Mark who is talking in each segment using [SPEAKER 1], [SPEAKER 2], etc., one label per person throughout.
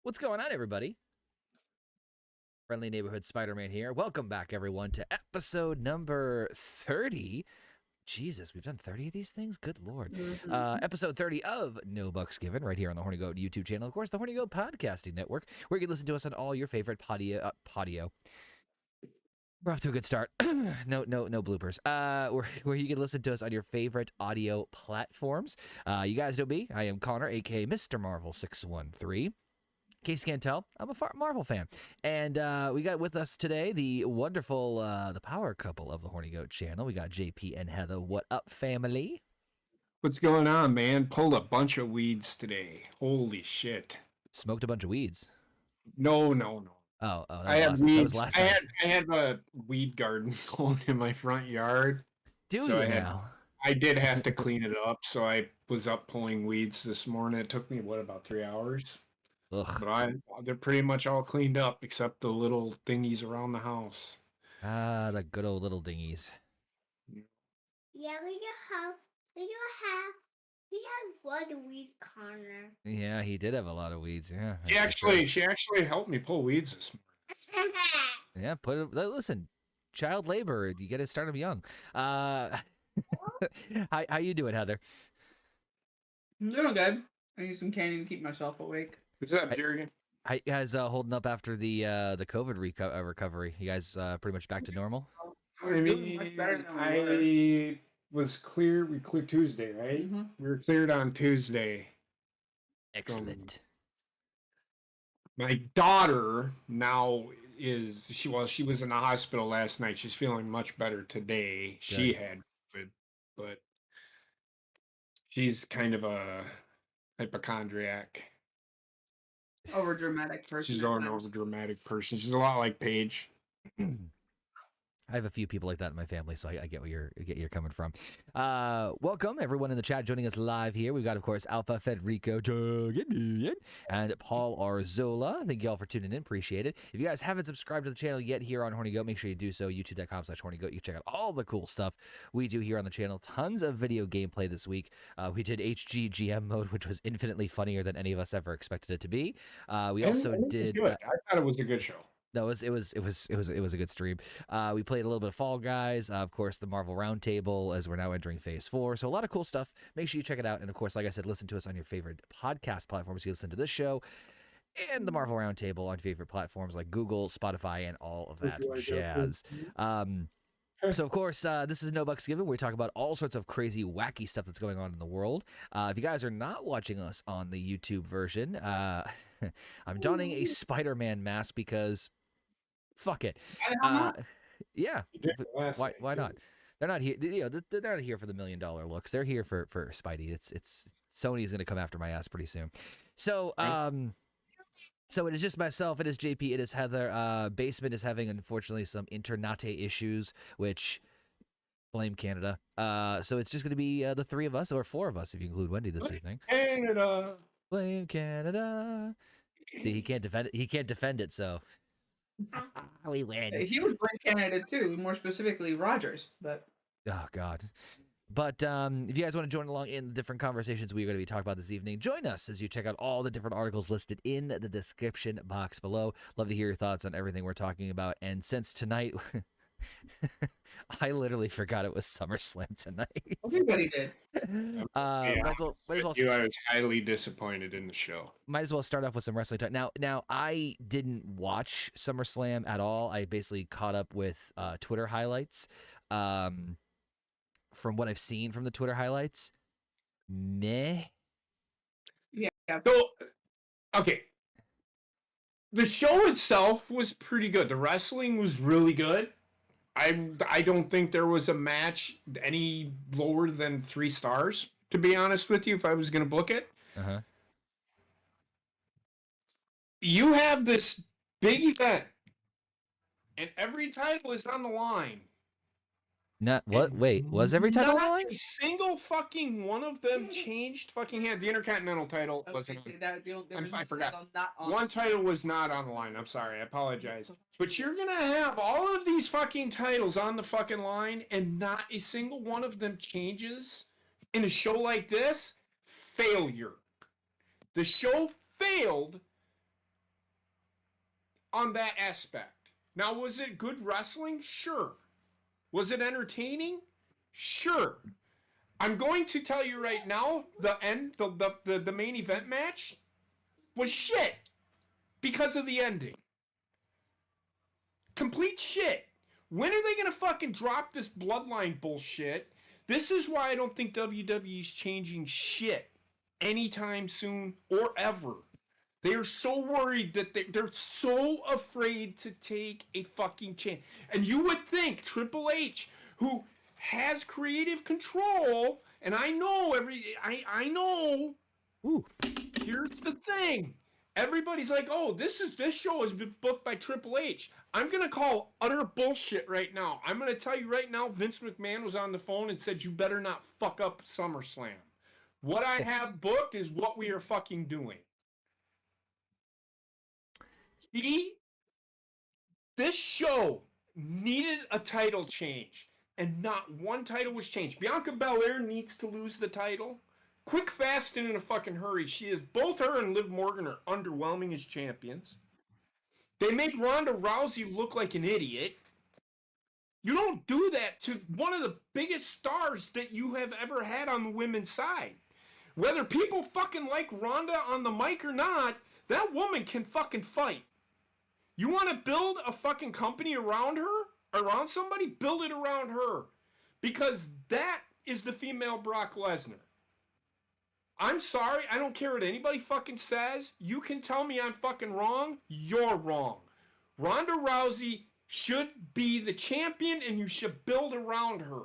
[SPEAKER 1] What's going on, everybody? Friendly Neighborhood Spider-Man here. Welcome back, everyone, to episode number 30. Jesus, we've done 30 of these things? Good Lord. Episode 30 of No Bucks Given, right here on the Horny Goat YouTube channel. Of course, the Horny Goat Podcasting Network, where you can listen to us on all your favorite podio. We're off to a good start. No bloopers. Where you can listen to us on your favorite audio platforms. You guys know me. I am Connor, aka Mr. Marvel 613. In case you can't tell, I'm a Marvel fan. And we got with us today the wonderful, the power couple of the Horny Goat channel. We got JP and Heather. What up, family?
[SPEAKER 2] What's going on, man? Pulled a bunch of weeds today. Holy shit.
[SPEAKER 1] Smoked a bunch of weeds.
[SPEAKER 2] No.
[SPEAKER 1] Oh,
[SPEAKER 2] I had weeds.
[SPEAKER 1] That was last night.
[SPEAKER 2] I had a weed garden going in my front yard. I did have to clean it up, so I was up pulling weeds this morning. It took me, about 3 hours?
[SPEAKER 1] Ugh.
[SPEAKER 2] But they're pretty much all cleaned up except the little thingies around the house.
[SPEAKER 1] Ah, the good old little dingies.
[SPEAKER 3] Yeah, we have a lot of weeds, Connor.
[SPEAKER 1] Yeah, he did have a lot of weeds. Yeah.
[SPEAKER 2] She actually helped me pull weeds this morning.
[SPEAKER 1] Yeah, listen, child labor. You get to start them young. How you doing, Heather?
[SPEAKER 4] I'm doing good. I need some candy to keep myself awake.
[SPEAKER 2] What's up, Jerry?
[SPEAKER 1] How you guys holding up after the COVID recovery? You guys pretty much back to normal?
[SPEAKER 2] I mean,
[SPEAKER 4] much better than we
[SPEAKER 2] was clear. We cleared Tuesday, right?
[SPEAKER 4] Mm-hmm.
[SPEAKER 2] We were cleared on Tuesday.
[SPEAKER 1] Excellent.
[SPEAKER 2] My daughter now she was in the hospital last night. She's feeling much better today.
[SPEAKER 1] Good.
[SPEAKER 2] She had COVID, but she's kind of a hypochondriac.
[SPEAKER 4] Overdramatic person.
[SPEAKER 2] She's an overdramatic person. She's a lot like Paige.
[SPEAKER 1] I have a few people like that in my family, so I get where you're coming from. Welcome, everyone in the chat joining us live here. We've got, of course, Alpha Federico and Paul Arzola. Thank you all for tuning in. Appreciate it. If you guys haven't subscribed to the channel yet here on Horny Goat, make sure you do so. YouTube.com/HornyGoat. You can check out all the cool stuff we do here on the channel. Tons of video gameplay this week. We did HGGM mode, which was infinitely funnier than any of us ever expected it to be. We also did.
[SPEAKER 2] I thought it was a good show.
[SPEAKER 1] No, it was a good stream. We played a little bit of Fall Guys, of course, the Marvel Roundtable, as we're now entering Phase 4. So a lot of cool stuff. Make sure you check it out. And, of course, like I said, listen to us on your favorite podcast platforms. You listen to this show and the Marvel Roundtable on favorite platforms like Google, Spotify, and all of that jazz. So, of course, this is No Bucks Given. We talk about all sorts of crazy, wacky stuff that's going on in the world. If you guys are not watching us on the YouTube version, I'm donning a Spider-Man mask because... fuck it. Yeah. Why not? They're not here. They're not here for the $1 million looks. They're here for Spidey. It's Sony's going to come after my ass pretty soon. So so it is just myself. It is JP. It is Heather. Basement is having, unfortunately, some internet issues, which blame Canada. So it's just going to be the three of us, or four of us if you include Wendy this evening.
[SPEAKER 2] Canada.
[SPEAKER 1] Blame Canada. See, he can't defend it. He can't defend it. So. We win.
[SPEAKER 4] He would blame Canada too, more specifically Rogers. But
[SPEAKER 1] oh god. But if you guys want to join along in the different conversations we're going to be talking about this evening, join us as you check out all the different articles listed in the description box below. Love to hear your thoughts on everything we're talking about. And since tonight, I literally forgot it was SummerSlam tonight.
[SPEAKER 4] Everybody did.
[SPEAKER 1] Might as well
[SPEAKER 2] I was highly disappointed in the show.
[SPEAKER 1] Might as well start off with some wrestling talk. Now I didn't watch SummerSlam at all. I basically caught up with Twitter highlights. From what I've seen from the Twitter highlights, meh.
[SPEAKER 4] Yeah.
[SPEAKER 2] So, okay. The show itself was pretty good. The wrestling was really good. I don't think there was a match any lower than 3 stars, to be honest with you, if I was going to book it.
[SPEAKER 1] Uh-huh.
[SPEAKER 2] You have this big event, and every title is on the line.
[SPEAKER 1] Not what? Wait, was every title on the line?
[SPEAKER 2] Not a single fucking one of them changed fucking hand. The Intercontinental title wasn't. I forgot. One title was not on the line. I'm sorry. I apologize. But you're gonna have all of these fucking titles on the fucking line, and not a single one of them changes in a show like this. Failure. The show failed on that aspect. Now, was it good wrestling? Sure. Was it entertaining? Sure. I'm going to tell you right now, the main event match was shit because of the ending. Complete shit. When are they going to fucking drop this bloodline bullshit? This is why I don't think WWE's changing shit anytime soon or ever. They are so worried that they're so afraid to take a fucking chance. And you would think Triple H, who has creative control, and I know I know.
[SPEAKER 1] Ooh.
[SPEAKER 2] Here's the thing. Everybody's like, oh, this show has been booked by Triple H. I'm gonna call utter bullshit right now. I'm gonna tell you right now, Vince McMahon was on the phone and said, you better not fuck up SummerSlam. What I have booked is what we are fucking doing. This show needed a title change, and not one title was changed. Bianca Belair needs to lose the title. Quick, fast, and in a fucking hurry. She is, both her and Liv Morgan are underwhelming as champions. They made Ronda Rousey look like an idiot. You don't do that to one of the biggest stars that you have ever had on the women's side. Whether people fucking like Ronda on the mic or not, that woman can fucking fight. You want to build a fucking company around her? Around somebody? Build it around her. Because that is the female Brock Lesnar. I'm sorry, I don't care what anybody fucking says. You can tell me I'm fucking wrong. You're wrong. Ronda Rousey should be the champion, and you should build around her.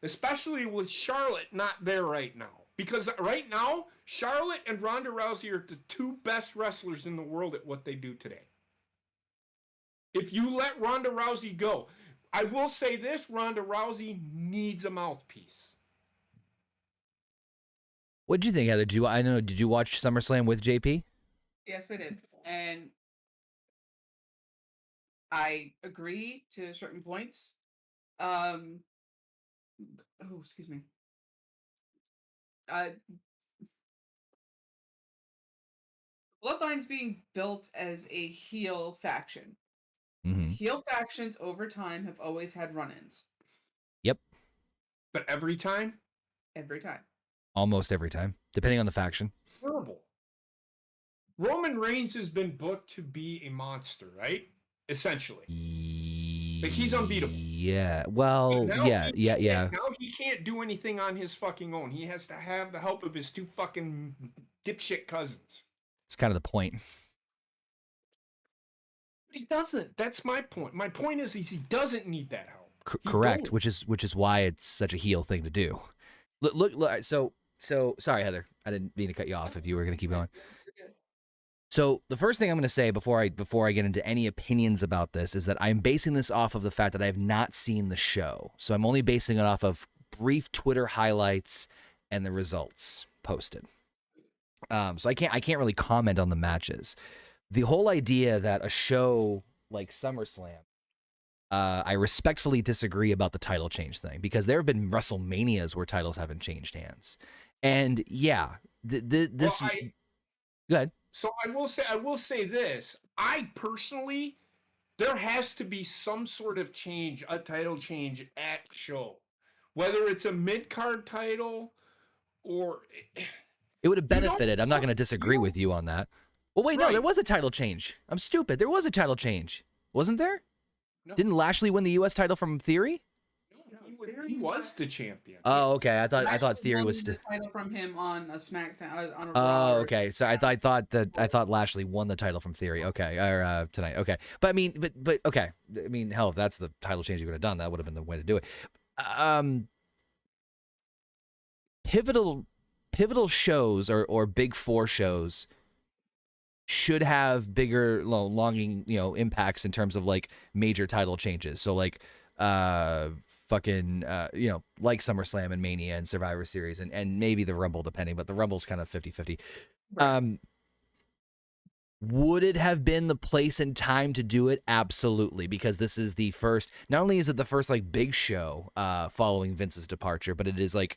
[SPEAKER 2] Especially with Charlotte not there right now. Because right now, Charlotte and Ronda Rousey are the two best wrestlers in the world at what they do today. If you let Ronda Rousey go, I will say this, Ronda Rousey needs a mouthpiece.
[SPEAKER 1] What did you think, Heather? Did you watch SummerSlam with JP?
[SPEAKER 4] Yes, I did. And I agree to certain points. Excuse me. Bloodline's being built as a heel faction.
[SPEAKER 1] Mm-hmm.
[SPEAKER 4] Heel factions over time have always had run-ins.
[SPEAKER 1] Yep.
[SPEAKER 2] But every time?
[SPEAKER 4] Every time.
[SPEAKER 1] Almost every time, depending on the faction.
[SPEAKER 2] Horrible. Roman Reigns has been booked to be a monster, right? Essentially. Like, he's unbeatable.
[SPEAKER 1] Yeah. Well, yeah.
[SPEAKER 2] Now he can't do anything on his fucking own. He has to have the help of his two fucking dipshit cousins.
[SPEAKER 1] It's kind of the point.
[SPEAKER 2] He doesn't. That's my point. My point is he doesn't need that help.
[SPEAKER 1] Correct, which is why it's such a heel thing to do. Look. So sorry, Heather. I didn't mean to cut you off if you were going to keep going. So the first thing I'm going to say before I get into any opinions about this is that I'm basing this off of the fact that I have not seen the show. So I'm only basing it off of brief Twitter highlights and the results posted. So I can't really comment on the matches. The whole idea that a show like SummerSlam, I respectfully disagree about the title change thing, because there have been WrestleManias where titles haven't changed hands. And yeah, this. Go ahead.
[SPEAKER 2] So I will say this. I personally, there has to be some sort of change, a title change at show, whether it's a mid-card title or.
[SPEAKER 1] It would have benefited. I'm not going to disagree with you on that. Well, wait, no, there was a title change. I'm stupid. There was a title change, wasn't there? No. Didn't Lashley win the U.S. title from Theory?
[SPEAKER 2] No, he was the champion.
[SPEAKER 1] Oh, okay. I thought Theory was
[SPEAKER 4] the title from him on a SmackDown. On a
[SPEAKER 1] Raw. Oh, okay. So I thought Lashley won the title from Theory. Okay, or tonight. Okay, but I mean, but okay. I mean, hell, if that's the title change you would have done, that would have been the way to do it. Pivotal shows or big four shows should have bigger, longing, impacts in terms of like major title changes. So like, like SummerSlam and Mania and Survivor Series and maybe the Rumble, depending, but the Rumble's kind of 50-50. Right. Would it have been the place and time to do it? Absolutely, because this is the first, not only is it the first like big show following Vince's departure, but it is like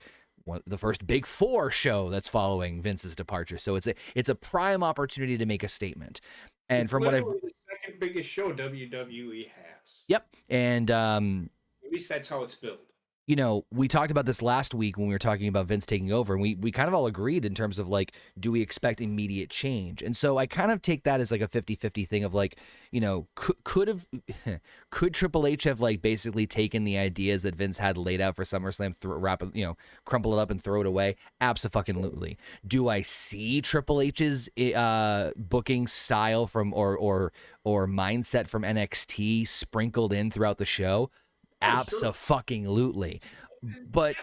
[SPEAKER 1] the first big four show that's following Vince's departure. So it's a prime opportunity to make a statement. And from what I've,
[SPEAKER 2] the second second biggest show WWE has.
[SPEAKER 1] Yep. And
[SPEAKER 2] at least that's how it's built.
[SPEAKER 1] You know, we talked about this last week when we were talking about Vince taking over, and we kind of all agreed in terms of like, do we expect immediate change? And so I kind of take that as like a 50-50 thing of like, you know, could Triple H have like basically taken the ideas that Vince had laid out for SummerSlam, crumple it up and throw it away? Abso-fucking-lutely. Do I see Triple H's booking style from or mindset from NXT sprinkled in throughout the show? Abso-fucking-lutely. But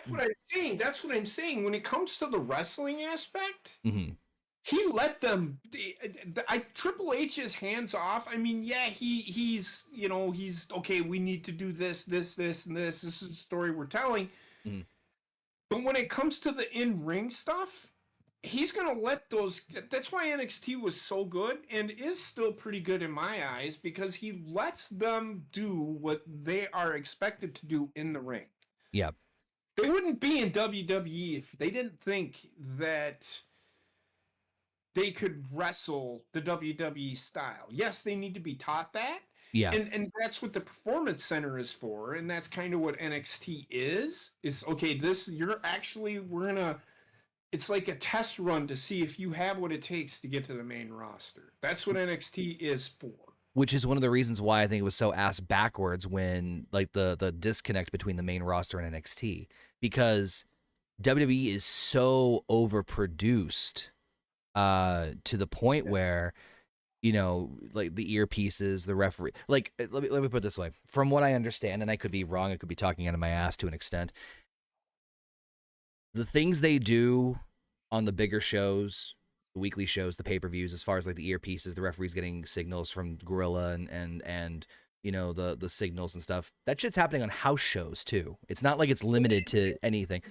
[SPEAKER 2] that's what I'm saying. When it comes to the wrestling aspect,
[SPEAKER 1] mm-hmm.
[SPEAKER 2] he let them. Triple H is hands off. I mean, yeah, he's okay. We need to do this, and this. This is the story we're telling.
[SPEAKER 1] Mm-hmm.
[SPEAKER 2] But when it comes to the in-ring stuff, he's gonna let those. That's why NXT was so good and is still pretty good in my eyes, because he lets them do what they are expected to do in the ring.
[SPEAKER 1] Yeah,
[SPEAKER 2] they wouldn't be in WWE if they didn't think that they could wrestle the WWE style. Yes, they need to be taught that.
[SPEAKER 1] Yeah,
[SPEAKER 2] and that's what the Performance Center is for, and that's kind of what NXT is. Is okay. We're gonna. It's like a test run to see if you have what it takes to get to the main roster. That's what NXT is for.
[SPEAKER 1] Which is one of the reasons why I think it was so ass backwards when like the disconnect between the main roster and NXT, because WWE is so overproduced to the point where, you know, like the earpieces, the referee, like let me put it this way. From what I understand, and I could be wrong, I could be talking out of my ass to an extent, the things they do on the bigger shows, the weekly shows, the pay-per-views, as far as like the earpieces, the referees getting signals from Gorilla and you know, the signals and stuff, that shit's happening on house shows too. It's not like it's limited to anything.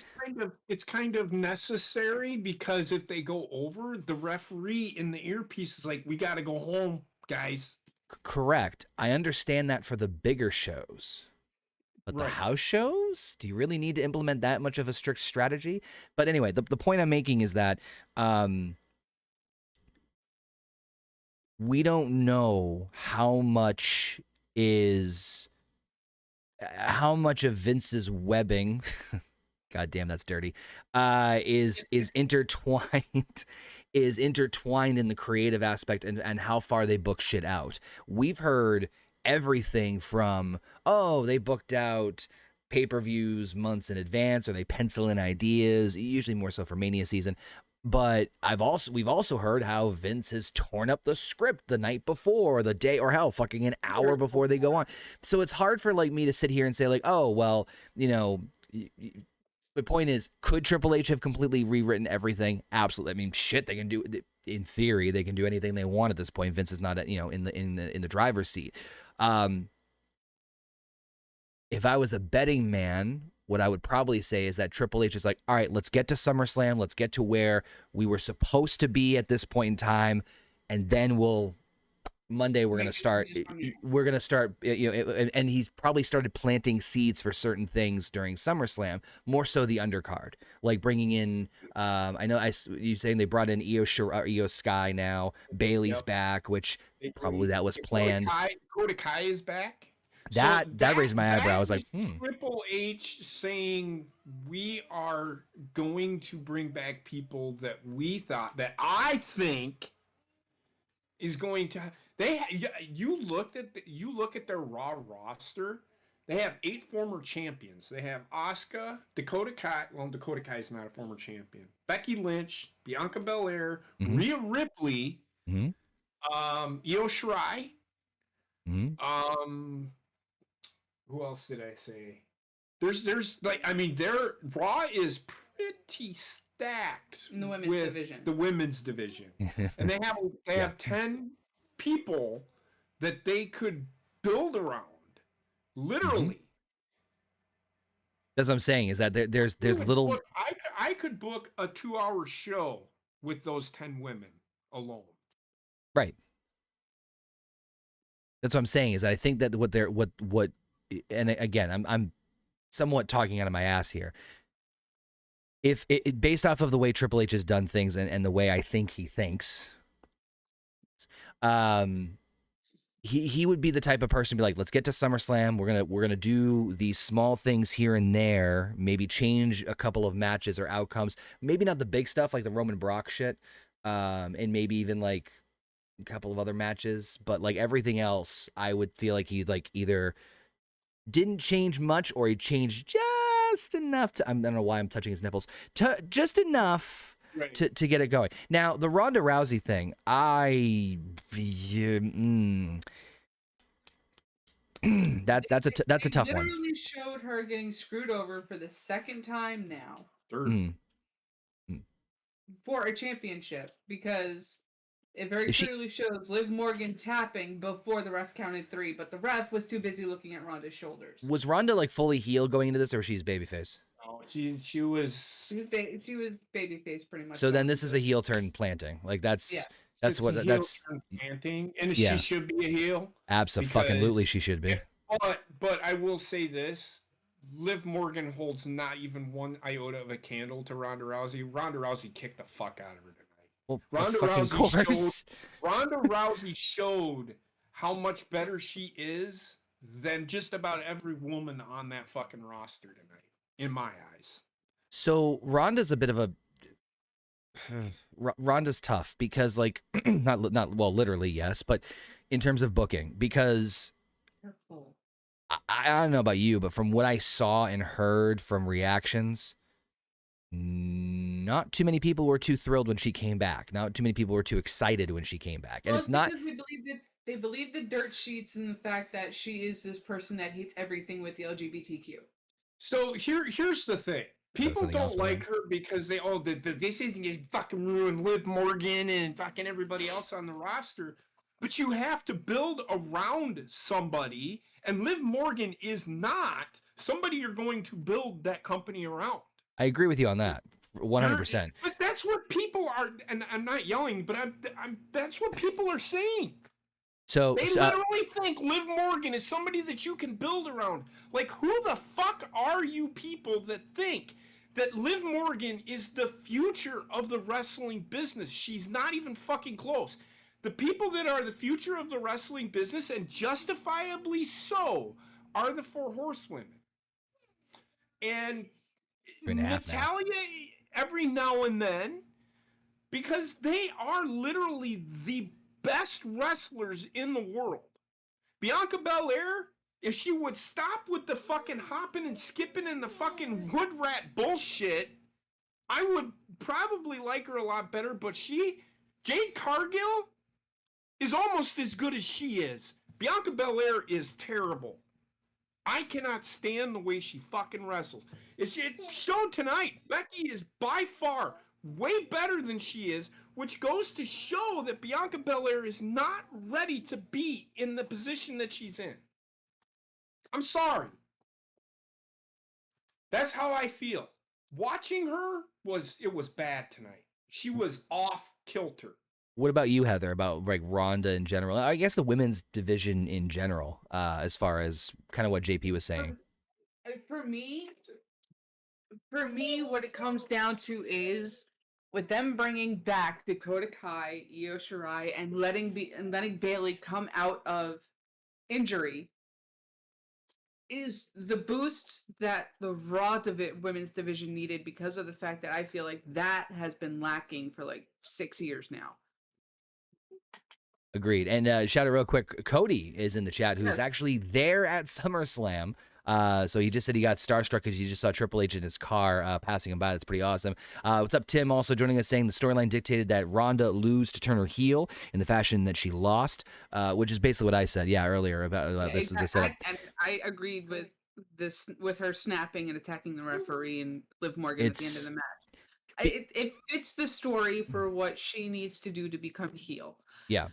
[SPEAKER 2] It's kind of necessary, because if they go over, the referee in the earpiece is like, we got to go home, guys.
[SPEAKER 1] Correct. I understand that for the bigger shows. But the house shows, do you really need to implement that much of a strict strategy? But anyway, the point I'm making is that we don't know how much of Vince's webbing, God damn, that's dirty, is intertwined. Is intertwined in the creative aspect and how far they book shit out. We've heard everything from, oh, they booked out pay-per-views months in advance, or they pencil in ideas, usually more so for Mania season. But we've also heard how Vince has torn up the script the night before, or the day, or hell, fucking an hour before they go on. So it's hard for like me to sit here and say like, oh, well, you know, the point is, could Triple H have completely rewritten everything? Absolutely. I mean, shit, they can do, in theory, they can do anything they want at this point. Vince is not, you know, in the driver's seat. If I was a betting man, what I would probably say is that Triple H is like, all right, let's get to SummerSlam. Let's get to where we were supposed to be at this point in time. And then Monday, we're going to start, you know, and he's probably started planting seeds for certain things during SummerSlam, more so the undercard, like bringing in, I know you saying they brought in Io Sky now, Bailey's back, which probably that was planned.
[SPEAKER 2] Dakota Kai is back.
[SPEAKER 1] That raised my eyebrow. I was like,
[SPEAKER 2] Triple H saying, we are going to bring back people that I think is going to. You look at their Raw roster. They have 8 former champions. They have Asuka, Dakota Kai. Well, Dakota Kai is not a former champion. Becky Lynch, Bianca Belair, Rhea Ripley, Io Shirai. Who else did I say? There's like, I mean, their Raw is pretty stacked
[SPEAKER 4] in the women's division.
[SPEAKER 2] The women's division, and they have 10 people that they could build around, literally.
[SPEAKER 1] That's what I'm saying, is that there's little.
[SPEAKER 2] I could book a 2-hour show with those 10 women alone.
[SPEAKER 1] Right. That's what I'm saying, is that I think that what and again, I'm somewhat talking out of my ass here. If it based off of the way Triple H has done things and the way I think he thinks, he would be the type of person to be like, let's get to SummerSlam. We're gonna do these small things here and there, maybe change a couple of matches or outcomes. Maybe not the big stuff like the Roman Brock shit, and maybe even like a couple of other matches, but like everything else, I would feel like he like either didn't change much or he changed just enough to. I don't know why I'm touching his nipples. Just enough.
[SPEAKER 2] Right.
[SPEAKER 1] To get it going. Now, the Ronda Rousey thing, that's a tough one.
[SPEAKER 4] They literally showed her getting screwed over for the second time now.
[SPEAKER 2] Third.
[SPEAKER 4] For a championship, because it very clearly shows Liv Morgan tapping before the ref counted 3, but the ref was too busy looking at Ronda's shoulders.
[SPEAKER 1] Was Ronda like fully heel going into this, or she's babyface?
[SPEAKER 2] No, she was
[SPEAKER 4] babyface pretty much.
[SPEAKER 1] So then this is a heel turn planting. Like that's
[SPEAKER 2] planting, and she should be a heel.
[SPEAKER 1] Absolutely, she should be.
[SPEAKER 2] But I will say this: Liv Morgan holds not even one iota of a candle to Ronda Rousey. Ronda Rousey kicked the fuck out of her tonight.
[SPEAKER 1] Well,
[SPEAKER 2] Ronda Rousey showed how much better she is than just about every woman on that fucking roster tonight. In my eyes.
[SPEAKER 1] So Ronda's a bit of a Ronda's tough because like not literally yes, but in terms of booking, because I don't know about you, but from what I saw and heard from reactions, not too many people were too thrilled when she came back. Not too many people were too excited when she came back. And it's not
[SPEAKER 4] because they believe the dirt sheets and the fact that she is this person that hates everything with the LGBTQ.
[SPEAKER 2] So here's the thing. People don't like her because they this isn't gonna fucking ruin Liv Morgan and fucking everybody else on the roster. But you have to build around somebody, and Liv Morgan is not somebody you're going to build that company around.
[SPEAKER 1] I agree with you on that, 100%.
[SPEAKER 2] But that's what people are, and I'm not yelling, but that's what people are saying.
[SPEAKER 1] So
[SPEAKER 2] they literally think Liv Morgan is somebody that you can build around. Like, who the fuck are you people that think that Liv Morgan is the future of the wrestling business? She's not even fucking close. The people that are the future of the wrestling business, and justifiably so, are the 4 horsewomen. And Natalya every now and then, because they are literally the best wrestlers in the world. Bianca Belair, if she would stop with the fucking hopping and skipping and the fucking wood rat bullshit, I would probably like her a lot better, but Jade Cargill is almost as good as she is. Bianca Belair is terrible. I cannot stand the way she fucking wrestles. It showed tonight. Becky is by far way better than she is, which goes to show that Bianca Belair is not ready to be in the position that she's in. I'm sorry. That's how I feel. Watching her was bad tonight. She was off kilter.
[SPEAKER 1] What about you, Heather, about like Ronda in general? I guess the women's division in general, as far as kind of what JP was saying.
[SPEAKER 4] For me, what it comes down to is with them bringing back Dakota Kai, Io Shirai, and letting Bayley come out of injury is the boost that the Raw women's division needed, because of the fact that I feel like that has been lacking for like 6 years now.
[SPEAKER 1] Agreed. And shout out real quick, Cody is in the chat, who's actually there at SummerSlam. So he just said he got starstruck because he just saw Triple H in his car passing him by. That's pretty awesome. What's up, Tim? Also joining us, saying the storyline dictated that Ronda lose to turn her heel in the fashion that she lost, which is basically what I said, earlier about this. Is the setup.
[SPEAKER 4] And I agreed with this, with her snapping and attacking the referee and Liv Morgan at the end of the match. It fits the story for what she needs to do to become heel.
[SPEAKER 1] Yeah.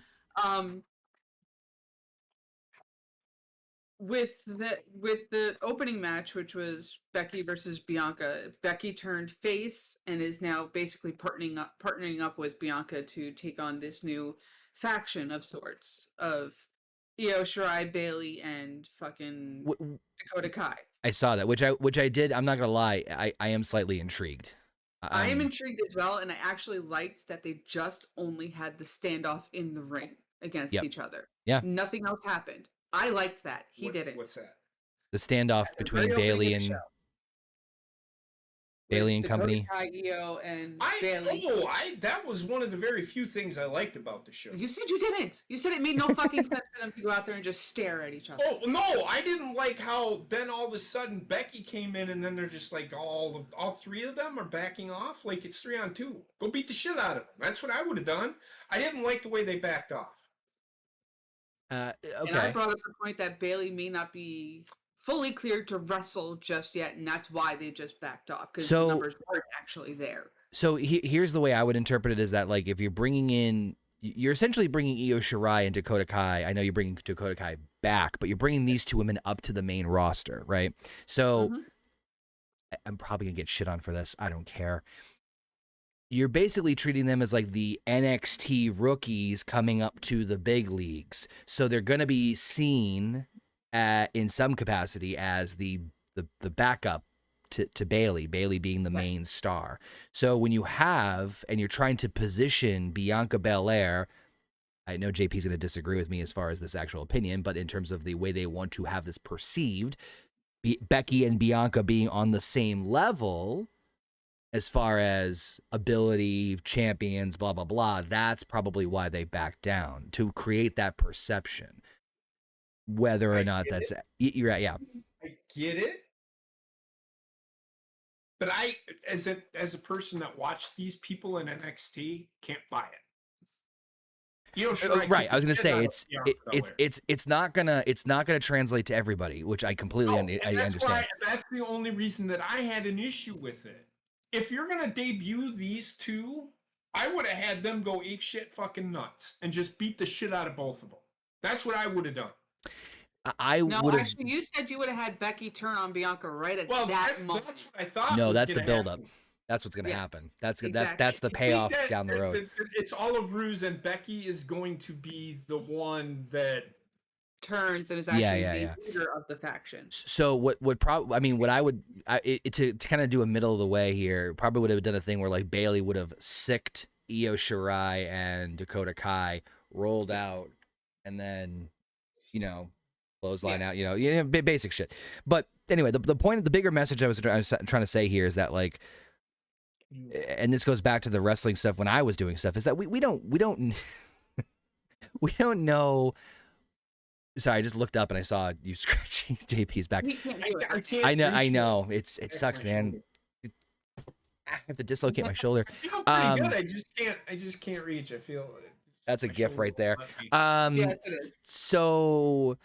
[SPEAKER 4] With the opening match, which was Becky versus Bianca, Becky turned face and is now basically partnering up with Bianca to take on this new faction of sorts of Io Shirai, Bayley, and fucking Dakota Kai.
[SPEAKER 1] I saw that, which I did. I'm not gonna lie, I am slightly intrigued.
[SPEAKER 4] I am intrigued as well, and I actually liked that they just only had the standoff in the ring. against
[SPEAKER 1] Yep.
[SPEAKER 4] each other.
[SPEAKER 1] Yeah.
[SPEAKER 4] Nothing else happened. I liked that. He didn't.
[SPEAKER 2] What's that?
[SPEAKER 1] The standoff
[SPEAKER 4] At the
[SPEAKER 1] between
[SPEAKER 4] very opening
[SPEAKER 1] Bailey
[SPEAKER 4] of the
[SPEAKER 1] and
[SPEAKER 4] show,
[SPEAKER 1] Bailey
[SPEAKER 4] with
[SPEAKER 1] and
[SPEAKER 4] Dakota
[SPEAKER 1] company.
[SPEAKER 4] Kai, Io, and
[SPEAKER 2] I
[SPEAKER 4] Bailey.
[SPEAKER 2] know. That was one of the very few things I liked about the show.
[SPEAKER 4] You said you didn't. You said it made no fucking sense for them to go out there and just stare at each other.
[SPEAKER 2] Oh no, I didn't like how then all of a sudden Becky came in and then they're just like all three of them are backing off like it's 3-on-2. Go beat the shit out of them. That's what I would have done. I didn't like the way they backed off.
[SPEAKER 1] Okay.
[SPEAKER 4] And I brought up the point that Bailey may not be fully cleared to wrestle just yet, and that's why they just backed off, because the numbers weren't actually there.
[SPEAKER 1] So here's the way I would interpret it: is that like if you're bringing in, you're essentially bringing Io Shirai and Dakota Kai. I know you're bringing Dakota Kai back, but you're bringing these two women up to the main roster, right? So I'm probably gonna get shit on for this. I don't care. You're basically treating them as like the NXT rookies coming up to the big leagues. So they're going to be seen in some capacity as the backup to Bailey being the main star. So when you have, and you're trying to position Bianca Belair, I know JP's going to disagree with me as far as this actual opinion, but in terms of the way they want to have this perceived, Becky and Bianca being on the same level as far as ability, champions, blah, blah, blah, that's probably why they backed down, to create that perception. Whether or not that's... You're right, yeah.
[SPEAKER 2] I get it. But I, as a person that watched these people in NXT, can't buy it. You know,
[SPEAKER 1] right, I was gonna say it's not gonna translate to everybody, which I completely understand.
[SPEAKER 2] That's the only reason that I had an issue with it. If you're gonna debut these two, I would have had them go ape shit fucking nuts and just beat the shit out of both of them. That's what I would have done.
[SPEAKER 4] Actually, you said you would have had Becky turn on Bianca right at that moment.
[SPEAKER 2] That's what I thought.
[SPEAKER 1] No, that's the build-up. That's what's going to happen. That's the payoff down the road.
[SPEAKER 2] It's all a ruse, and Becky is going to be the one that
[SPEAKER 4] turns and is actually the leader of the faction.
[SPEAKER 1] So to kind of do a middle of the way here, probably would have done a thing where like Bailey would have sicked Io Shirai and Dakota Kai, rolled out, and then clothesline out, basic shit. But anyway, the point, the bigger message I was trying to say here is that like, and this goes back to the wrestling stuff when I was doing stuff, is that we don't we don't know. Sorry, I just looked up and I saw you scratching JP's back. I know. It sucks, man. I have to dislocate my shoulder.
[SPEAKER 2] I feel pretty good. I just can't reach. I feel
[SPEAKER 1] that's a gift right there.
[SPEAKER 4] Yes, it is.
[SPEAKER 1] So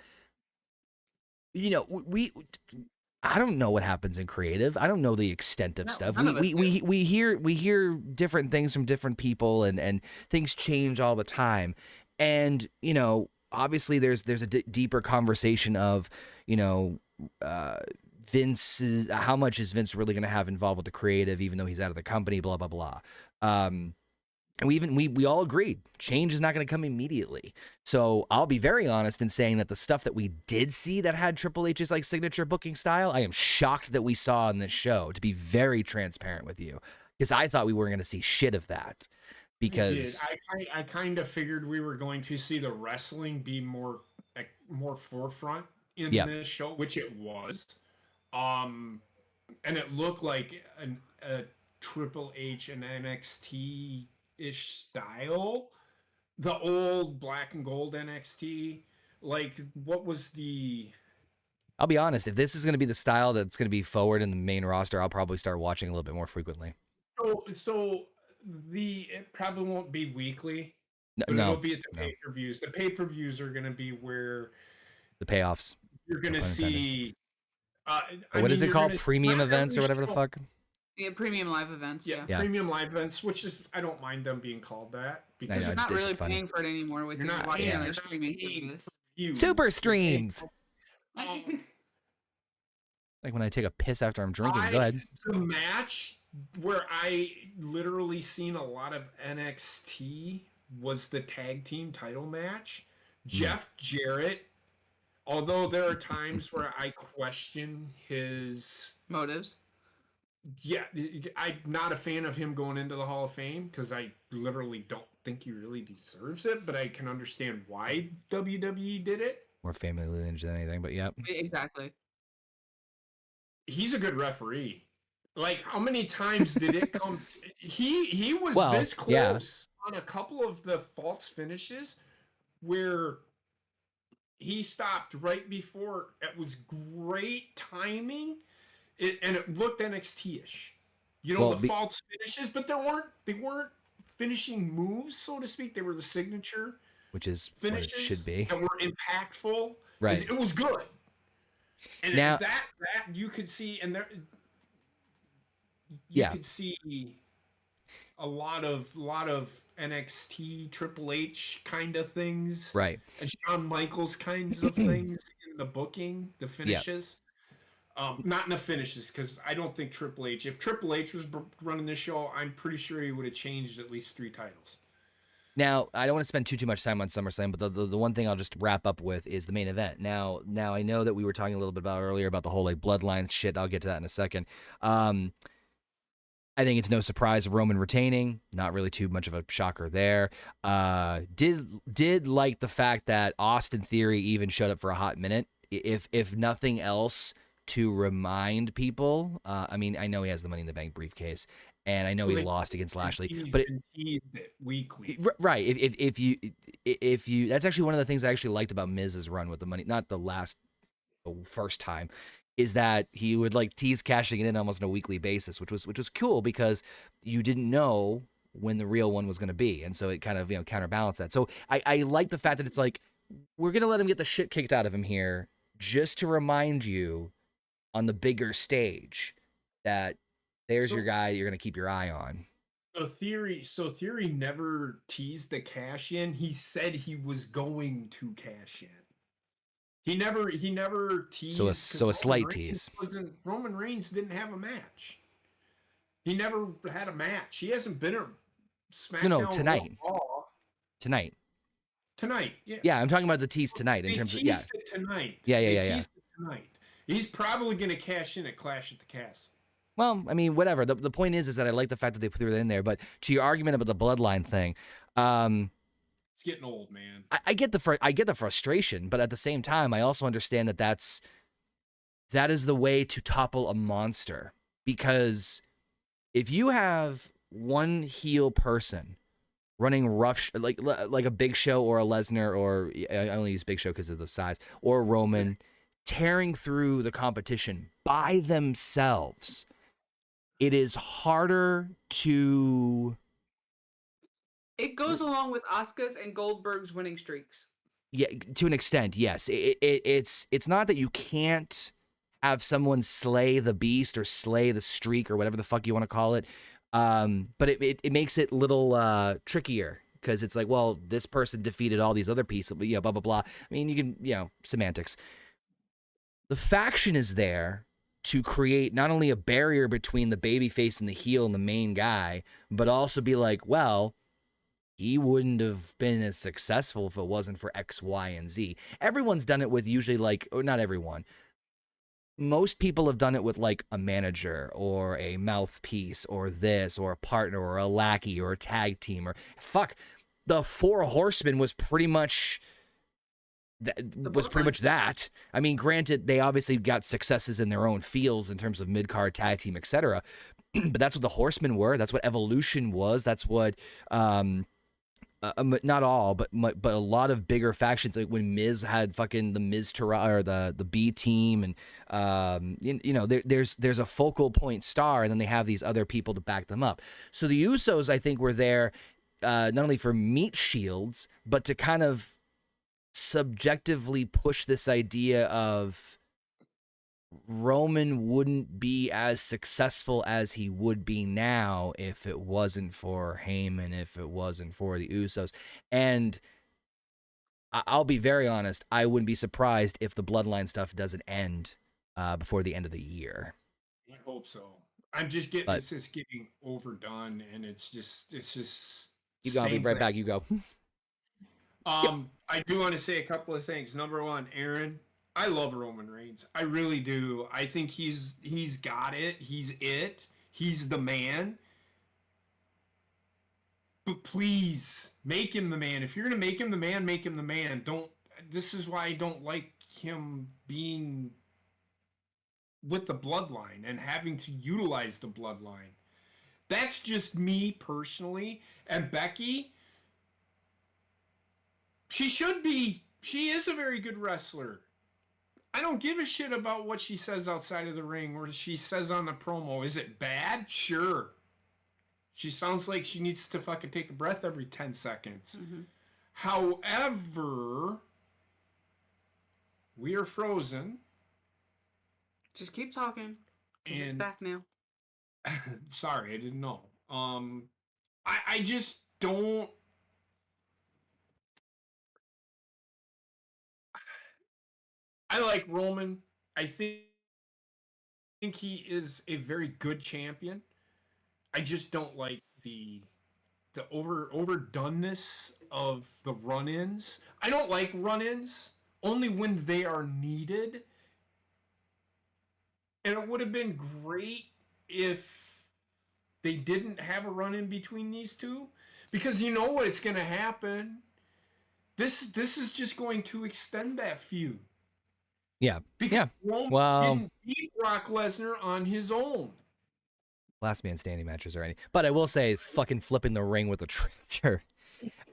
[SPEAKER 1] I don't know what happens in creative. I don't know the extent of stuff. We hear different things from different people, and things change all the time. And obviously there's a deeper conversation of Vince's, how much is Vince really going to have involved with the creative, even though he's out of the company, blah blah blah. And we all agreed change is not going to come immediately. So I'll be very honest in saying that the stuff that we did see that had Triple H's like signature booking style, I am shocked that we saw in this show, to be very transparent with you, because I thought we weren't going to see shit of that. Because
[SPEAKER 2] I kind of figured we were going to see the wrestling be more forefront in this show, which it was. And it looked like a Triple H and NXT-ish style. The old black and gold NXT. Like, what was the...
[SPEAKER 1] I'll be honest, if this is going to be the style that's going to be forward in the main roster, I'll probably start watching a little bit more frequently.
[SPEAKER 2] So it probably won't be weekly.
[SPEAKER 1] No,
[SPEAKER 2] it'll be at the pay-per-views. The pay-per-views are going to be where
[SPEAKER 1] the payoffs.
[SPEAKER 2] You're going to see...
[SPEAKER 1] what is it called? Premium events or whatever the fuck?
[SPEAKER 4] Yeah, premium live events. Yeah,
[SPEAKER 2] premium live events, which is, I don't mind them being called that, because
[SPEAKER 4] you're not really paying for it anymore with your watching on their streaming service.
[SPEAKER 1] Super streams. Like when I take a piss after I'm drinking. Go ahead.
[SPEAKER 2] The match where I literally seen a lot of NXT was the tag team title match. Jeff Jarrett, although there are times where I question his
[SPEAKER 4] motives. Yeah,
[SPEAKER 2] I'm not a fan of him going into the Hall of Fame, because I literally don't think he really deserves it, but I can understand why WWE did it.
[SPEAKER 1] More family lineage than anything, but yep.
[SPEAKER 4] Exactly.
[SPEAKER 2] He's a good referee. Like, how many times did it come? He was this close on a couple of the false finishes where he stopped right before. It was great timing, and it looked NXT-ish. The false finishes, but they weren't finishing moves, so to speak. They were the signature,
[SPEAKER 1] which is
[SPEAKER 2] finishes
[SPEAKER 1] what it should be,
[SPEAKER 2] that were impactful.
[SPEAKER 1] Right.
[SPEAKER 2] It was good. And
[SPEAKER 1] now,
[SPEAKER 2] that you could see, and there, could see a lot of NXT Triple H kind of things,
[SPEAKER 1] right,
[SPEAKER 2] and Shawn Michaels kinds of things in the booking, the finishes. Not in the finishes, because I don't think Triple H. If Triple H was running this show, I'm pretty sure he would have changed at least 3 titles.
[SPEAKER 1] Now, I don't want to spend too much time on SummerSlam, but the one thing I'll just wrap up with is the main event. Now I know that we were talking a little bit about earlier about the whole like bloodline shit. I'll get to that in a second. I think it's no surprise Roman retaining. Not really too much of a shocker there. Did like the fact that Austin Theory even showed up for a hot minute. If nothing else, to remind people. I mean, I know he has the Money in the Bank briefcase, and I know he lost against Lashley, but
[SPEAKER 2] teased it weekly.
[SPEAKER 1] Right. If you, that's actually one of the things I actually liked about Miz's run with the money, not the first time, is that he would like tease cashing it in almost on a weekly basis, which was cool because you didn't know when the real one was going to be, and so it kind of counterbalanced that. So I like the fact that it's like we're gonna let him get the shit kicked out of him here just to remind you on the bigger stage that there's your guy you're going to keep your eye on.
[SPEAKER 2] So Theory never teased the cash in. He said he was going to cash in. He never teased.
[SPEAKER 1] So a slight tease.
[SPEAKER 2] Roman Reigns didn't have a match. He never had a match. He hasn't been a SmackDown.
[SPEAKER 1] No, tonight. Tonight. Yeah. Yeah, I'm talking about the tease tonight in terms of
[SPEAKER 2] it tonight.
[SPEAKER 1] Yeah.
[SPEAKER 2] Tonight. He's probably going to cash in at Clash at the Castle.
[SPEAKER 1] Well, I mean, whatever. The point is that I like the fact that they threw it in there. But to your argument about the bloodline thing,
[SPEAKER 2] it's getting old, man.
[SPEAKER 1] I get the frustration, but at the same time, I also understand that is the way to topple a monster. Because if you have one heel person running rough, like a Big Show or a Lesnar, or I only use Big Show because of the size, or Roman, tearing through the competition by themselves, it is harder to...
[SPEAKER 4] It goes along with Asuka's and Goldberg's winning streaks.
[SPEAKER 1] Yeah, to an extent, yes. It's not that you can't have someone slay the beast or slay the streak or whatever the fuck you want to call it, but it makes it a little trickier. Because it's like, well, this person defeated all these other pieces, blah, blah, blah. I mean, you can, semantics. The faction is there to create not only a barrier between the babyface and the heel and the main guy, but also be like, well, he wouldn't have been as successful if it wasn't for X, Y, and Z. Everyone's done it with usually or not everyone. Most people have done it with like a manager or a mouthpiece or this or a partner or a lackey or a tag team or the Four Horsemen was pretty much... that. I mean, granted, they obviously got successes in their own fields in terms of mid-card, tag team, etc. But that's what the Horsemen were. That's what Evolution was. That's what, not all, but a lot of bigger factions. Like when Miz had fucking the Miz or the B team, and there's a focal point star, and then they have these other people to back them up. So the Usos, I think, were there not only for meat shields, but to kind of subjectively push this idea of Roman wouldn't be as successful as he would be now if it wasn't for Heyman, if it wasn't for the Usos. And I'll be very honest, I wouldn't be surprised if the bloodline stuff doesn't end before the end of the year.
[SPEAKER 2] I hope so. I'm just getting it's just getting overdone, and it's just
[SPEAKER 1] keep going. I'll be right back. You go.
[SPEAKER 2] I do want to say a couple of things. Number one, Aaron, I love Roman Reigns. I really do. I think he's got it. He's it. He's the man. But please make him the man. If you're gonna make him the man, make him the man. Don't. This is why I don't like him being with the bloodline and having to utilize the bloodline. That's just me personally. And Becky, she should be. She is a very good wrestler. I don't give a shit about what she says outside of the ring or she says on the promo. Is it bad? Sure. She sounds like she needs to fucking take a breath every 10 seconds. Mm-hmm. However, we are frozen.
[SPEAKER 4] Just keep talking. And it's back now.
[SPEAKER 2] Sorry, I didn't know. I just don't. I like Roman. I think he is a very good champion. I just don't like the overdoneness of the run-ins. I don't like run-ins only when they are needed. And it would have been great if they didn't have a run-in between these two, because you know what's going to happen. This is just going to extend that feud.
[SPEAKER 1] Yeah.
[SPEAKER 2] Because Roman didn't beat Brock Lesnar on his own.
[SPEAKER 1] Last man standing matches or any. But I will say, fucking flipping the ring with a tractor.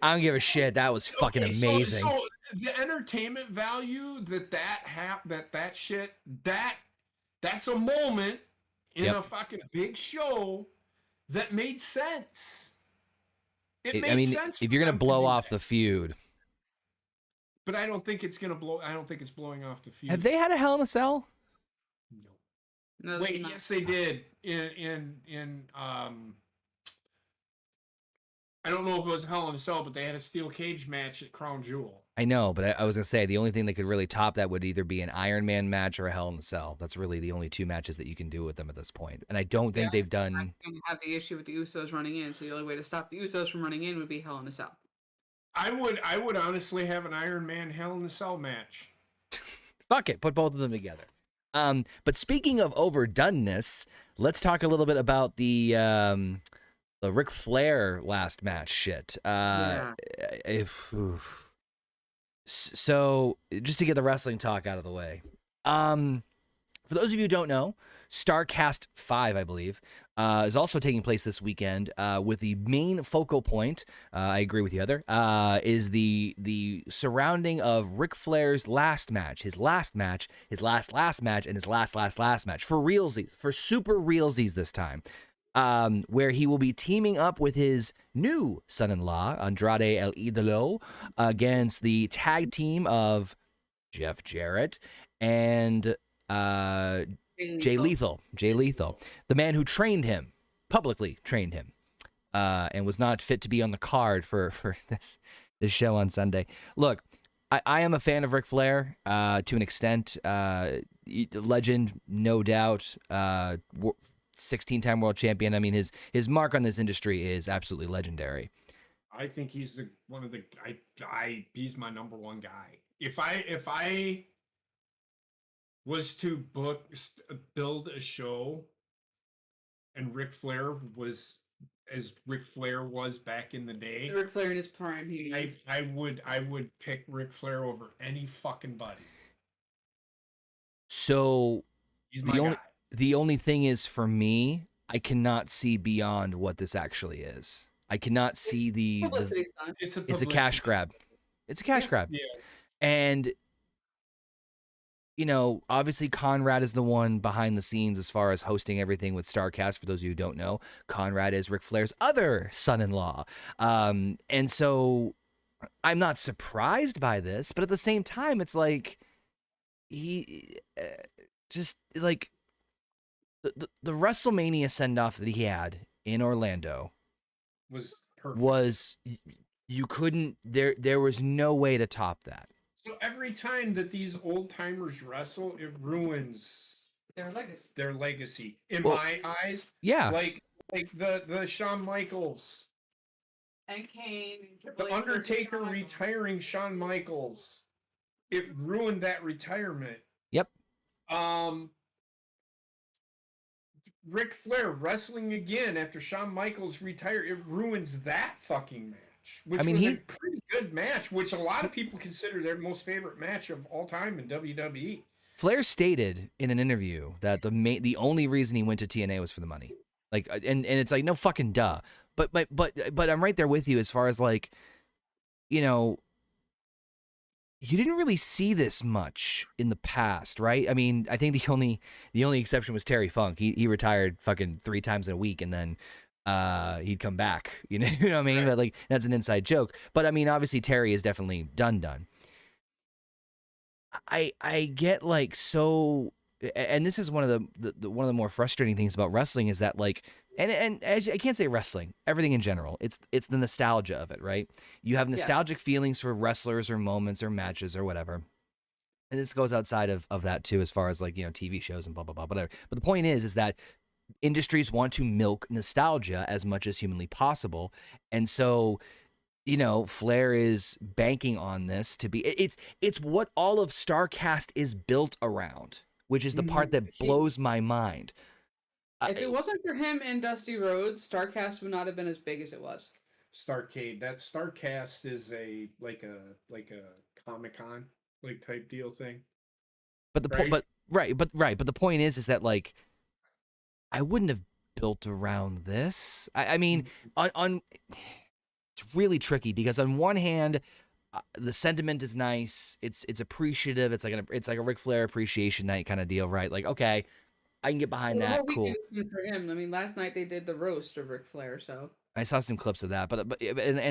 [SPEAKER 1] I don't give a shit. That was fucking amazing.
[SPEAKER 2] So the entertainment value that shit, that's a moment in a fucking big show that made sense. It made sense.
[SPEAKER 1] If you're gonna blow off the feud.
[SPEAKER 2] But I don't think it's gonna blow. I don't think it's blowing off the feud.
[SPEAKER 1] Have they had a Hell in a Cell?
[SPEAKER 2] No. Wait, yes, they did. In I don't know if it was Hell in a Cell, but they had a steel cage match at Crown Jewel.
[SPEAKER 1] I know, but I was gonna say the only thing that could really top that would either be an Iron Man match or a Hell in a Cell. That's really the only two matches that you can do with them at this point. And I don't think they've done.
[SPEAKER 4] I'm gonna have the issue with the Usos running in, so the only way to stop the Usos from running in would be Hell in a Cell.
[SPEAKER 2] I would honestly have an Iron Man Hell in a Cell match.
[SPEAKER 1] Fuck it, put both of them together. But speaking of overdoneness, let's talk a little bit about the Ric Flair last match shit. So just to get the wrestling talk out of the way, for those of you who don't know, StarCast 5, I believe, is also taking place this weekend, with the main focal point, I agree with you, Heather, is the surrounding of Ric Flair's last match, his last match, his last match, and his last match, for realsies, for super realsies this time, where he will be teaming up with his new son-in-law, Andrade El Idolo, against the tag team of Jeff Jarrett and Jay Lethal, the man who publicly trained him, and was not fit to be on the card for this show on Sunday. Look, I am a fan of Ric Flair, to an extent, legend, no doubt, 16-time world champion. I mean, his mark on this industry is absolutely legendary.
[SPEAKER 2] I think he's he's my number one guy. If I was to build a show and Ric Flair was as Ric Flair was back in the day,
[SPEAKER 4] Ric Flair in his prime,
[SPEAKER 2] I would pick Ric Flair over any fucking buddy.
[SPEAKER 1] So
[SPEAKER 2] he's my guy.
[SPEAKER 1] The only thing is, for me, I cannot see beyond what this actually is. I cannot see it's a cash grab. It's a cash grab.
[SPEAKER 2] Yeah.
[SPEAKER 1] And obviously Conrad is the one behind the scenes as far as hosting everything with StarCast. For those of you who don't know, Conrad is Ric Flair's other son-in-law. And so I'm not surprised by this, but at the same time, it's like he just like the WrestleMania send-off that he had in Orlando
[SPEAKER 2] was perfect.
[SPEAKER 1] You couldn't, there was no way to top that.
[SPEAKER 2] So every time that these old timers wrestle, it ruins their legacy. In my eyes,
[SPEAKER 1] yeah,
[SPEAKER 2] like the Shawn Michaels
[SPEAKER 4] and Kane,
[SPEAKER 2] the Undertaker retiring Shawn Michaels, it ruined that retirement.
[SPEAKER 1] Yep.
[SPEAKER 2] Ric Flair wrestling again after Shawn Michaels retired. It ruins that fucking match, which
[SPEAKER 1] I mean,
[SPEAKER 2] was a pretty good match, which a lot of people consider their most favorite match of all time in WWE.
[SPEAKER 1] Flair stated in an interview that the only reason he went to TNA was for the money. Like, and it's like, no fucking duh. But I'm right there with you as far as like, you know, you didn't really see this much in the past, right? I mean, I think the only exception was Terry Funk. He retired fucking 3 times in a week, and then he'd come back. You know what I mean?
[SPEAKER 2] Right.
[SPEAKER 1] But like, that's an inside joke. But I mean, obviously Terry is definitely done. I get like so, and this is one of the one of the more frustrating things about wrestling is that like, and as I can't say wrestling, everything in general, it's the nostalgia of it, right? You have nostalgic feelings for wrestlers or moments or matches or whatever, and this goes outside of that too, as far as like, you know, TV shows and blah blah blah, whatever. But the point is that industries want to milk nostalgia as much as humanly possible, and so, you know, Flair is banking on this to be it's what all of StarCast is built around, which is the part that blows my mind.
[SPEAKER 4] If it wasn't for him and Dusty Rhodes, StarCast would not have been as big as it was.
[SPEAKER 2] Starcade. That StarCast is a Comic-Con like type deal thing.
[SPEAKER 1] But the point is that like, I wouldn't have built around this. I mean, on it's really tricky because on one hand, the sentiment is nice. It's appreciative. It's like a Ric Flair appreciation night kind of deal, right? Like, okay, I can get behind that. Cool.
[SPEAKER 4] For him, I mean, last night they did the roast of Ric Flair, so
[SPEAKER 1] I saw some clips of that, but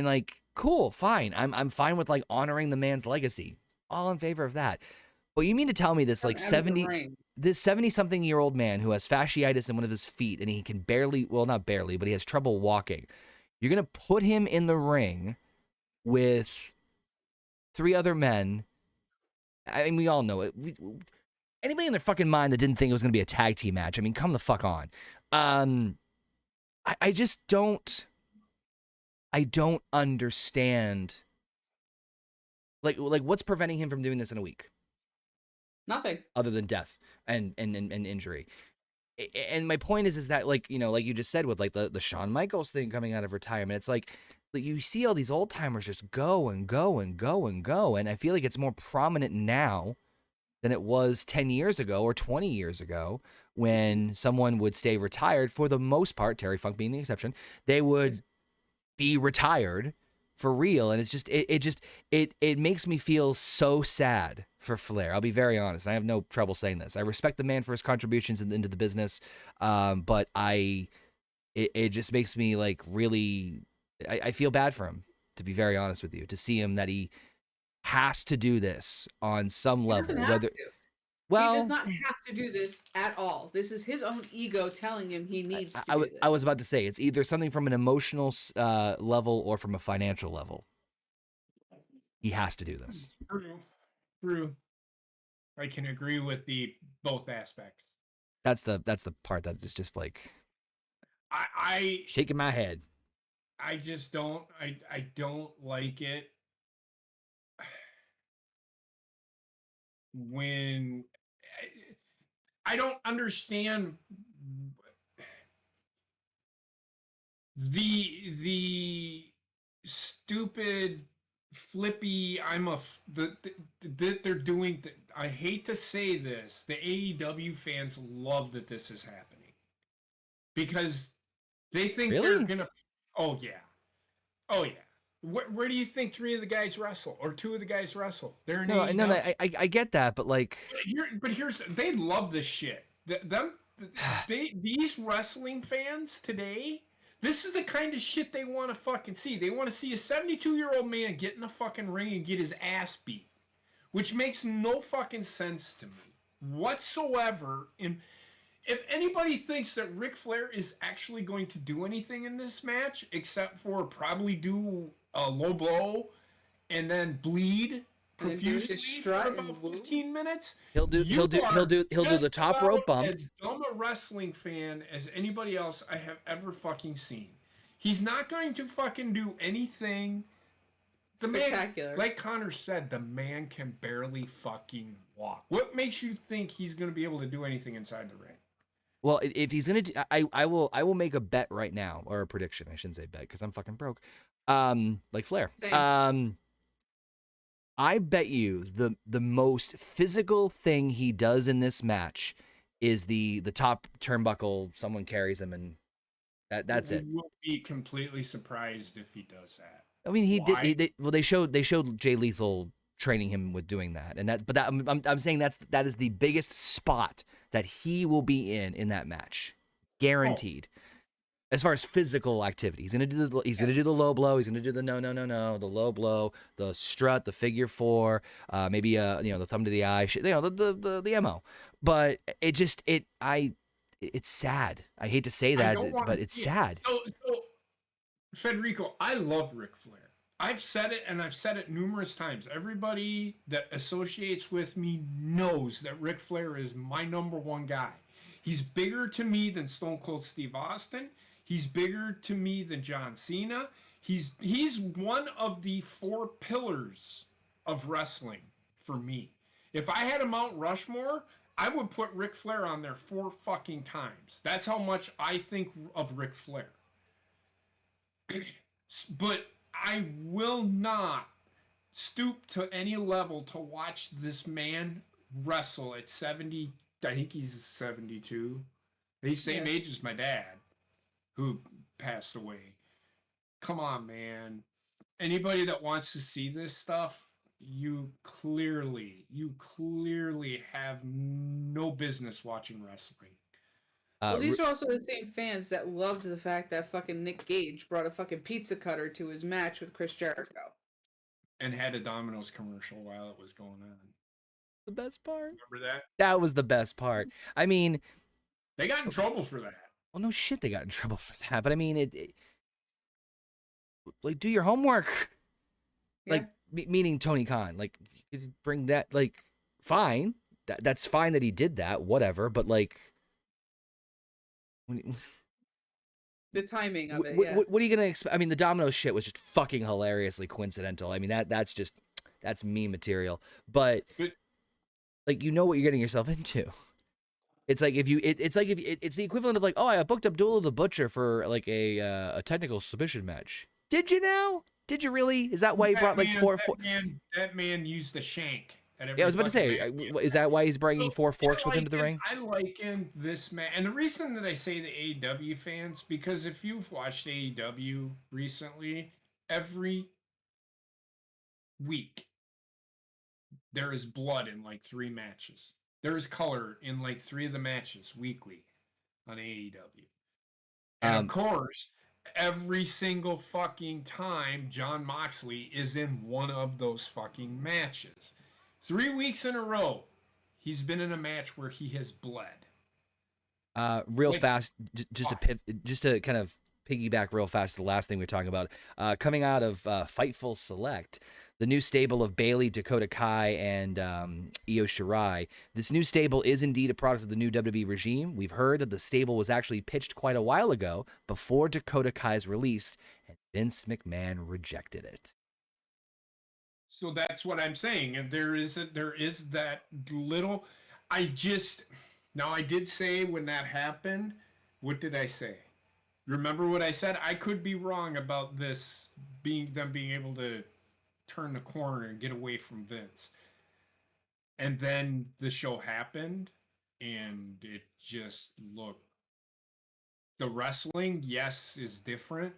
[SPEAKER 1] like, cool, fine. I'm fine with like honoring the man's legacy. All in favor of that. But you mean to tell me this like 70-something-year-old man who has fasciitis in one of his feet and he can barely, well, not barely, but he has trouble walking. You're going to put him in the ring with 3 other men. I mean, we all know it. Anybody in their fucking mind that didn't think it was going to be a tag team match, I mean, come the fuck on. I just don't understand. Like what's preventing him from doing this in a week?
[SPEAKER 4] Nothing.
[SPEAKER 1] Other than death and injury. And my point is that, like, you know, like you just said with like the Shawn Michaels thing coming out of retirement, it's like you see all these old timers just go and go and go and go, and I feel like it's more prominent now than it was 10 years ago or 20 years ago when someone would stay retired for the most part, Terry Funk being the exception. They would be retired for real, and it's just it makes me feel so sad for Flair. I'll be very honest. I have no trouble saying this. I respect the man for his contributions into the business, but it just makes me like really. I feel bad for him, to be very honest with you, to see him that he has to do this on some level. Whether
[SPEAKER 4] he does not have to do this at all. This is his own ego telling him he needs to do this.
[SPEAKER 1] I was about to say, it's either something from an emotional level or from a financial level. He has to do this.
[SPEAKER 2] True. I can agree with both aspects.
[SPEAKER 1] That's the part that is just like
[SPEAKER 2] I
[SPEAKER 1] shaking my head.
[SPEAKER 2] I just don't I don't like it when I don't understand the stupid flippy that they're doing. I hate to say this, the AEW fans love that this is happening because they think they're gonna. Oh yeah. Where do you think 3 of the guys wrestle or 2 of the guys wrestle? They're
[SPEAKER 1] I get that, but like,
[SPEAKER 2] here's they love this shit. These wrestling fans today. This is the kind of shit they want to fucking see. They want to see a 72-year-old man get in a fucking ring and get his ass beat, which makes no fucking sense to me whatsoever. And if anybody thinks that Ric Flair is actually going to do anything in this match, except for probably do a low blow and then bleed profusely for about 15 minutes,
[SPEAKER 1] he'll do the top rope bump.
[SPEAKER 2] As dumb a wrestling fan as anybody else I have ever fucking seen. He's not going to fucking do anything. The man, like Connor said, the man can barely fucking walk. What makes you think he's going to be able to do anything inside the ring?
[SPEAKER 1] Well, if he's gonna, I will make a bet right now, or a prediction. I shouldn't say bet because I'm fucking broke. Like Flair.
[SPEAKER 4] Same.
[SPEAKER 1] I bet you the most physical thing he does in this match is the top turnbuckle. Someone carries him, and that's it.
[SPEAKER 2] I will be completely surprised if he does that.
[SPEAKER 1] I mean, he
[SPEAKER 2] Why?
[SPEAKER 1] did. Well, they showed Jay Lethal training him with doing that, and that. But that I'm saying that is the biggest spot that he will be in that match, guaranteed. As far as physical activity, he's gonna do the low blow. He's gonna do the no, the low blow, the strut, the figure four, maybe the thumb to the eye, the mo. But it's sad. I hate to say that, but it's sad.
[SPEAKER 2] So, Federico, I love Ric Flair. I've said it, and I've said it numerous times. Everybody that associates with me knows that Ric Flair is my number one guy. He's bigger to me than Stone Cold Steve Austin. He's bigger to me than John Cena. He's one of the 4 pillars of wrestling for me. If I had a Mount Rushmore, I would put Ric Flair on there 4 fucking times. That's how much I think of Ric Flair. But I will not stoop to any level to watch this man wrestle at 70. I think he's 72. He's the same age as my dad, who passed away. Come on, man. Anybody that wants to see this stuff, you clearly have no business watching wrestling.
[SPEAKER 4] Well, these are also the same fans that loved the fact that fucking Nick Gage brought a fucking pizza cutter to his match with Chris Jericho.
[SPEAKER 2] And had a Domino's commercial while it was going on.
[SPEAKER 1] The best part.
[SPEAKER 2] Remember that?
[SPEAKER 1] That was the best part. I mean,
[SPEAKER 2] they got in trouble for that.
[SPEAKER 1] Well, no shit, they got in trouble for that. But I mean, like, do your homework. Yeah. Like, meaning Tony Khan. Like, bring that. Like, fine. That's fine that he did that. Whatever. But like,
[SPEAKER 4] the timing of it.
[SPEAKER 1] What are you gonna expect? I mean, the Domino's shit was just fucking hilariously coincidental. I mean, that's meme material. But like, you know what you're getting yourself into. It's like it's the equivalent of like, oh, I booked Abdullah the Butcher for like a technical submission match. Did you now? Did you really? Is that why he brought like four?
[SPEAKER 2] That man used the shank.
[SPEAKER 1] Yeah, I was about to say, is that why he's bringing 4 forks with him to the ring?
[SPEAKER 2] I liken this man, and the reason that I say the AEW fans, because if you've watched AEW recently, every week there is blood in like 3 matches. There is color in like 3 of the matches weekly on AEW. And of course, every single fucking time Jon Moxley is in one of those fucking matches. 3 weeks in a row, he's been in a match where he has bled.
[SPEAKER 1] Real fast, just to kind of piggyback real fast, the last thing we're talking about, coming out of Fightful Select, the new stable of Bayley, Dakota Kai, and Io Shirai. This new stable is indeed a product of the new WWE regime. We've heard that the stable was actually pitched quite a while ago, before Dakota Kai's release, and Vince McMahon rejected it.
[SPEAKER 2] So that's what I'm saying. And there is that little. I did say when that happened. What did I say? Remember what I said? I could be wrong about this being able to turn the corner and get away from Vince. And then the show happened, and it just looked. The wrestling, yes, is different.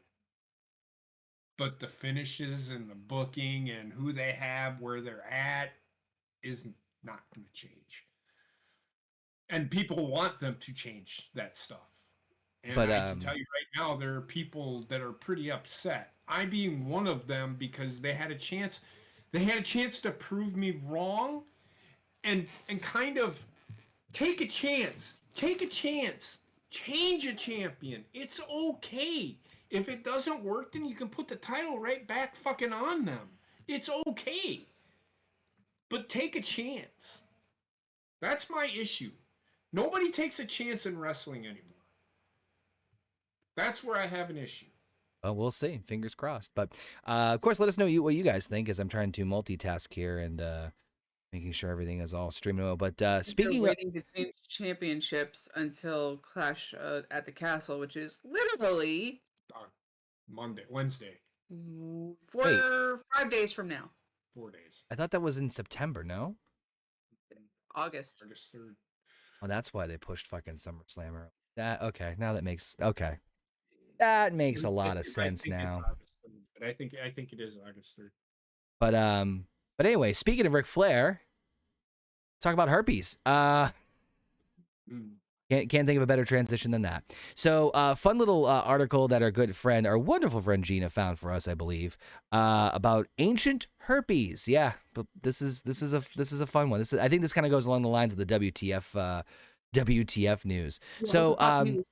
[SPEAKER 2] But the finishes and the booking and who they have, where they're at, is not going to change. And people want them to change that stuff. And I can tell you right now, there are people that are pretty upset. I being one of them, because they had a chance. They had a chance to prove me wrong, and kind of take a chance. Take a chance. Change a champion. It's okay. If it doesn't work, then you can put the title right back fucking on them. It's okay. But take a chance. That's my issue. Nobody takes a chance in wrestling anymore. That's where I have an issue.
[SPEAKER 1] Well, we'll see. Fingers crossed. But, of course, let us know what you guys think, as I'm trying to multitask here and making sure everything is all streaming well. But
[SPEAKER 4] They're
[SPEAKER 1] speaking of,
[SPEAKER 4] waiting to change championships until Clash at the Castle, which is literally
[SPEAKER 2] Wednesday.
[SPEAKER 4] 5 days from now.
[SPEAKER 2] 4 days.
[SPEAKER 1] I thought that was in September. No.
[SPEAKER 4] August
[SPEAKER 2] 3rd.
[SPEAKER 1] Oh, that's why they pushed fucking SummerSlam early. Okay. Now that makes That makes a lot of sense now.
[SPEAKER 2] But I think it is August 3rd.
[SPEAKER 1] But anyway, speaking of Ric Flair, talk about herpes. Can't think of a better transition than that. So, fun little article that our good friend, our wonderful friend Gina found for us, I believe, about ancient herpes. Yeah, but this is a fun one. I think this kind of goes along the lines of the WTF news. So,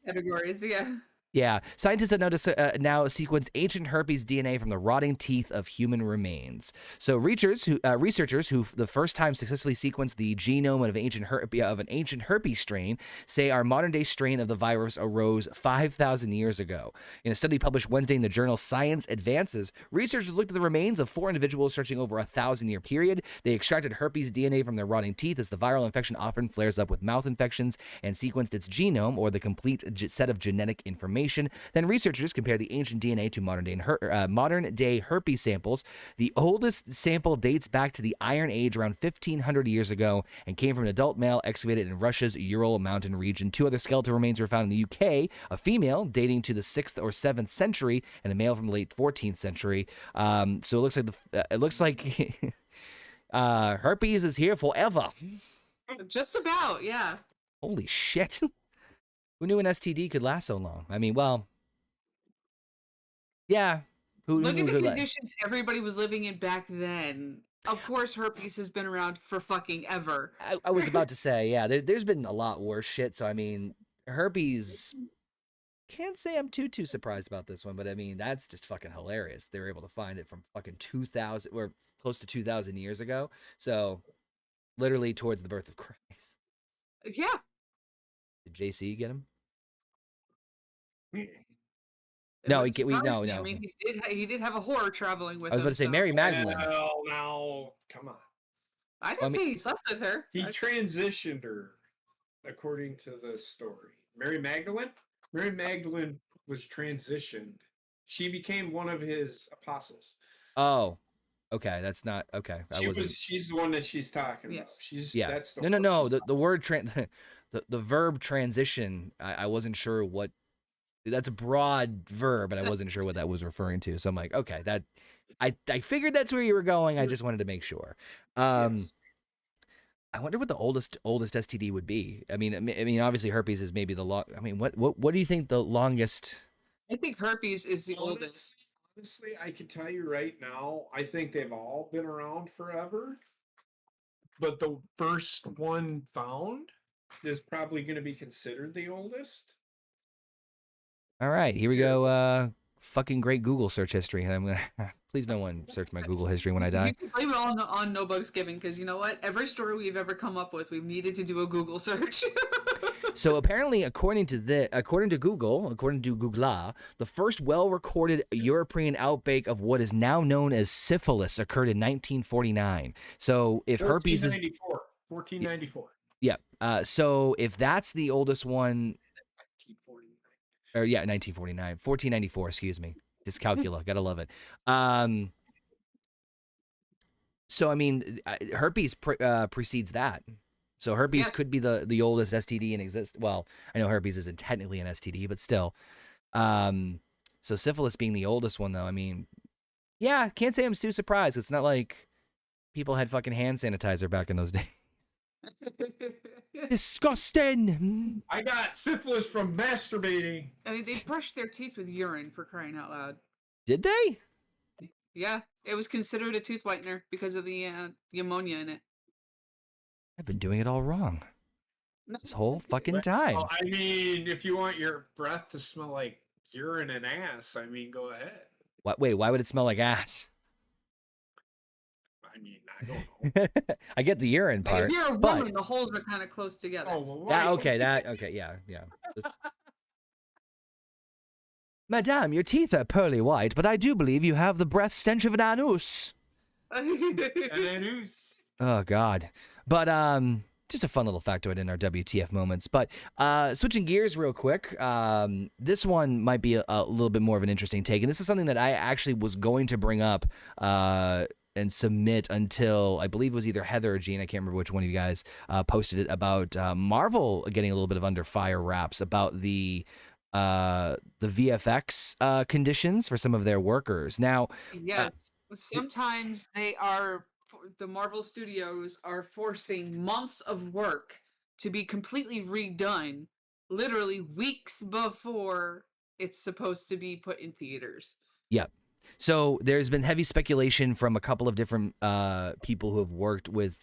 [SPEAKER 4] categories, yeah.
[SPEAKER 1] Yeah, scientists have now sequenced ancient herpes DNA from the rotting teeth of human remains. So researchers who the first time successfully sequenced the genome of an ancient herpes strain say our modern-day strain of the virus arose 5,000 years ago. In a study published Wednesday in the journal Science Advances, researchers looked at the remains of 4 individuals stretching over a 1,000-year period. They extracted herpes DNA from their rotting teeth, as the viral infection often flares up with mouth infections, and sequenced its genome, or the complete set of genetic information. Then researchers compared the ancient DNA to modern-day herpes samples. The oldest sample dates back to the Iron Age around 1,500 years ago and came from an adult male excavated in Russia's Ural mountain region. 2 other skeletal remains were found in the UK, a female dating to the 6th or 7th century and a male from the late 14th century. So it looks like herpes is here forever.
[SPEAKER 4] Just about, yeah.
[SPEAKER 1] Holy shit. Who knew an STD could last so long? I mean, well, yeah.
[SPEAKER 4] Look at the conditions everybody was living in back then. Of course, herpes has been around for fucking ever.
[SPEAKER 1] I was about to say, yeah, there's been a lot worse shit. So, I mean, herpes, can't say I'm too surprised about this one, but I mean, that's just fucking hilarious. They were able to find it from fucking 2,000 or close to 2,000 years ago. So, literally towards the birth of Christ.
[SPEAKER 4] Yeah.
[SPEAKER 1] Did JC get him?
[SPEAKER 4] No,
[SPEAKER 1] no.
[SPEAKER 4] I mean, he did have a whore traveling with him.
[SPEAKER 1] I was about to say Mary Magdalene.
[SPEAKER 2] Well, now, come on.
[SPEAKER 4] I didn't say he slept with her.
[SPEAKER 2] He transitioned her, according to the story. Mary Magdalene was transitioned. She became one of his apostles.
[SPEAKER 1] Oh, okay. That's not okay.
[SPEAKER 2] She's the one that she's talking about. That's
[SPEAKER 1] no. The word the verb transition. I wasn't sure what. That's a broad verb, and I wasn't sure what that was referring to. So I'm like, okay, that I figured that's where you were going. I just wanted to make sure.
[SPEAKER 2] Yes.
[SPEAKER 1] I wonder what the oldest STD would be. I mean, obviously herpes is maybe the long. I mean, what do you think the longest?
[SPEAKER 4] I think herpes is the oldest.
[SPEAKER 2] Honestly, I can tell you right now, I think they've all been around forever. But the first one found is probably going to be considered the oldest.
[SPEAKER 1] All right, here we go. Fucking great Google search history. I'm gonna please no one search my Google history when I die.
[SPEAKER 4] You can blame it all on No Bugs Giving, because you know what? Every story we've ever come up with, we've needed to do a Google search.
[SPEAKER 1] So apparently, according to Google, the first well-recorded European outbreak of what is now known as syphilis occurred in 1949. So if herpes is
[SPEAKER 2] 1494.
[SPEAKER 1] Yeah. So if that's the oldest one. 1949, 1494, excuse me. Dyscalculia, gotta love it. So I mean, herpes precedes that. So herpes could be the oldest STD in exist. Well, I know herpes isn't technically an STD, but still. So syphilis being the oldest one, though, I mean, yeah, can't say I'm too surprised. It's not like people had fucking hand sanitizer back in those days. Disgusting.
[SPEAKER 2] I got syphilis from masturbating.
[SPEAKER 4] I mean, they brushed their teeth with urine, for crying out loud.
[SPEAKER 1] Did they?
[SPEAKER 4] Yeah, it was considered a tooth whitener because of the ammonia in it.
[SPEAKER 1] I've been doing it all wrong this whole fucking time.
[SPEAKER 2] Well, I mean, if you want your breath to smell like urine and ass, I mean, go ahead.
[SPEAKER 1] Wait, why would it smell like ass?
[SPEAKER 2] I mean, I don't know.
[SPEAKER 1] I get the urine part.
[SPEAKER 4] If you're a woman, the holes are kind of close together.
[SPEAKER 2] Oh, well,
[SPEAKER 1] yeah. Madame, your teeth are pearly white, but I do believe you have the breath stench of an anus.
[SPEAKER 2] An anus.
[SPEAKER 1] Oh God. But just a fun little factoid in our WTF moments. But switching gears real quick, this one might be a little bit more of an interesting take, and this is something that I actually was going to bring up and submit until I believe it was either Heather or Gene. I can't remember which one of you guys posted it about Marvel getting a little bit of under fire raps about the VFX conditions for some of their workers. Now,
[SPEAKER 4] Yes, sometimes the Marvel Studios are forcing months of work to be completely redone, literally weeks before it's supposed to be put in theaters.
[SPEAKER 1] yeah. So there's been heavy speculation from a couple of different people who have worked with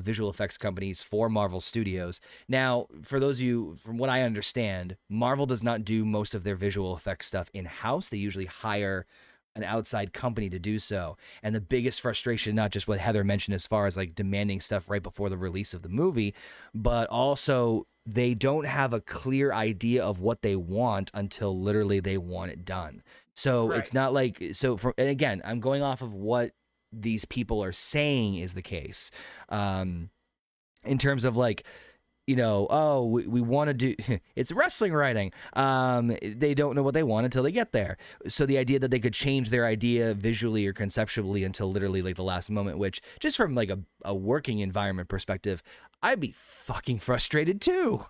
[SPEAKER 1] visual effects companies for Marvel Studios. Now, for those of you, from what I understand, Marvel does not do most of their visual effects stuff in-house. They usually hire an outside company to do so. And the biggest frustration, not just what Heather mentioned as far as like demanding stuff right before the release of the movie, but also they don't have a clear idea of what they want until literally they want it done. So
[SPEAKER 2] Right.
[SPEAKER 1] it's not like, and again, I'm going off of what these people are saying is the case. In terms of like, oh, we want to do, it's wrestling writing. They don't know what they want until they get there. So the idea that they could change their idea visually or conceptually until literally like the last moment, which just from like a working environment perspective, I'd be fucking frustrated too.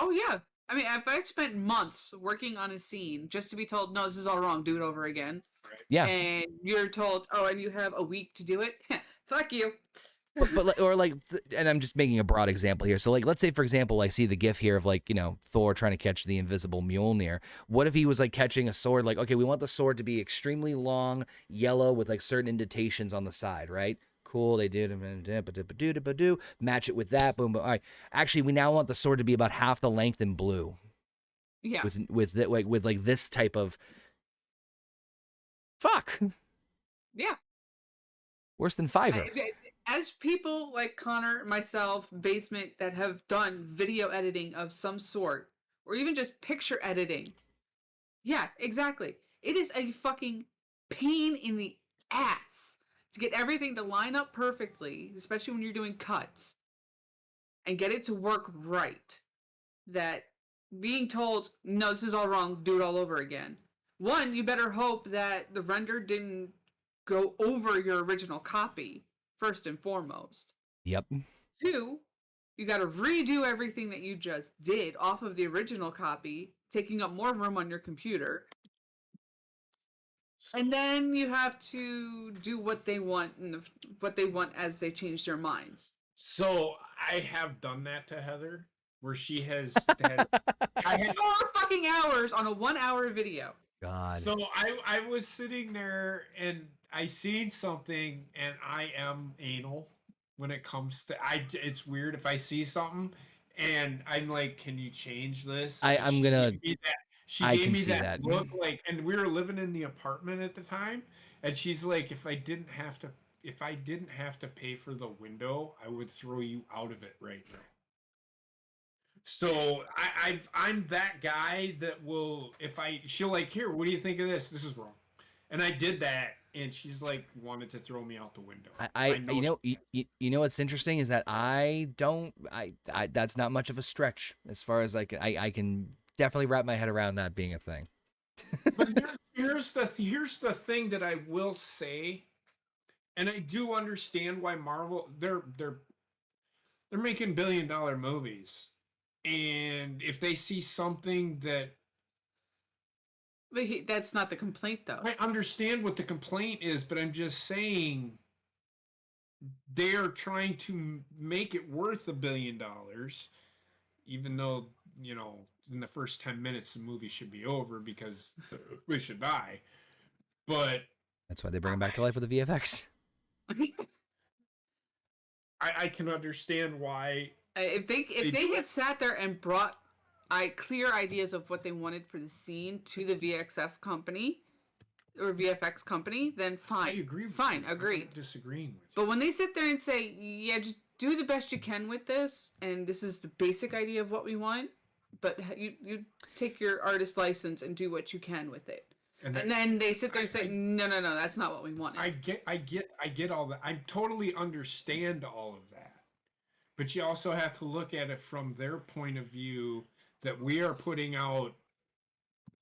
[SPEAKER 4] Oh yeah. I mean, if I spent months working on a scene just to be told, no, this is all wrong, do it over again.
[SPEAKER 1] Yeah.
[SPEAKER 4] And you're told, oh, and you have a week to do it. Fuck you.
[SPEAKER 1] And I'm just making a broad example here. So like, let's say for example, I see the gif here of like, Thor trying to catch the invisible Mjolnir. What if he was like catching a sword? Like, okay, we want the sword to be extremely long, yellow with like certain indentations on the side, right? Cool, they did match it with that. Boom, boom. All right. Actually, we now want the sword to be about half the length in blue.
[SPEAKER 4] Yeah.
[SPEAKER 1] With this type of fuck.
[SPEAKER 4] Yeah.
[SPEAKER 1] Worse than Fiverr.
[SPEAKER 4] As people like Connor, myself, Basement that have done video editing of some sort, or even just picture editing. Yeah, exactly. It is a fucking pain in the ass to get everything to line up perfectly, especially when you're doing cuts, and get it to work right. That being told, no, this is all wrong, do it all over again. One, you better hope that the render didn't go over your original copy, first and foremost.
[SPEAKER 1] Yep.
[SPEAKER 4] Two, you got to redo everything that you just did off of the original copy, taking up more room on your computer. And then you have to do what they want as they change their minds.
[SPEAKER 2] So I have done that to Heather, where she has had,
[SPEAKER 4] I had 4 fucking hours on a 1-hour video.
[SPEAKER 1] God.
[SPEAKER 2] So I was sitting there and I seen something, and I am anal when it comes to it's weird if I see something and I'm like, can you change this? She gave me that look, like, and we were living in the apartment at the time, and she's like, if I didn't have to pay for the window, I would throw you out of it right now. So I'm that guy that will, she'll like, here, what do you think of this? This is wrong. And I did that, and she's like, wanted to throw me out the window.
[SPEAKER 1] You know what's interesting is that I that's not much of a stretch as far as like I can definitely wrap my head around that being a thing.
[SPEAKER 2] But here's the thing that I will say, and I do understand why Marvel they're making billion-dollar movies, and if they see something that.
[SPEAKER 4] But that's not the complaint, though.
[SPEAKER 2] I understand what the complaint is, but I'm just saying they're trying to make it worth $1 billion, even though, in the first 10 minutes the movie should be over because we should die. But
[SPEAKER 1] that's why they bring him back to life with the VFX.
[SPEAKER 2] I can understand why.
[SPEAKER 4] If they had sat there and brought clear ideas of what they wanted for the scene to the VFX company, then fine.
[SPEAKER 2] I agree.
[SPEAKER 4] Fine, agreed.
[SPEAKER 2] I'm not disagreeing with you.
[SPEAKER 4] But when they sit there and say, yeah, just do the best you can with this, and this is the basic idea of what we want, but you take your artist license and do what you can with it. And then they sit there and say, no, that's not what we wanted.
[SPEAKER 2] I get all that. I totally understand all of that. But you also have to look at it from their point of view that we are putting out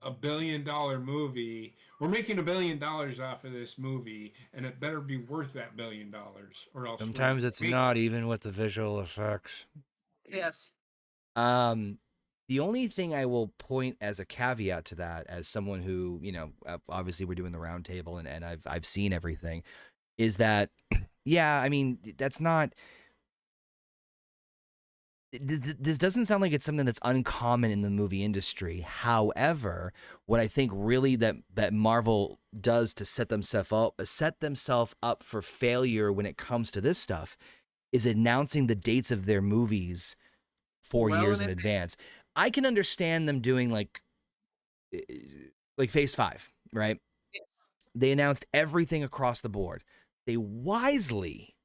[SPEAKER 2] $1 billion movie. We're making $1 billion off of this movie, and it better be worth that $1 billion, or else.
[SPEAKER 1] Sometimes it's not even with the visual effects.
[SPEAKER 4] Yes.
[SPEAKER 1] The only thing I will point as a caveat to that, as someone who, you know, obviously we're doing the round table and I've seen everything, is that, yeah, I mean, that's not. This doesn't sound like it's something that's uncommon in the movie industry. However, what I think really that Marvel does to set themselves up for failure when it comes to this stuff is announcing the dates of their movies 4 years in advance. I can understand them doing like Phase 5, right?
[SPEAKER 4] Yes.
[SPEAKER 1] They announced everything across the board. They wisely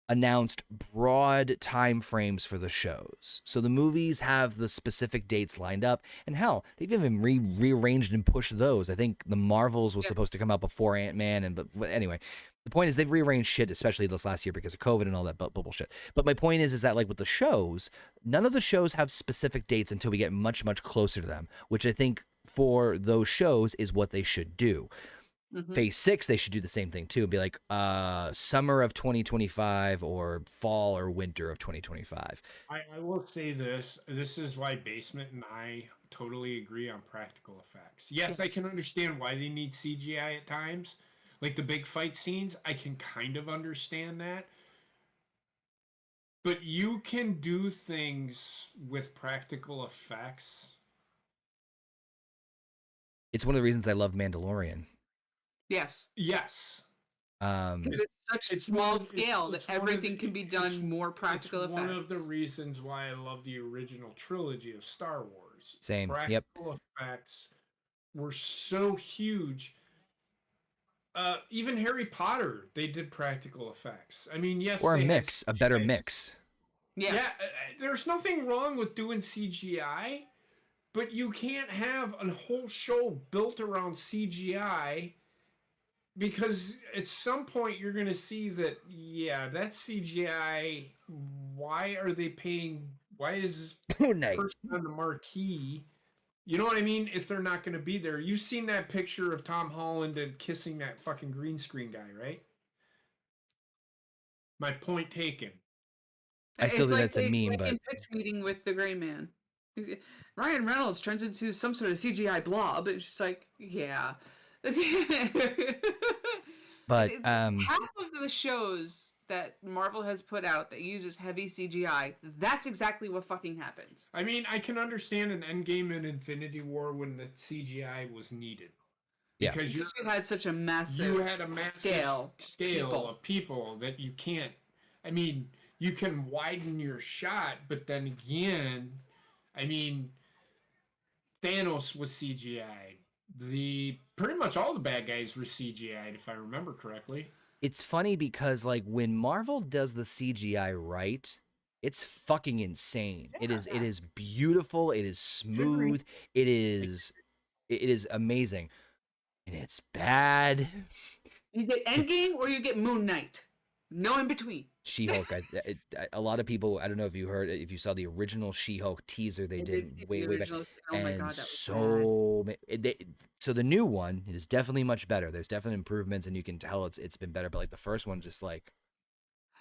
[SPEAKER 1] announced broad time frames for the shows. So the movies have the specific dates lined up. And hell, they've even rearranged and pushed those. I think the Marvels was supposed to come out before Ant-Man. But anyway, the point is they've rearranged shit, especially this last year because of COVID and all that bullshit. But my point is that like with the shows, none of the shows have specific dates until we get much, much closer to them, which I think for those shows is what they should do. Mm-hmm. Phase 6, they should do the same thing too. Be like summer of 2025 or fall or winter of 2025.
[SPEAKER 2] I will say this. This is why Basement and I totally agree on practical effects. Yes, I can understand why they need CGI at times. Like the big fight scenes, I can kind of understand that. But you can do things with practical effects.
[SPEAKER 1] It's one of the reasons I love Mandalorian.
[SPEAKER 2] Yes.
[SPEAKER 4] Because it's such a small scale that everything can be done more practical effects.
[SPEAKER 2] One of the reasons why I love the original trilogy of Star Wars.
[SPEAKER 1] Same.
[SPEAKER 2] Practical effects were so huge. Even Harry Potter, they did practical effects. I mean, yes,
[SPEAKER 1] or a better mix.
[SPEAKER 2] Yeah, there's nothing wrong with doing CGI, but you can't have a whole show built around CGI, because at some point you're going to see that, that CGI, why is this person on the marquee? You know what I mean? If they're not going to be there. You've seen that picture of Tom Holland and kissing that fucking green screen guy, right? My point taken.
[SPEAKER 1] I still think that's a meme, but
[SPEAKER 4] in pitch meeting with the Gray Man, Ryan Reynolds turns into some sort of CGI blob. It's just like, yeah.
[SPEAKER 1] But
[SPEAKER 4] half of the shows that Marvel has put out that uses heavy CGI, that's exactly what fucking happens.
[SPEAKER 2] I mean, I can understand an Endgame and Infinity War when the CGI was needed.
[SPEAKER 1] Yeah.
[SPEAKER 2] Because you
[SPEAKER 4] had such a massive scale
[SPEAKER 2] of people that you can't, I mean, you can widen your shot, but then again, I mean, Thanos was CGI. Pretty much all the bad guys were CGI'd, if I remember correctly.
[SPEAKER 1] It's funny because like when Marvel does the CGI right, it's fucking insane. Yeah. It is beautiful, it is smooth, it is amazing. And it's bad.
[SPEAKER 4] You get Endgame or you get Moon Knight. No in between.
[SPEAKER 1] She-Hulk. A lot of people. I don't know if you saw the original She-Hulk teaser they did way back.
[SPEAKER 4] Oh my god, that was
[SPEAKER 1] so the new one is definitely much better. There's definitely improvements, and you can tell it's been better. But like the first one, just like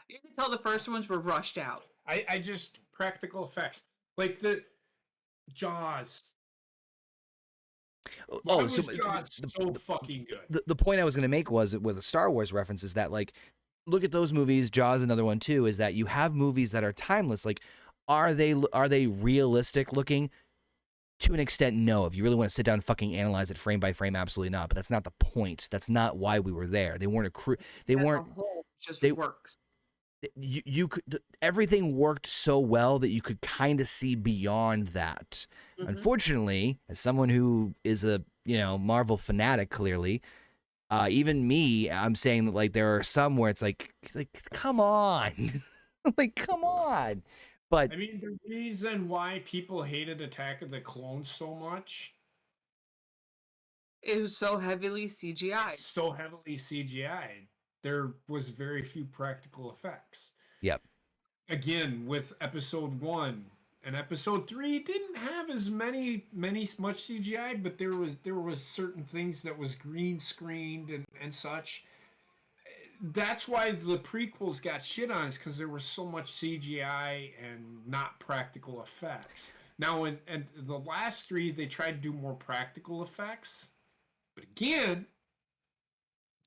[SPEAKER 4] you can tell the first ones were rushed out.
[SPEAKER 2] I just practical effects like the Jaws. So fucking good.
[SPEAKER 1] The point I was going to make was with a Star Wars reference is that like. Look at those movies. Jaws, another one too, is that you have movies that are timeless. Like, are they realistic looking? To an extent, no. If you really want to sit down and fucking analyze it frame by frame, absolutely not. But that's not the point. That's not why we were there. They weren't a crew. They weren't.
[SPEAKER 4] Just works.
[SPEAKER 1] You could. Everything worked so well that you could kind of see beyond that. Mm-hmm. Unfortunately, as someone who is a Marvel fanatic, clearly. Even me, I'm saying that like there are some where it's like come on, like come on. But
[SPEAKER 2] I mean, the reason why people hated Attack of the Clones so much
[SPEAKER 4] It was so heavily CGI.
[SPEAKER 2] So heavily CGI. There was very few practical effects.
[SPEAKER 1] Yep.
[SPEAKER 2] Again, with episode 1 and episode 3 didn't have as much CGI, but there was certain things that was green screened and such. That's why the prequels got shit on, is because there was so much CGI and not practical effects. Now, and the last 3, they tried to do more practical effects, but again,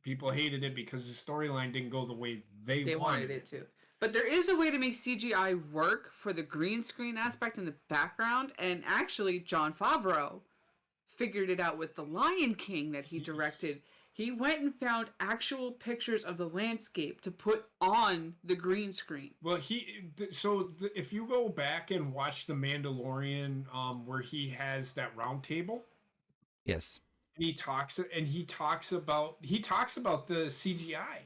[SPEAKER 2] people hated it because the storyline didn't go the way they wanted
[SPEAKER 4] it to. But there is a way to make CGI work for the green screen aspect in the background, and actually, Jon Favreau figured it out with The Lion King that he directed. He went and found actual pictures of the landscape to put on the green screen.
[SPEAKER 2] Well, if you go back and watch The Mandalorian, where he has that round table,
[SPEAKER 1] yes,
[SPEAKER 2] he talks about the CGI.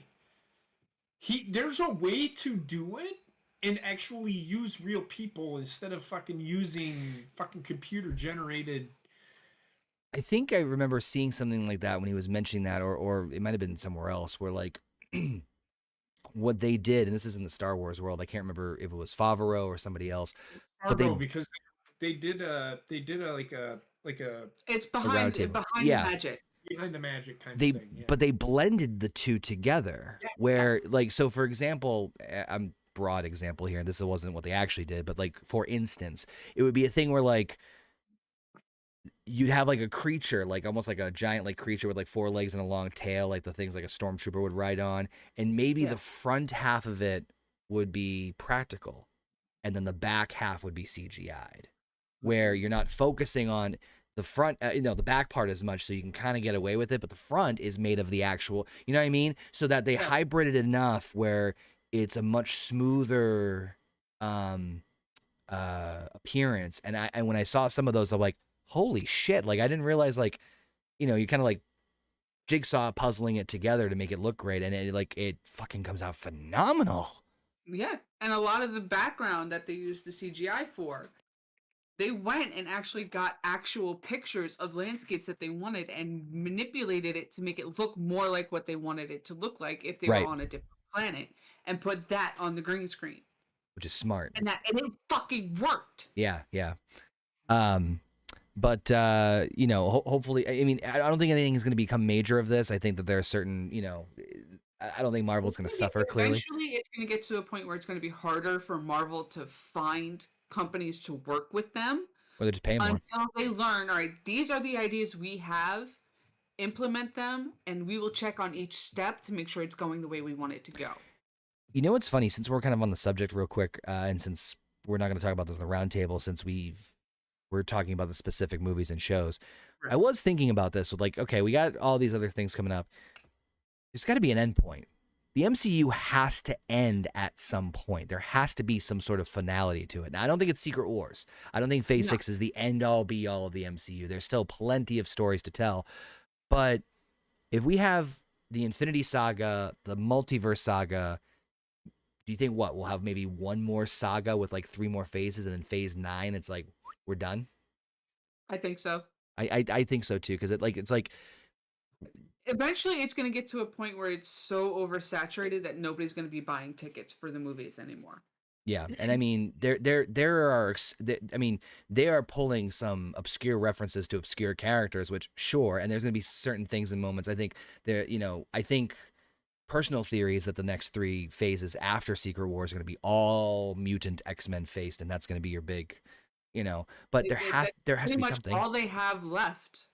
[SPEAKER 2] There's a way to do it and actually use real people instead of fucking using fucking computer generated.
[SPEAKER 1] I think I remember seeing something like that when he was mentioning that, or it might have been somewhere else, where like what they did, and this is in the Star Wars world. I can't remember if it was Favreau or somebody else.
[SPEAKER 2] Because they did a
[SPEAKER 4] it's behind the magic.
[SPEAKER 2] Behind the magic kind of thing. Yeah.
[SPEAKER 1] But they blended the two together. Like, so for example, I'm broad example here, and this wasn't what they actually did, but like, for instance, it would be a thing where like you'd have like a creature, like almost like a giant like creature with like 4 legs and a long tail, like the things like a stormtrooper would ride on, and maybe the front half of it would be practical, and then the back half would be CGI'd, where you're not focusing on the front, the back part as much, so you can kind of get away with it, but the front is made of the actual, you know what I mean? So that they hybrided enough where it's a much smoother appearance. And when I saw some of those, I'm like, holy shit! Like, I didn't realize, like, you kind of like jigsaw puzzling it together to make it look great, and it fucking comes out phenomenal.
[SPEAKER 4] Yeah, and a lot of the background that they used the CGI for, they went and actually got actual pictures of landscapes that they wanted and manipulated it to make it look more like what they wanted it to look like if they were on a different planet, and put that on the green screen.
[SPEAKER 1] Which is smart.
[SPEAKER 4] And it fucking worked.
[SPEAKER 1] Yeah. But hopefully, I mean, I don't think anything is going to become major of this. I think that there are certain, I don't think Marvel's going to suffer, clearly.
[SPEAKER 4] Eventually, it's going to get to a point where it's going to be harder for Marvel to find companies to work with them.
[SPEAKER 1] Or they just pay more.
[SPEAKER 4] Until they learn, all right, these are the ideas we have, implement them, and we will check on each step to make sure it's going the way we want it to go.
[SPEAKER 1] You know what's funny? Since we're kind of on the subject real quick, and since we're not going to talk about this in the roundtable, since we're talking about the specific movies and shows, I was thinking about this with like, okay, we got all these other things coming up. There's got to be an end point. The MCU has to end at some point. There has to be some sort of finality to it. Now, I don't think it's Secret Wars. I don't think Phase 6 is the end-all, be-all of the MCU. There's still plenty of stories to tell. But if we have the Infinity Saga, the Multiverse Saga, do you think we'll have maybe one more saga with like 3 more phases, and then Phase 9, it's like, we're done?
[SPEAKER 4] I think so.
[SPEAKER 1] I think so too, because it's like
[SPEAKER 4] eventually it's going to get to a point where it's so oversaturated that nobody's going to be buying tickets for the movies anymore.
[SPEAKER 1] Yeah, and I mean, they are pulling some obscure references to obscure characters, which sure, and there's going to be certain things and moments. I think I think personal theory is that the next 3 phases after Secret Wars are going to be all mutant X-Men faced, and that's going to be your big, But there has to be something.
[SPEAKER 4] All they have left,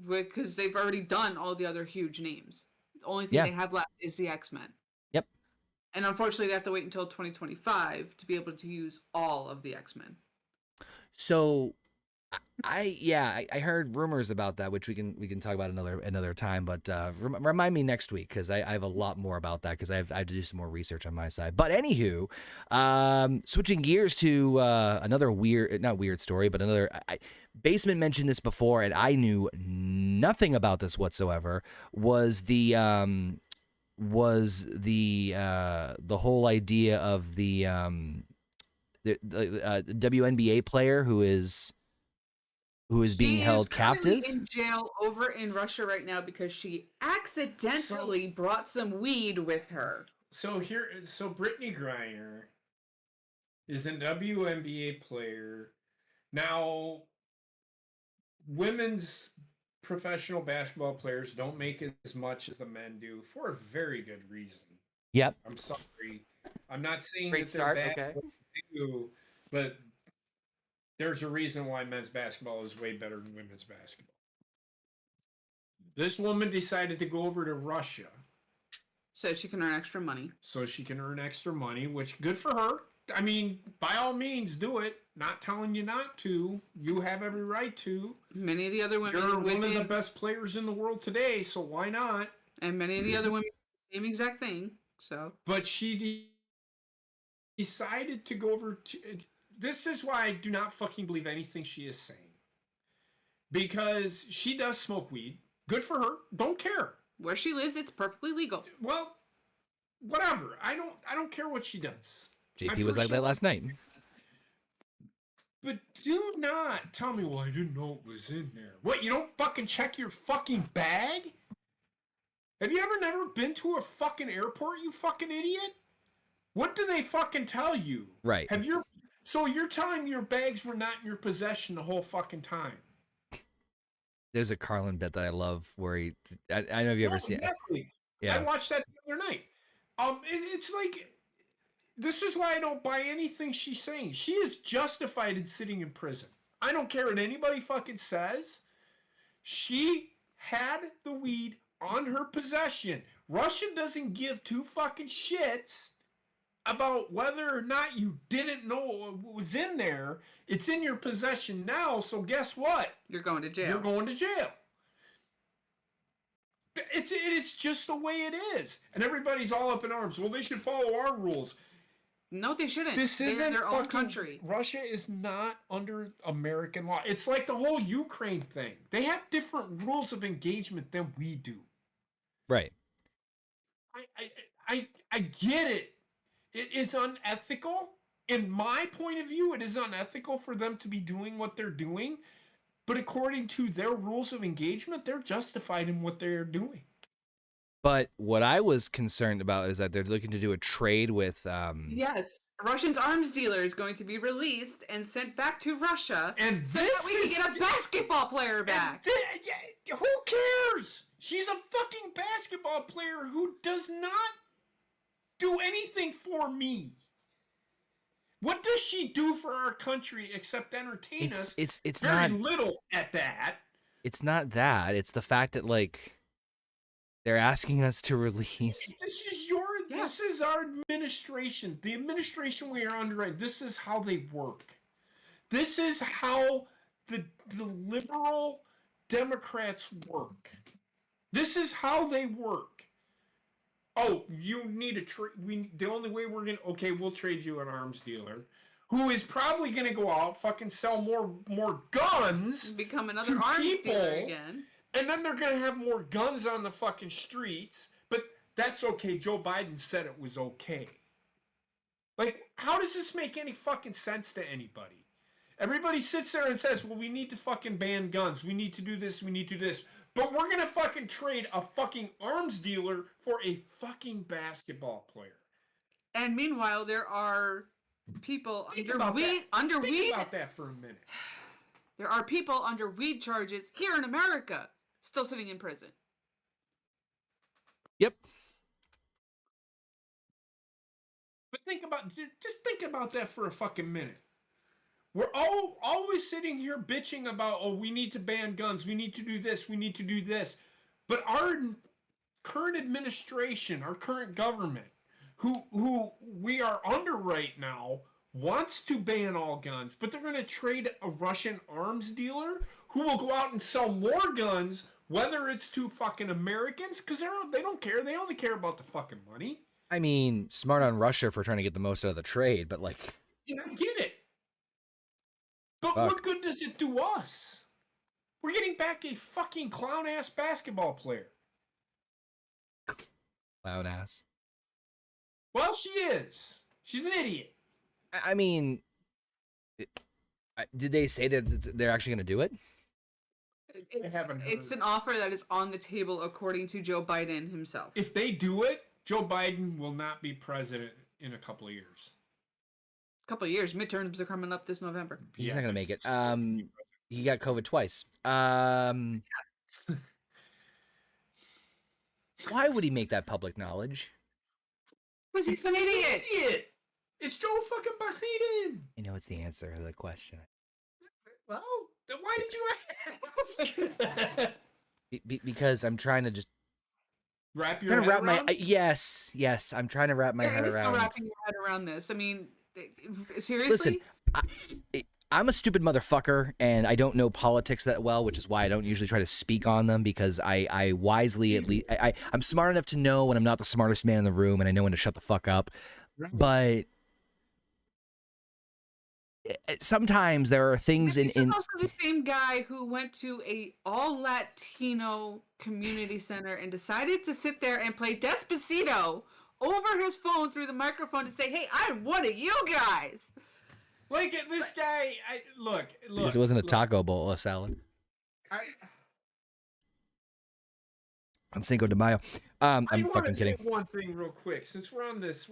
[SPEAKER 4] because they've already done all the other huge names. The only thing they have left is the X-Men. Yep. And unfortunately, they have to wait until 2025 to be able to use all of the X-Men.
[SPEAKER 1] So, I heard rumors about that, which we can talk about another time. But remind me next week, because I have a lot more about that, because I have to do some more research on my side. But anywho, switching gears to another not weird story, but another. Basement mentioned this before, and I knew nothing about this whatsoever. Was the whole idea of the WNBA player who is who is being held captive.
[SPEAKER 4] In jail over in Russia right now because she accidentally brought some weed with her.
[SPEAKER 2] So Brittany Griner is a WNBA player. Now, women's professional basketball players don't make as much as the men do for a very good reason.
[SPEAKER 1] Yep.
[SPEAKER 2] I'm sorry. I'm not saying
[SPEAKER 1] Great
[SPEAKER 2] that
[SPEAKER 1] start.
[SPEAKER 2] they're bad,
[SPEAKER 1] Okay.
[SPEAKER 2] they do, but there's a reason why men's basketball is way better than women's basketball. This woman decided to go over to Russia.
[SPEAKER 4] So she can earn extra money.
[SPEAKER 2] Which good for her. I mean, by all means, do it. Not telling you not to. You have every right to.
[SPEAKER 4] Many of the other women...
[SPEAKER 2] You're one of the best players in the world today, so why not?
[SPEAKER 4] And many of the other women, same exact thing. So,
[SPEAKER 2] but she decided to go over to... This is why I do not fucking believe anything she is saying. Because she does smoke weed. Good for her. Don't care.
[SPEAKER 4] Where she lives, it's perfectly legal.
[SPEAKER 2] Well, whatever. I don't care what she does.
[SPEAKER 1] JP was like that last night.
[SPEAKER 2] But do not tell me, well, I didn't know it was in there. What, you don't fucking check your fucking bag? Have you ever never been to a fucking airport, you fucking idiot? What do they fucking tell you?
[SPEAKER 1] Right.
[SPEAKER 2] So you're telling me your bags were not in your possession the whole fucking time?
[SPEAKER 1] There's a Carlin bit that I love where I don't know if you ever seen it.
[SPEAKER 2] Exactly.
[SPEAKER 1] Yeah.
[SPEAKER 2] I watched that the other night. It's like, this is why I don't buy anything she's saying. She is justified in sitting in prison. I don't care what anybody fucking says. She had the weed on her possession. Russia doesn't give two fucking shits about whether or not you didn't know what was in there. It's in your possession now, so guess what?
[SPEAKER 4] You're going to jail.
[SPEAKER 2] You're going to jail. It's just the way it is. And everybody's all up in arms. Well, they should follow our rules.
[SPEAKER 4] No, they shouldn't.
[SPEAKER 2] This isn't
[SPEAKER 4] their own country.
[SPEAKER 2] Russia is not under American law. It's like the whole Ukraine thing. They have different rules of engagement than we do.
[SPEAKER 1] Right.
[SPEAKER 2] I get it. It is unethical. In my point of view, it is unethical for them to be doing what they're doing. But according to their rules of engagement, they're justified in what they're doing.
[SPEAKER 1] But what I was concerned about is that they're looking to do a trade with...
[SPEAKER 4] Yes. Russian's arms dealer is going to be released and sent back to Russia.
[SPEAKER 2] And
[SPEAKER 4] so that we can get a basketball player back.
[SPEAKER 2] Who cares? She's a fucking basketball player who does not do anything for me. What does she do for our country except entertain us?
[SPEAKER 1] It's
[SPEAKER 2] very
[SPEAKER 1] not
[SPEAKER 2] little at that.
[SPEAKER 1] It's not that. It's the fact that like they're asking us to release.
[SPEAKER 2] This is our administration. The administration we are under. This is how they work. This is how the liberal Democrats work. This is how they work. Oh, you need a trade. The only way we're gonna we'll trade you an arms dealer, who is probably gonna go out fucking sell more guns,
[SPEAKER 4] become another arms dealer again,
[SPEAKER 2] and then they're gonna have more guns on the fucking streets. But that's okay. Joe Biden said it was okay. Like, how does this make any fucking sense to anybody? Everybody sits there and says, well, we need to fucking ban guns. We need to do this. We need to do this. But we're going to fucking trade a fucking arms dealer for a fucking basketball player.
[SPEAKER 4] And meanwhile, there are people
[SPEAKER 2] Think about that for a minute.
[SPEAKER 4] There are people under weed charges here in America still sitting in prison.
[SPEAKER 1] Yep.
[SPEAKER 2] But just think about that for a fucking minute. We're always sitting here bitching about, oh, we need to ban guns, we need to do this, we need to do this. But our current administration, our current government, who we are under right now, wants to ban all guns, but they're going to trade a Russian arms dealer who will go out and sell more guns, whether it's to fucking Americans, because they don't care. They only care about the fucking money.
[SPEAKER 1] I mean, smart on Russia for trying to get the most out of the trade, but like...
[SPEAKER 2] I get it. But what good does it do us? We're getting back a fucking clown-ass basketball player.
[SPEAKER 1] Clown-ass.
[SPEAKER 2] Well, she is. She's an idiot.
[SPEAKER 1] I mean, did they say that they're actually going to do it?
[SPEAKER 4] It's an offer that is on the table according to Joe Biden himself.
[SPEAKER 2] If they do it, Joe Biden will not be president in a couple of years.
[SPEAKER 4] Couple of years. Midterms are coming up this November.
[SPEAKER 1] He's not gonna make it. He got COVID twice. Why would he make that public knowledge?
[SPEAKER 4] Because he's an idiot.
[SPEAKER 2] It's Joe fucking Biden.
[SPEAKER 1] You know, it's the answer to the question.
[SPEAKER 2] Well, then why did you ask?
[SPEAKER 1] Because I'm trying to just
[SPEAKER 2] wrap your head around?
[SPEAKER 1] Yes. I'm trying to wrap my head around.
[SPEAKER 4] Wrapping your head around this. I mean, seriously.
[SPEAKER 1] Listen, I'm a stupid motherfucker, and I don't know politics that well, which is why I don't usually try to speak on them, because I wisely, at least, I'm smart enough to know when I'm not the smartest man in the room, and I know when to shut the fuck up.
[SPEAKER 2] Right.
[SPEAKER 1] But sometimes there are things
[SPEAKER 4] He's also the same guy who went to a all Latino community center and decided to sit there and play Despacito over his phone through the microphone and say, "Hey, I'm one of you guys."
[SPEAKER 2] Like this guy, look.
[SPEAKER 1] Because it wasn't a taco bowl, a salad. On Cinco de Mayo. I'm fucking kidding.
[SPEAKER 2] One thing real quick, since we're on this.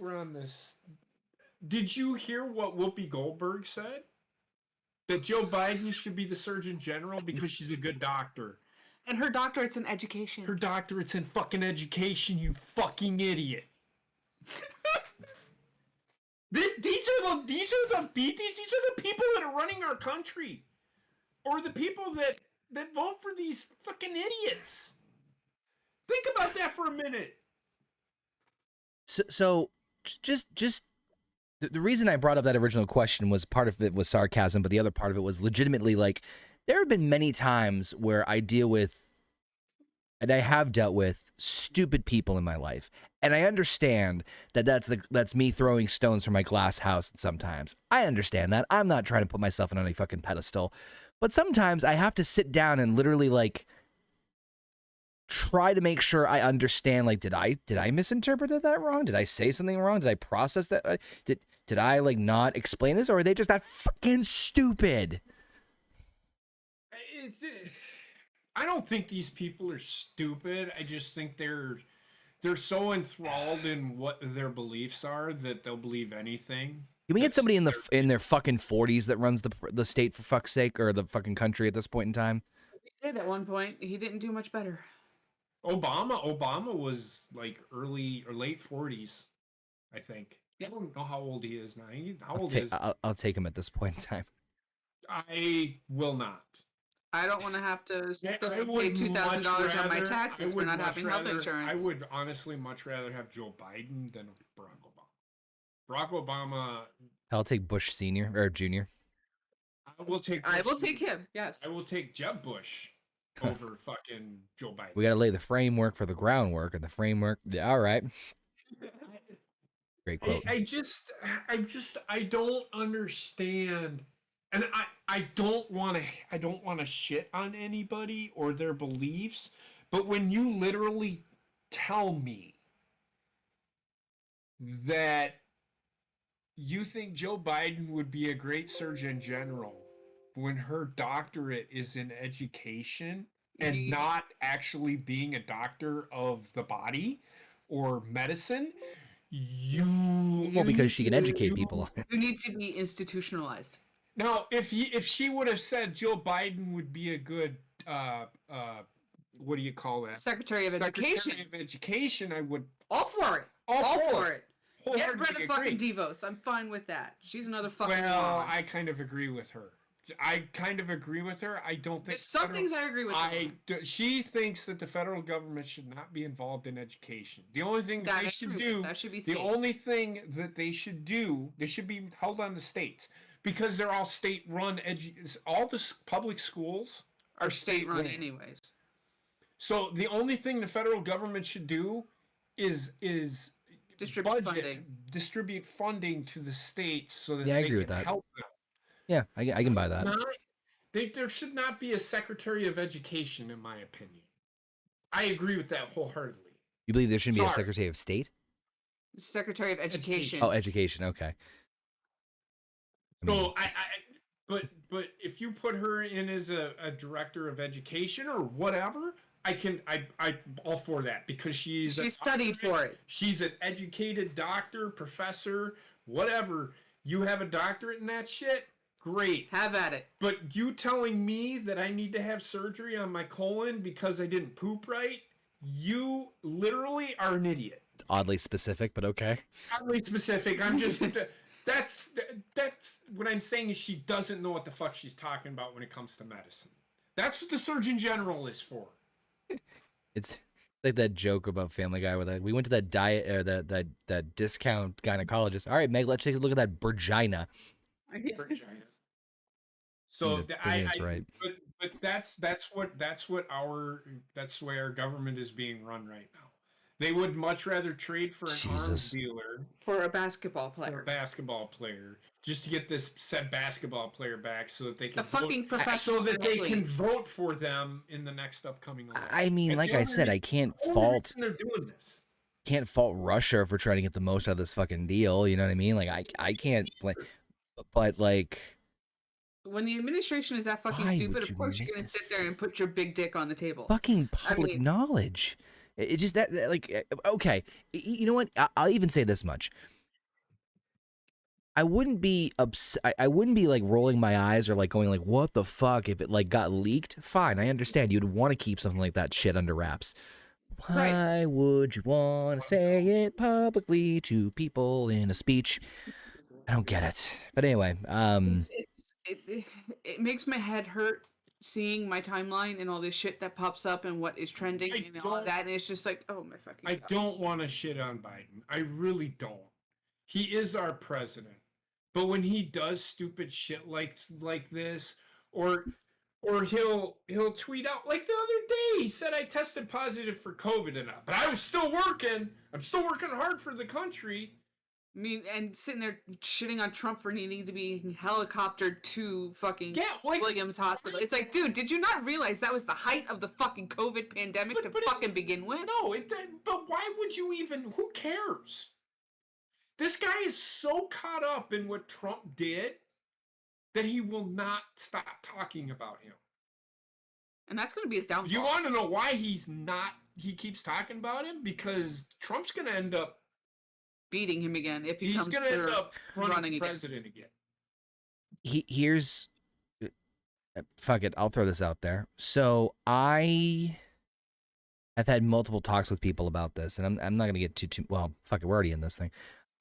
[SPEAKER 2] Did you hear what Whoopi Goldberg said? That Joe Biden should be the Surgeon General because she's a good doctor.
[SPEAKER 4] And her doctorate's in education.
[SPEAKER 2] Her doctorate's in fucking education, you fucking idiot. These are the people that are running our country, or the people that vote for these fucking idiots. Think about that for a minute.
[SPEAKER 1] So just the reason I brought up that original question was, part of it was sarcasm, but the other part of it was legitimately, like, there have been many times where I deal with, and I have dealt with, stupid people in my life. And I understand that that's me throwing stones from my glass house sometimes. I understand that. I'm not trying to put myself on any fucking pedestal. But sometimes I have to sit down and literally, like, try to make sure I understand, like, did I misinterpret that wrong? Did I say something wrong? Did I process that? Did I, like, not explain this? Or are they just that fucking stupid?
[SPEAKER 2] I don't think these people are stupid. I just think they're so enthralled in what their beliefs are that they'll believe anything.
[SPEAKER 1] Can we get somebody in their fucking 40s that runs the state, for fuck's sake, or the fucking country at this point in time?
[SPEAKER 4] He did at one point. He didn't do much better.
[SPEAKER 2] Obama was like early or late 40s, I think. I don't know how old he is now.
[SPEAKER 1] I'll take him at this point in time.
[SPEAKER 2] I will not.
[SPEAKER 4] I don't want to have to pay $2,000 on my taxes for not having health insurance.
[SPEAKER 2] I would honestly much rather have Joe Biden than Barack Obama. Barack Obama.
[SPEAKER 1] I'll take Bush Senior or Junior.
[SPEAKER 2] I will take
[SPEAKER 4] him. Yes.
[SPEAKER 2] I will take Jeb Bush over fucking Joe Biden.
[SPEAKER 1] We got to lay the framework for the groundwork, and the framework. Yeah, all right. Great quote.
[SPEAKER 2] I don't understand. And I don't want to shit on anybody or their beliefs, but when you literally tell me that you think Joe Biden would be a great Surgeon General when her doctorate is in education and not actually being a doctor of the body or medicine,
[SPEAKER 1] because she can educate people.
[SPEAKER 4] You need to be institutionalized.
[SPEAKER 2] Now, if she would have said Joe Biden would be a good what do you call that?
[SPEAKER 4] Secretary of
[SPEAKER 2] Education, I would
[SPEAKER 4] all for it. All for it. Get rid of fucking
[SPEAKER 2] agree.
[SPEAKER 4] DeVos. I'm fine with that. She's another fucking
[SPEAKER 2] Well, I kind of agree with her. I don't think
[SPEAKER 4] there's some things I agree with.
[SPEAKER 2] She thinks that the federal government should not be involved in education. The only thing that they should do, the only thing that they should do, they should be held on the states. Because they're all state-run, all the public schools are
[SPEAKER 4] state-run anyways.
[SPEAKER 2] So the only thing the federal government should do is distribute funding to the states so that they can help them.
[SPEAKER 1] Yeah, I can buy that.
[SPEAKER 2] There should not be a Secretary of Education, in my opinion. I agree with that wholeheartedly.
[SPEAKER 1] You believe there shouldn't be a Secretary of State?
[SPEAKER 4] Secretary of Education.
[SPEAKER 1] Oh, education. Okay.
[SPEAKER 2] So but if you put her in as a director of education or whatever, I all for that because
[SPEAKER 4] she studied for it.
[SPEAKER 2] She's an educated doctor, professor, whatever. You have a doctorate in that shit, great.
[SPEAKER 4] Have at it.
[SPEAKER 2] But you telling me that I need to have surgery on my colon because I didn't poop right, you literally are an idiot.
[SPEAKER 1] Oddly specific, but okay.
[SPEAKER 2] Oddly specific. I'm just that's what I'm saying is she doesn't know what the fuck she's talking about when it comes to medicine. That's what the Surgeon General is for.
[SPEAKER 1] It's like that joke about Family Guy where we went to that diet or that discount gynecologist. All right, Meg, let's take a look at that virgina.
[SPEAKER 2] Virgina. So
[SPEAKER 1] right.
[SPEAKER 2] But that's the way our government is being run right now. They would much rather trade for an arms dealer
[SPEAKER 4] for a basketball player.
[SPEAKER 2] Just to get this said basketball player back, so that they can can vote for them in the next upcoming election.
[SPEAKER 1] I mean, like I said, I can't fault.
[SPEAKER 2] They're doing this.
[SPEAKER 1] Can't fault Russia for trying to get the most out of this fucking deal. You know what I mean? Like I can't. But like.
[SPEAKER 4] When the administration is that fucking stupid, of course you're gonna sit there and put your big dick on the table.
[SPEAKER 1] Fucking public knowledge. It just that like okay. You know what? I'll even say this much. I wouldn't be I wouldn't be like rolling my eyes or like going like what the fuck if it like got leaked. Fine, I understand you'd want to keep something like that shit under wraps. Why would you want to say it publicly to people in a speech? I don't get it. But anyway,
[SPEAKER 4] it makes my head hurt seeing my timeline and all this shit that pops up and what is trending and all that, and it's just like, oh my fucking God.
[SPEAKER 2] I don't want to shit on Biden. I really don't. He is our president. But when he does stupid shit like this, or he'll tweet out like the other day, he said I tested positive for COVID and but I was still working. I'm still working hard for the country.
[SPEAKER 4] I mean, and sitting there shitting on Trump for needing to be helicoptered to fucking Williams Hospital. It's like, dude, did you not realize that was the height of the fucking COVID pandemic to fucking begin with?
[SPEAKER 2] No, but why would you even? Who cares? This guy is so caught up in what Trump did that he will not stop talking about him.
[SPEAKER 4] And that's going to be his downfall.
[SPEAKER 2] You want to know why he keeps talking about him? Because Trump's going to end up
[SPEAKER 4] beating him again if he's
[SPEAKER 2] going to end up running president again.
[SPEAKER 1] Here's fuck it, I'll throw this out there. So I've had multiple talks with people about this, and I'm not going to get too well. Fuck it, we're already in this thing.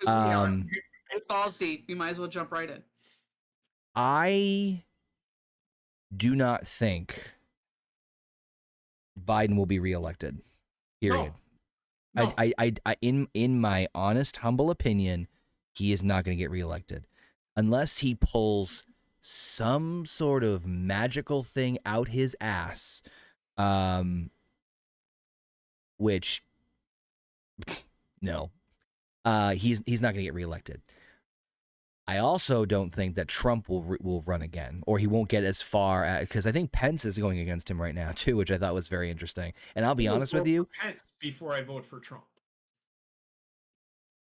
[SPEAKER 4] It falls deep. You might as well jump right in.
[SPEAKER 1] I do not think Biden will be reelected. Period. No. I in my honest, humble opinion, he is not going to get reelected unless he pulls some sort of magical thing out his ass, which no, he's not going to get reelected. I also don't think that Trump will run again, or he won't get as far because I think Pence is going against him right now too, which I thought was very interesting. And I'll be honest with you,
[SPEAKER 2] Pence before I vote for Trump.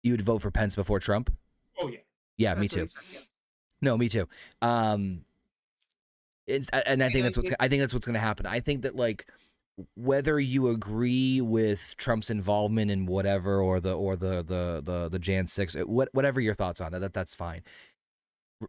[SPEAKER 1] You would vote for Pence before Trump?
[SPEAKER 2] Oh yeah.
[SPEAKER 1] Yeah, me too. No, me too. I think that's what's going to happen. I think that like whether you agree with Trump's involvement in whatever or the Jan 6, whatever your thoughts on that's fine.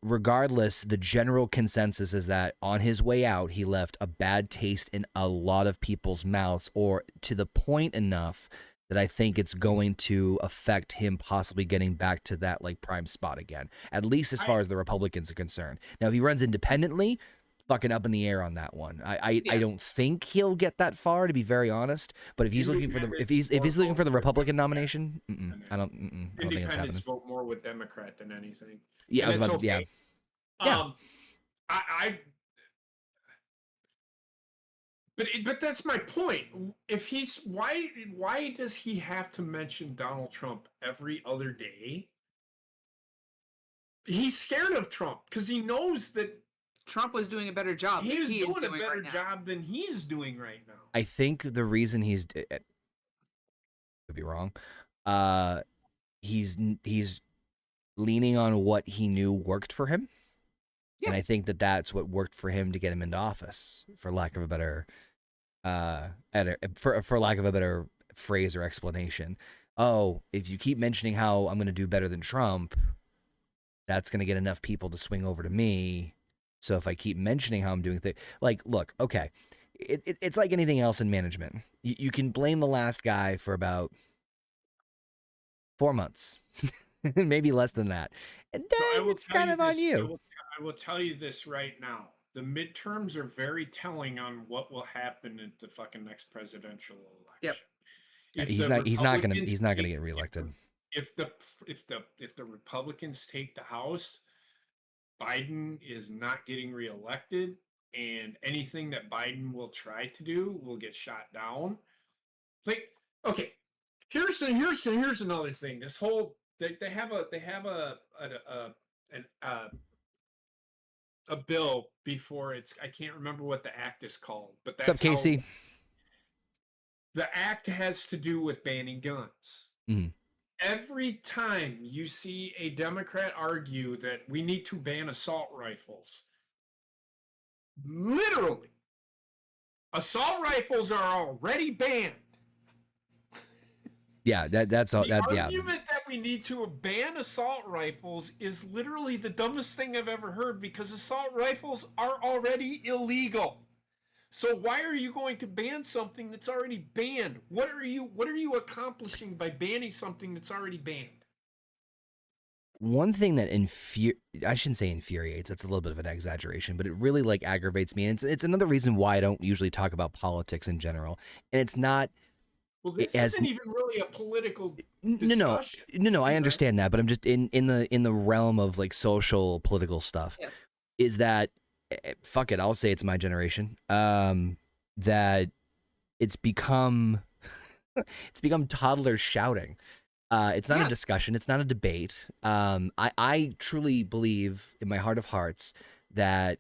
[SPEAKER 1] Regardless, the general consensus is that on his way out, he left a bad taste in a lot of people's mouths, or to the point enough that I think it's going to affect him possibly getting back to that like prime spot again, at least as far as the Republicans are concerned. Now, if he runs independently, fucking up in the air on that one. I don't think he'll get that far, to be very honest. But if he's looking for the Republican nomination, I don't think that's happening.
[SPEAKER 2] Vote more with Democrat than anything.
[SPEAKER 1] Yeah,
[SPEAKER 2] and But that's my point. If he's why does he have to mention Donald Trump every other day? He's scared of Trump because he knows that
[SPEAKER 4] Trump was doing a better job.
[SPEAKER 2] He's doing a better job than he is doing right now.
[SPEAKER 1] I think the reason could be wrong. He's leaning on what he knew worked for him.
[SPEAKER 4] Yeah.
[SPEAKER 1] And I think that that's what worked for him to get him into office, for lack of a better, for lack of a better phrase or explanation. Oh, if you keep mentioning how I'm going to do better than Trump, that's going to get enough people to swing over to me. So if I keep mentioning how I'm doing things, like, look, okay, it's like anything else in management. You can blame the last guy for about 4 months, maybe less than that, and then it's kind of on you.
[SPEAKER 2] I will tell you this right now. The midterms are very telling on what will happen at the fucking next presidential election.
[SPEAKER 4] Yep.
[SPEAKER 1] He's not gonna get reelected.
[SPEAKER 2] If the Republicans take the House, Biden is not getting reelected, and anything that Biden will try to do will get shot down. Like, okay, here's another thing. This whole they have a bill before it's, I can't remember what the act is called, but that's
[SPEAKER 1] What's up, Casey?
[SPEAKER 2] The act has to do with banning guns.
[SPEAKER 1] Mm-hmm.
[SPEAKER 2] Every time you see a Democrat argue that we need to ban assault rifles, literally, assault rifles are already banned.
[SPEAKER 1] Yeah, that's all.
[SPEAKER 2] The argument that we need to ban assault rifles is literally the dumbest thing I've ever heard, because assault rifles are already illegal. So why are you going to ban something that's already banned? What are you accomplishing by banning something that's already banned?
[SPEAKER 1] One thing that I shouldn't say infuriates, that's a little bit of an exaggeration, but it really like aggravates me, and it's another reason why I don't usually talk about politics in general. And it's not.
[SPEAKER 2] Well, this isn't even really a political discussion.
[SPEAKER 1] No. I understand that, but I'm just in the realm of like social political stuff.
[SPEAKER 4] Yeah.
[SPEAKER 1] Is that fuck it? I'll say it's my generation. That it's become toddlers shouting. It's not a discussion. It's not a debate. I truly believe in my heart of hearts that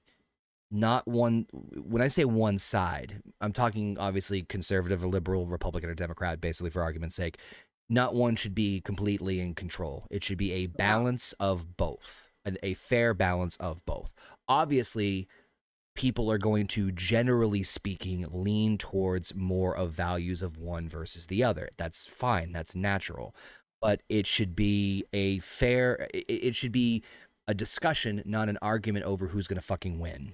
[SPEAKER 1] not one, when I say one side, I'm talking obviously conservative or liberal, Republican or Democrat, basically for argument's sake. Not one should be completely in control. It should be a balance of both, a fair balance of both. Obviously, people are going to, generally speaking, lean towards more of values of one versus the other. That's fine. That's natural. But it should be a fair, it should be a discussion, not an argument over who's going to fucking win.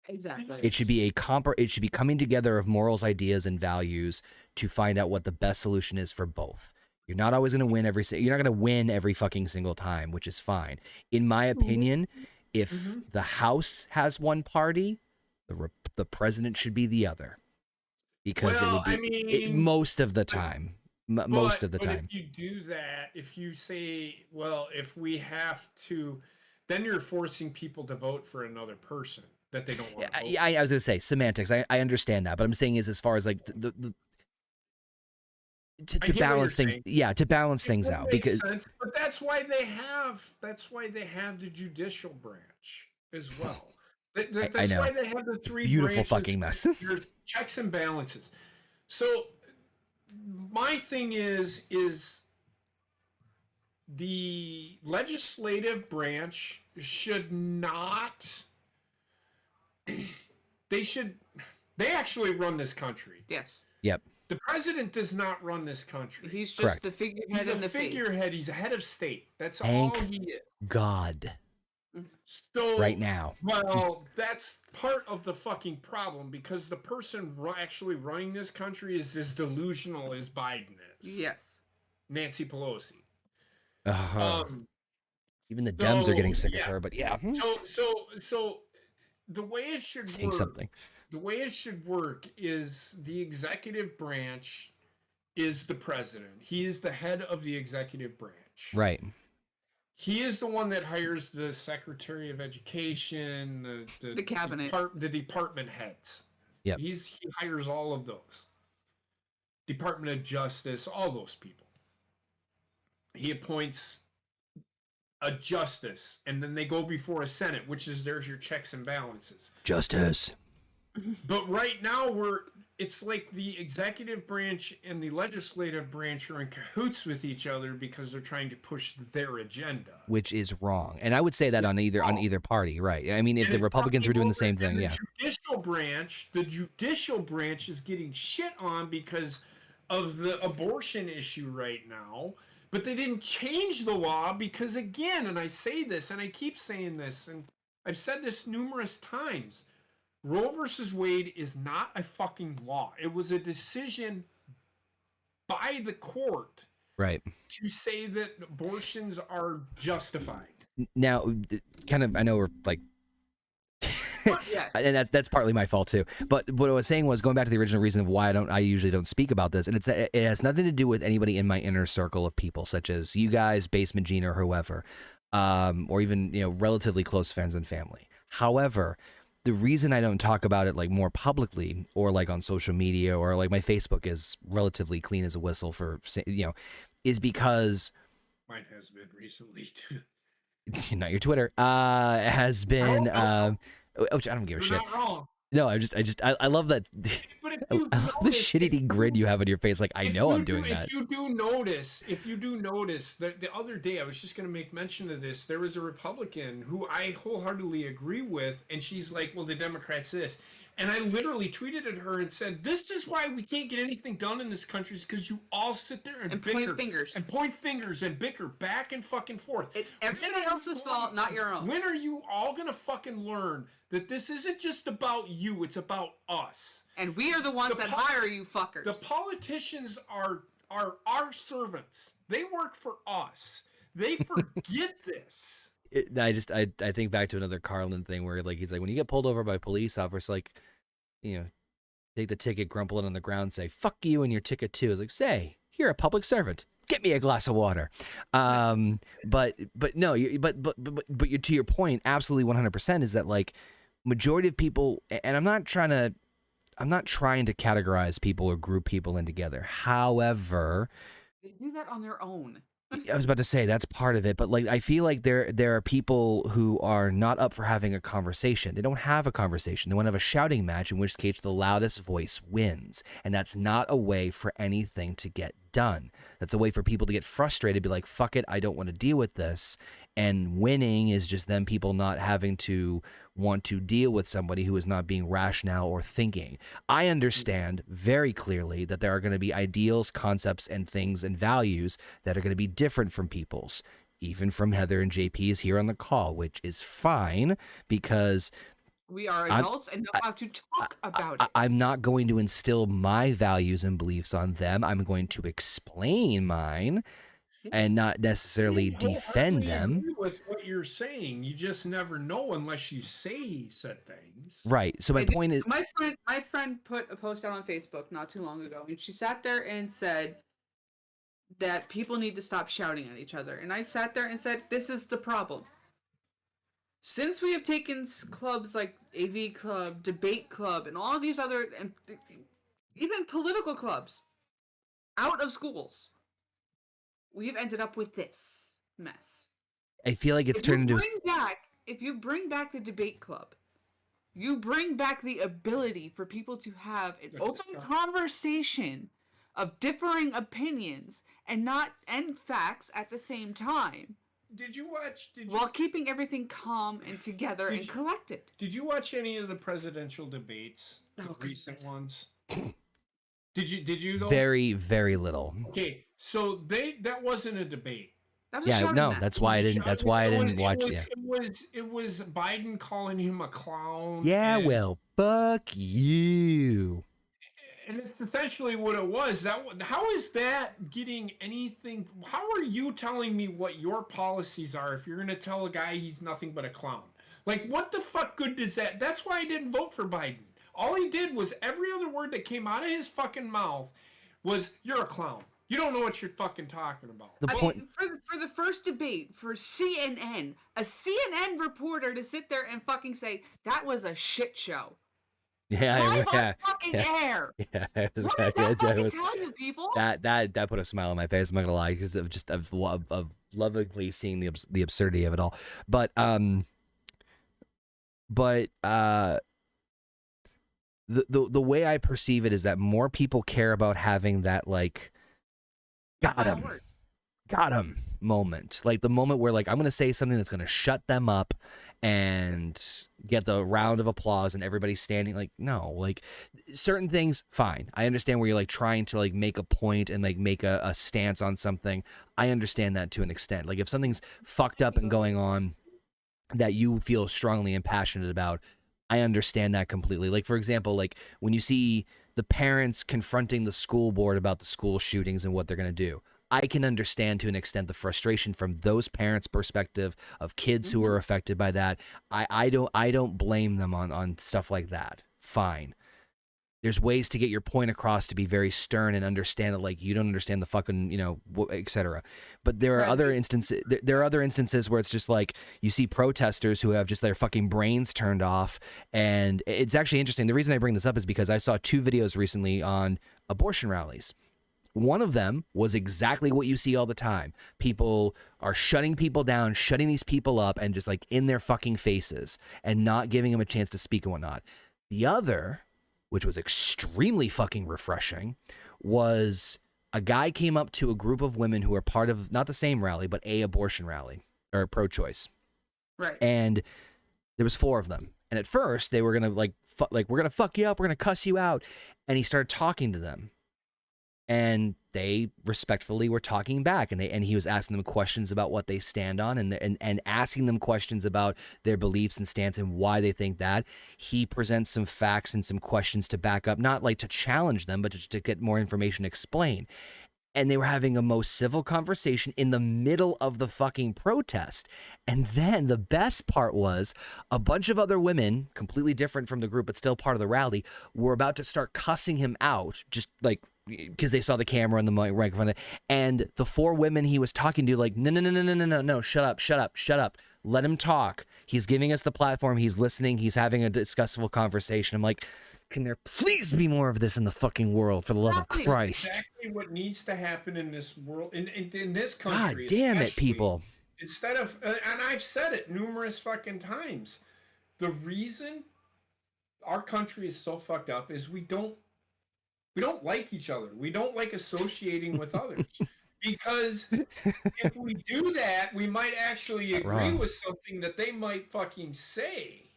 [SPEAKER 4] Exactly.
[SPEAKER 1] It should be it should be coming together of morals, ideas, and values to find out what the best solution is for both. You're not always going to win you're not going to win every fucking single time, which is fine. In my opinion, if the House has one party, the president should be the other, because it would be most of the time. Most of the time.
[SPEAKER 2] If you do that, if you say, well, if we have to, then you're forcing people to vote for another person that they don't want to vote.
[SPEAKER 1] I was going to say semantics. I understand that, but I'm saying is as far as like to balance things, to balance things out, because
[SPEAKER 2] sense, but that's why they have the judicial branch as well. That's why they have the three
[SPEAKER 1] beautiful
[SPEAKER 2] branches.
[SPEAKER 1] Fucking mess.
[SPEAKER 2] There's checks and balances. So my thing is the legislative branch should not. They actually run this country.
[SPEAKER 4] Yes.
[SPEAKER 1] Yep.
[SPEAKER 2] The president does not run this country.
[SPEAKER 4] He's just the figurehead.
[SPEAKER 2] He's a figurehead. He's a head of state. That's
[SPEAKER 1] all
[SPEAKER 2] he is.
[SPEAKER 1] God.
[SPEAKER 2] So
[SPEAKER 1] right now.
[SPEAKER 2] Well, that's part of the fucking problem, because the person actually running this country is as delusional as Biden is.
[SPEAKER 4] Yes.
[SPEAKER 2] Nancy Pelosi.
[SPEAKER 1] Even the Dems are getting sick of her, but yeah.
[SPEAKER 2] So the way it should work. The way it should work is the executive branch is the president. He is the head of the executive branch.
[SPEAKER 1] Right.
[SPEAKER 2] He is the one that hires the Secretary of Education,
[SPEAKER 4] the cabinet,
[SPEAKER 2] the department heads.
[SPEAKER 1] Yep.
[SPEAKER 2] He hires all of those. Department of Justice, all those people. He appoints a justice, and then they go before a Senate, which is there's your checks and balances.
[SPEAKER 1] Justice.
[SPEAKER 2] But right now it's like the executive branch and the legislative branch are in cahoots with each other because they're trying to push their agenda,
[SPEAKER 1] which is wrong. And I would say that on either party, right? I mean, if the Republicans were doing the same thing, yeah.
[SPEAKER 2] The judicial branch is getting shit on because of the abortion issue right now, but they didn't change the law because, again, and I say this and I keep saying this, and I've said this numerous times, Roe versus Wade is not a fucking law. It was a decision by the court,
[SPEAKER 1] right,
[SPEAKER 2] to say that abortions are justified.
[SPEAKER 1] Now, kind of, I know we're like,
[SPEAKER 4] yes.
[SPEAKER 1] and that's partly my fault too. But what I was saying was going back to the original reason of why I usually don't speak about this, and it has nothing to do with anybody in my inner circle of people, such as you guys, Basement Gene, or whoever, or even relatively close friends and family. However, the reason I don't talk about it like more publicly or like on social media or like my Facebook is relatively clean as a whistle for, is because
[SPEAKER 2] mine has been recently too.
[SPEAKER 1] Not your Twitter, has been, which I don't give a shit.
[SPEAKER 2] Not wrong.
[SPEAKER 1] No, I love that.
[SPEAKER 2] But if
[SPEAKER 1] I love the shit-eating grin you have on your face. Like, I know I'm doing that.
[SPEAKER 2] If you do notice that the other day, I was just going to make mention of this. There was a Republican who I wholeheartedly agree with, and she's like, well, the Democrats this. And I literally tweeted at her and said, this is why we can't get anything done in this country, is because you all sit there and bicker. Point fingers and bicker back and fucking forth.
[SPEAKER 4] It's everybody else's fault, not your own.
[SPEAKER 2] When are you all going to fucking learn that this isn't just about you, it's about us?
[SPEAKER 4] And we are the ones that hire you fuckers.
[SPEAKER 2] The politicians are our servants. They work for us. They forget this.
[SPEAKER 1] I think back to another Carlin thing where like he's like, when you get pulled over by a police officer, like, take the ticket, grumble it on the ground, say fuck you and your ticket too. It's like, say you're a public servant. Get me a glass of water. But no, but you're, to your point, absolutely 100% is that like majority of people, and I'm not trying to categorize people or group people in together. However,
[SPEAKER 4] they do that on their own.
[SPEAKER 1] I was about to say that's part of it, but like I feel like there are people who are not up for having a conversation. They don't have a conversation. They want to have a shouting match, in which case the loudest voice wins, and that's not a way for anything to get done. That's a way for people to get frustrated, be like, fuck it, I don't want to deal with this. And winning is just them people not having to want to deal with somebody who is not being rational or thinking. I understand very clearly that there are going to be ideals, concepts, and things and values that are going to be different from people's, even from Heather and JP's here on the call, which is fine because
[SPEAKER 4] we are adults and know how to talk about it.
[SPEAKER 1] I'm not going to instill my values and beliefs on them. I'm going to explain mine. And not necessarily defend them.
[SPEAKER 2] Agree with what you're saying, you just never know unless you say said things.
[SPEAKER 1] Right. So my point is,
[SPEAKER 4] my friend put a post out on Facebook not too long ago, and she sat there and said that people need to stop shouting at each other. And I sat there and said, this is the problem. Since we have taken clubs like AV Club, Debate Club, and all of these other, and even political clubs, out of schools, we've ended up with this mess.
[SPEAKER 1] I feel like it's turned into...
[SPEAKER 4] If you bring back the Debate Club, you bring back the ability for people to have an open conversation of differing opinions and facts at the same time. While keeping everything calm and together and collected.
[SPEAKER 2] Did you watch any of the presidential debates? The recent ones? Did you though?
[SPEAKER 1] Very, very little.
[SPEAKER 2] Okay, so that wasn't a debate.
[SPEAKER 4] That was
[SPEAKER 1] that's why I didn't watch it.
[SPEAKER 2] It was Biden calling him a clown.
[SPEAKER 1] Yeah, well, fuck you.
[SPEAKER 2] And it's essentially what it was. How is that getting anything? How are you telling me what your policies are if you're going to tell a guy he's nothing but a clown? Like, what the fuck good does that? That's why I didn't vote for Biden. All he did was every other word that came out of his fucking mouth was, you're a clown. You don't know what you're fucking talking about.
[SPEAKER 4] For the first debate, for CNN, a CNN reporter to sit there and fucking say, that was a shit show.
[SPEAKER 1] Yeah,
[SPEAKER 4] fucking air.
[SPEAKER 1] Yeah,
[SPEAKER 4] what does that fucking tell you, people?
[SPEAKER 1] That put a smile on my face. I'm not gonna lie, because of lovingly seeing the absurdity of it all. But the way I perceive it is that more people care about having that like got him moment, like the moment where like I'm gonna say something that's gonna shut them up and get the round of applause and everybody standing. Like, no, like certain things, fine, I understand where you're like trying to like make a point and like make a stance on something. I understand that to an extent. Like if something's fucked up and going on that you feel strongly and passionate about, I understand that completely. Like, for example, like when you see the parents confronting the school board about the school shootings and what they're going to do, I can understand to an extent the frustration from those parents' perspective of kids who are affected by that. I don't blame them on stuff like that. Fine. There's ways to get your point across to be very stern and understand that, like, you don't understand the fucking, you know, etc. But there are other instances. There are other instances where it's just like you see protesters who have just their fucking brains turned off, and it's actually interesting. The reason I bring this up is because I saw 2 videos recently on abortion rallies. One of them was exactly what you see all the time. People are shutting people down, shutting these people up, and just like in their fucking faces and not giving them a chance to speak and whatnot. The other, which was extremely fucking refreshing, was a guy came up to a group of women who were part of not the same rally, but a abortion rally or pro-choice.
[SPEAKER 4] Right.
[SPEAKER 1] And there was 4 of them. And at first they were going to like we're going to fuck you up. We're going to cuss you out. And he started talking to them. And they respectfully were talking back, and he was asking them questions about what they stand on, and asking them questions about their beliefs and stance and why they think that. He presents some facts and some questions to back up, not like to challenge them, but just to get more information explained. And they were having a most civil conversation in the middle of the fucking protest. And then the best part was a bunch of other women, completely different from the group, but still part of the rally, were about to start cussing him out, just like, because they saw the camera and the microphone. And the 4 women he was talking to, like, no, shut up. Let him talk. He's giving us the platform. He's listening. He's having a discussful conversation. I'm like, can there please be more of this in the fucking world, for the love of Christ?
[SPEAKER 2] Exactly what needs to happen in this world, in this country.
[SPEAKER 1] God damn it, people.
[SPEAKER 2] Instead of, and I've said it numerous fucking times, the reason our country is so fucked up is we don't like each other. We don't like associating with others. Because if we do that, we might actually agree with something that they might fucking say.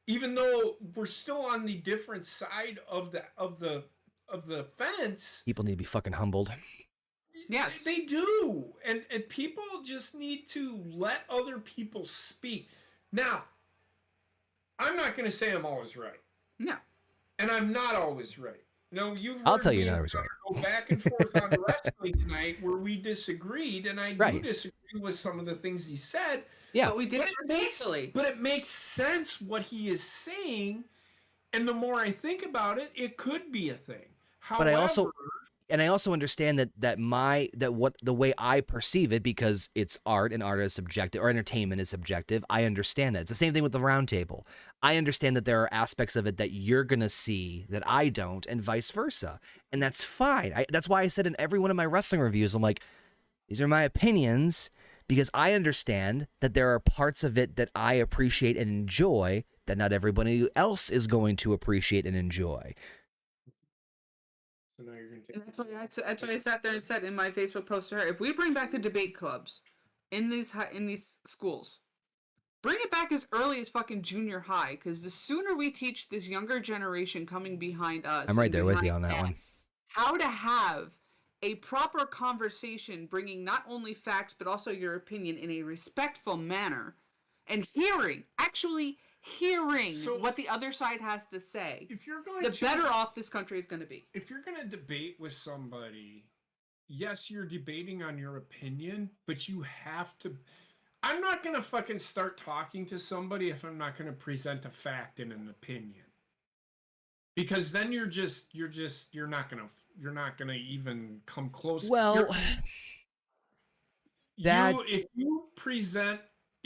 [SPEAKER 2] Even though we're still on the different side of the fence.
[SPEAKER 1] People need to be fucking humbled.
[SPEAKER 2] Yes. They do. And people just need to let other people speak. Now, I'm not going to say I'm always right.
[SPEAKER 4] No.
[SPEAKER 2] And I'm not always right. No,
[SPEAKER 1] I'll tell you not always right.
[SPEAKER 2] Go back and forth on the wrestling tonight where we disagreed, and I do disagree with some of the things he said.
[SPEAKER 1] Yeah,
[SPEAKER 4] but we did it respectfully.
[SPEAKER 2] But it makes sense what he is saying, and the more I think about it, it could be a thing. However,
[SPEAKER 1] but I also understand that the way I perceive it, because it's art and art is subjective, or entertainment is subjective. I understand that. It's the same thing with the round table. I understand that there are aspects of it that you're gonna see that I don't, and vice versa, and that's fine. That's why I said in every one of my wrestling reviews, I'm like, these are my opinions, because I understand that there are parts of it that I appreciate and enjoy that not everybody else is going to appreciate and enjoy.
[SPEAKER 2] So now you're gonna take.
[SPEAKER 4] That's why I sat there and said in my Facebook post to her, if we bring back the debate clubs in these schools, bring it back as early as fucking junior high, because the sooner we teach this younger generation coming behind us,
[SPEAKER 1] I'm right there with you on that one,
[SPEAKER 4] how to have a proper conversation, bringing not only facts but also your opinion in a respectful manner, and actually hearing what the other side has to say,
[SPEAKER 2] if you're going
[SPEAKER 4] the better off this country is going to be.
[SPEAKER 2] If you're going to debate with somebody, yes, you're debating on your opinion, but you have to. I'm not going to fucking start talking to somebody if I'm not going to present a fact and an opinion, because then you're not going to even come close.
[SPEAKER 1] Well,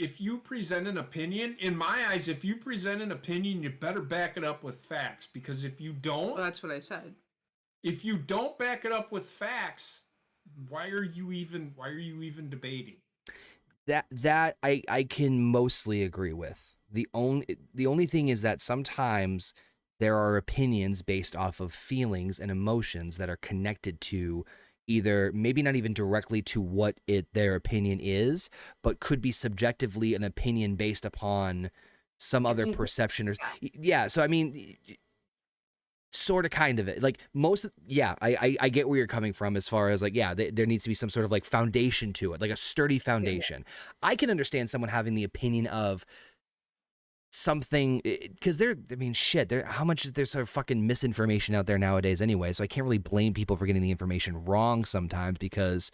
[SPEAKER 2] if you present an opinion, in my eyes, if you present an opinion, you better back it up with facts, because if you don't,
[SPEAKER 4] well, that's what I said.
[SPEAKER 2] If you don't back it up with facts, why are you even debating?
[SPEAKER 1] That I can mostly agree with. The only thing is that sometimes there are opinions based off of feelings and emotions that are connected to either maybe not even directly to what their opinion is, but could be subjectively an opinion based upon some other perception or yeah. So I mean, sort of kind of it like I get where you're coming from as far as like there needs to be some sort of like foundation to it, like a sturdy foundation. I can understand someone having the opinion of something because how much is there sort of fucking misinformation out there nowadays anyway, so I can't really blame people for getting the information wrong sometimes because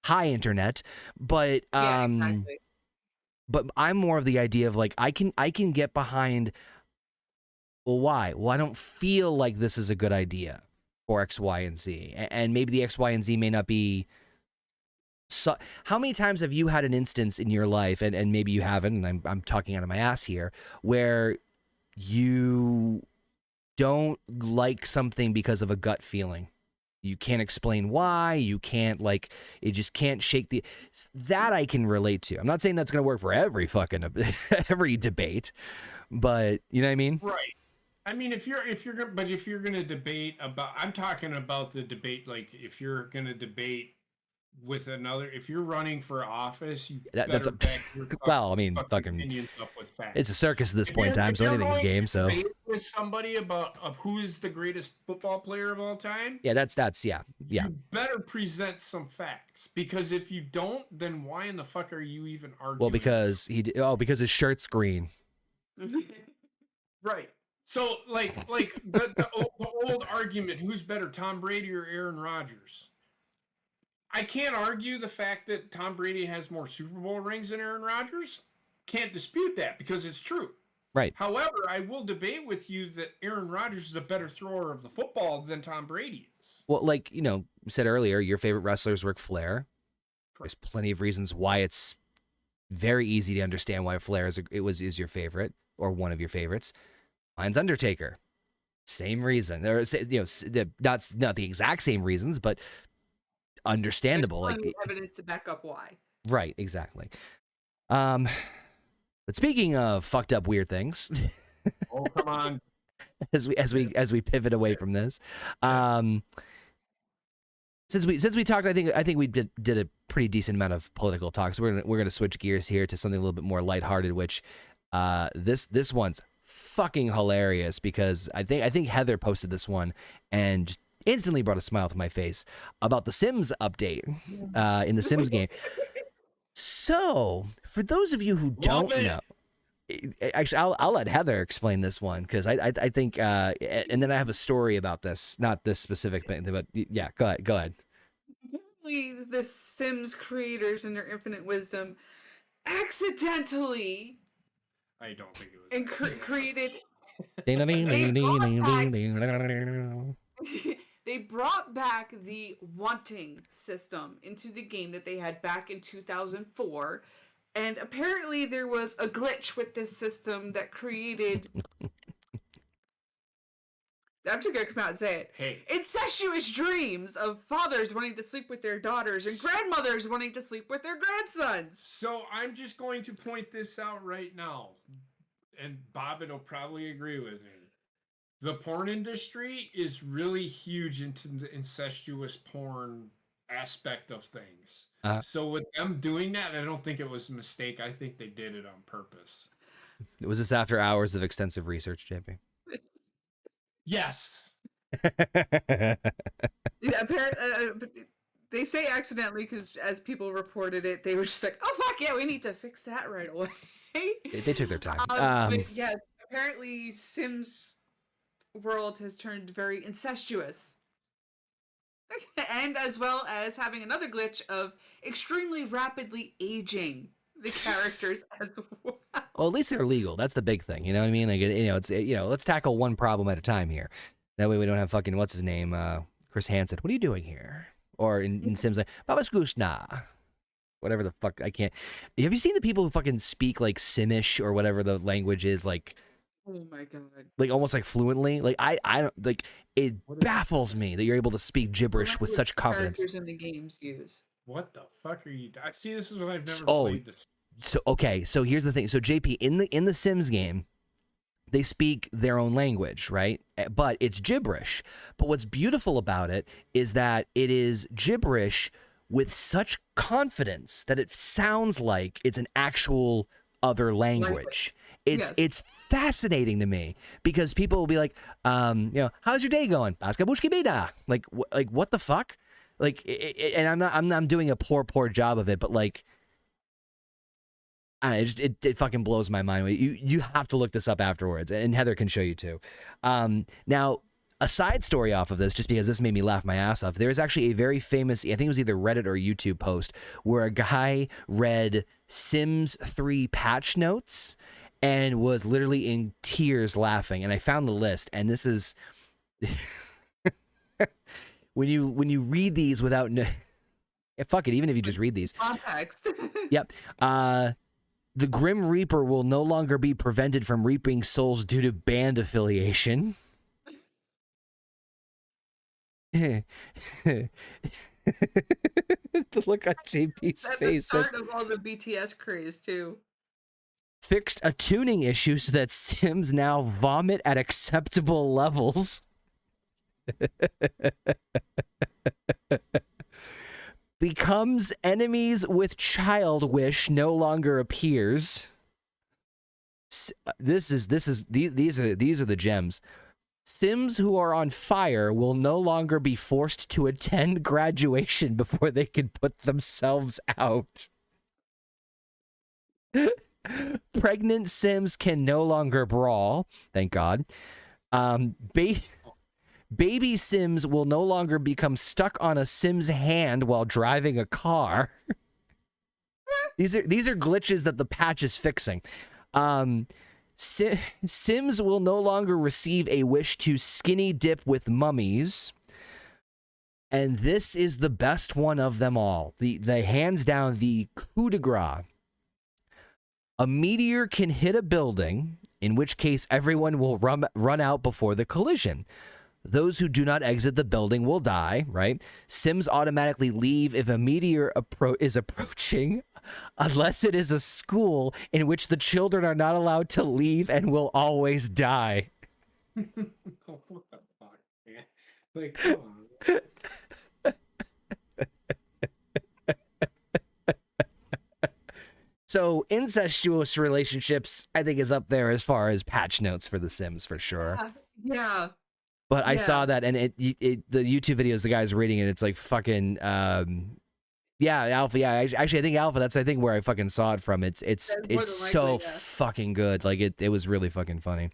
[SPEAKER 1] hi internet, but
[SPEAKER 4] exactly.
[SPEAKER 1] but I'm more of the idea of like I can get behind, well, why? Well, I don't feel like this is a good idea for X, Y, and Z. And maybe the X, Y, and Z may not be. So, how many times have you had an instance in your life, and maybe you haven't, and I'm talking out of my ass here, where you don't like something because of a gut feeling? You can't explain why. You can't it just can't shake that I can relate to. I'm not saying that's going to work for every fucking, every debate, but you know what I mean?
[SPEAKER 2] Right. I mean, if you're gonna debate about, I'm talking about the debate. Like, if you're gonna debate with another, if you're running for office, you
[SPEAKER 1] that's
[SPEAKER 2] back your
[SPEAKER 1] well, I mean, fucking
[SPEAKER 2] opinions up with facts.
[SPEAKER 1] It's a circus at this point in time, so anything's game. So
[SPEAKER 2] with somebody about who is the greatest football player of all time,
[SPEAKER 1] that's yeah.
[SPEAKER 2] You better present some facts, because if you don't, then why in the fuck are you even arguing?
[SPEAKER 1] Well, because because his shirt's green.
[SPEAKER 2] Right. So, like the old argument, who's better, Tom Brady or Aaron Rodgers? I can't argue the fact that Tom Brady has more Super Bowl rings than Aaron Rodgers. Can't dispute that because it's true.
[SPEAKER 1] Right.
[SPEAKER 2] However, I will debate with you that Aaron Rodgers is a better thrower of the football than Tom Brady is.
[SPEAKER 1] Well, like, you said earlier, your favorite wrestler is Ric Flair. There's plenty of reasons why it's very easy to understand why Flair is your favorite or one of your favorites. Mine's Undertaker. Same reason. That's not the exact same reasons, but understandable.
[SPEAKER 4] There's plenty of evidence to back up why.
[SPEAKER 1] Right, exactly. But speaking of fucked up weird things,
[SPEAKER 2] oh come on,
[SPEAKER 1] as we pivot away from this, since we talked, I think we did a pretty decent amount of political talk. So we're gonna switch gears here to something a little bit more lighthearted, which this one's fucking hilarious because I think Heather posted this one and just instantly brought a smile to my face about the Sims update in the Sims game. So, for those of you who don't know, actually, I'll let Heather explain this one because I think, and then I have a story about this, not this specific thing, but yeah, go ahead.
[SPEAKER 4] Apparently, the Sims creators, in their infinite wisdom, accidentally,
[SPEAKER 2] I don't think it was,
[SPEAKER 4] and created. They brought back the wanting system into the game that they had back in 2004, and apparently there was a glitch with this system that created. I'm just gonna come out and say it.
[SPEAKER 2] Hey.
[SPEAKER 4] Incestuous dreams of fathers wanting to sleep with their daughters and grandmothers wanting to sleep with their grandsons.
[SPEAKER 2] So I'm just going to point this out right now, and Bobbin will probably agree with me. The porn industry is really huge into the incestuous porn aspect of things. So with them doing that, I don't think it was a mistake. I think they did it on purpose.
[SPEAKER 1] Was this after hours of extensive research, JP?
[SPEAKER 2] Yes.
[SPEAKER 4] Yeah, apparently, they say accidentally because as people reported it, they were just like, "Oh fuck yeah, we need to fix that right away."
[SPEAKER 1] They took their time.
[SPEAKER 4] But yes, apparently Sims world has turned very incestuous. And as well as having another glitch of extremely rapidly aging the characters as well.
[SPEAKER 1] Well, at least they're legal. That's the big thing. You know what I mean? Like, it's let's tackle one problem at a time here. That way we don't have fucking, what's his name? Chris Hansen. What are you doing here? Or in Sims, like, Baba Skooshna. Whatever the fuck, I can't. Have you seen the people who fucking speak like Simish or whatever the language is, like,
[SPEAKER 4] oh my god,
[SPEAKER 1] like almost like fluently? Like I don't like it. Baffles me that you're able to speak gibberish with such confidence.
[SPEAKER 4] Characters in the games use.
[SPEAKER 2] What the fuck are you? I see. This is what I've never played this.
[SPEAKER 1] So okay, so here's the thing. So JP, in the Sims game, they speak their own language, right? But it's gibberish. But what's beautiful about it is that it is gibberish with such confidence that it sounds like it's an actual other language. It's fascinating to me because people will be like, how's your day going? Baskabushki bida. Like what the fuck? Like, and I'm doing a poor job of it, but like, it fucking blows my mind. You have to look this up afterwards, and Heather can show you too. Now, a side story off of this, just because this made me laugh my ass off. There is actually a very famous, I think it was either Reddit or YouTube post, where a guy read Sims 3 patch notes and was literally in tears laughing. And I found the list, and this is when you read these without fuck it, even if you just read these
[SPEAKER 4] context.
[SPEAKER 1] Yep. The Grim Reaper will no longer be prevented from reaping souls due to band affiliation. The look on JP's
[SPEAKER 4] At
[SPEAKER 1] face.
[SPEAKER 4] the start of all the BTS craze, too.
[SPEAKER 1] Fixed a tuning issue so that Sims now vomit at acceptable levels. Becomes enemies with child wish no longer appears. These are the gems. Sims who are on fire will no longer be forced to attend graduation before they can put themselves out. Pregnant Sims can no longer brawl, thank God. Baby Sims will no longer become stuck on a Sim's hand while driving a car. These are glitches that the patch is fixing. Sims will no longer receive a wish to skinny dip with mummies. And this is the best one of them all. The hands down, the coup de grace. A meteor can hit a building, in which case everyone will run out before the collision. Those who do not exit the building will die, right? Sims automatically leave if a meteor is approaching, unless it is a school in which the children are not allowed to leave and will always die.
[SPEAKER 2] Oh, what the fuck, man? Like, come on.
[SPEAKER 1] So incestuous relationships, I think, is up there as far as patch notes for The Sims, for sure.
[SPEAKER 4] Yeah.
[SPEAKER 1] But I saw that, and the YouTube videos, the guy's reading it, it's like fucking, Alpha, yeah. Actually, I think Alpha, that's, I think, where I fucking saw it from. It's so fucking good. Like, it was really fucking funny.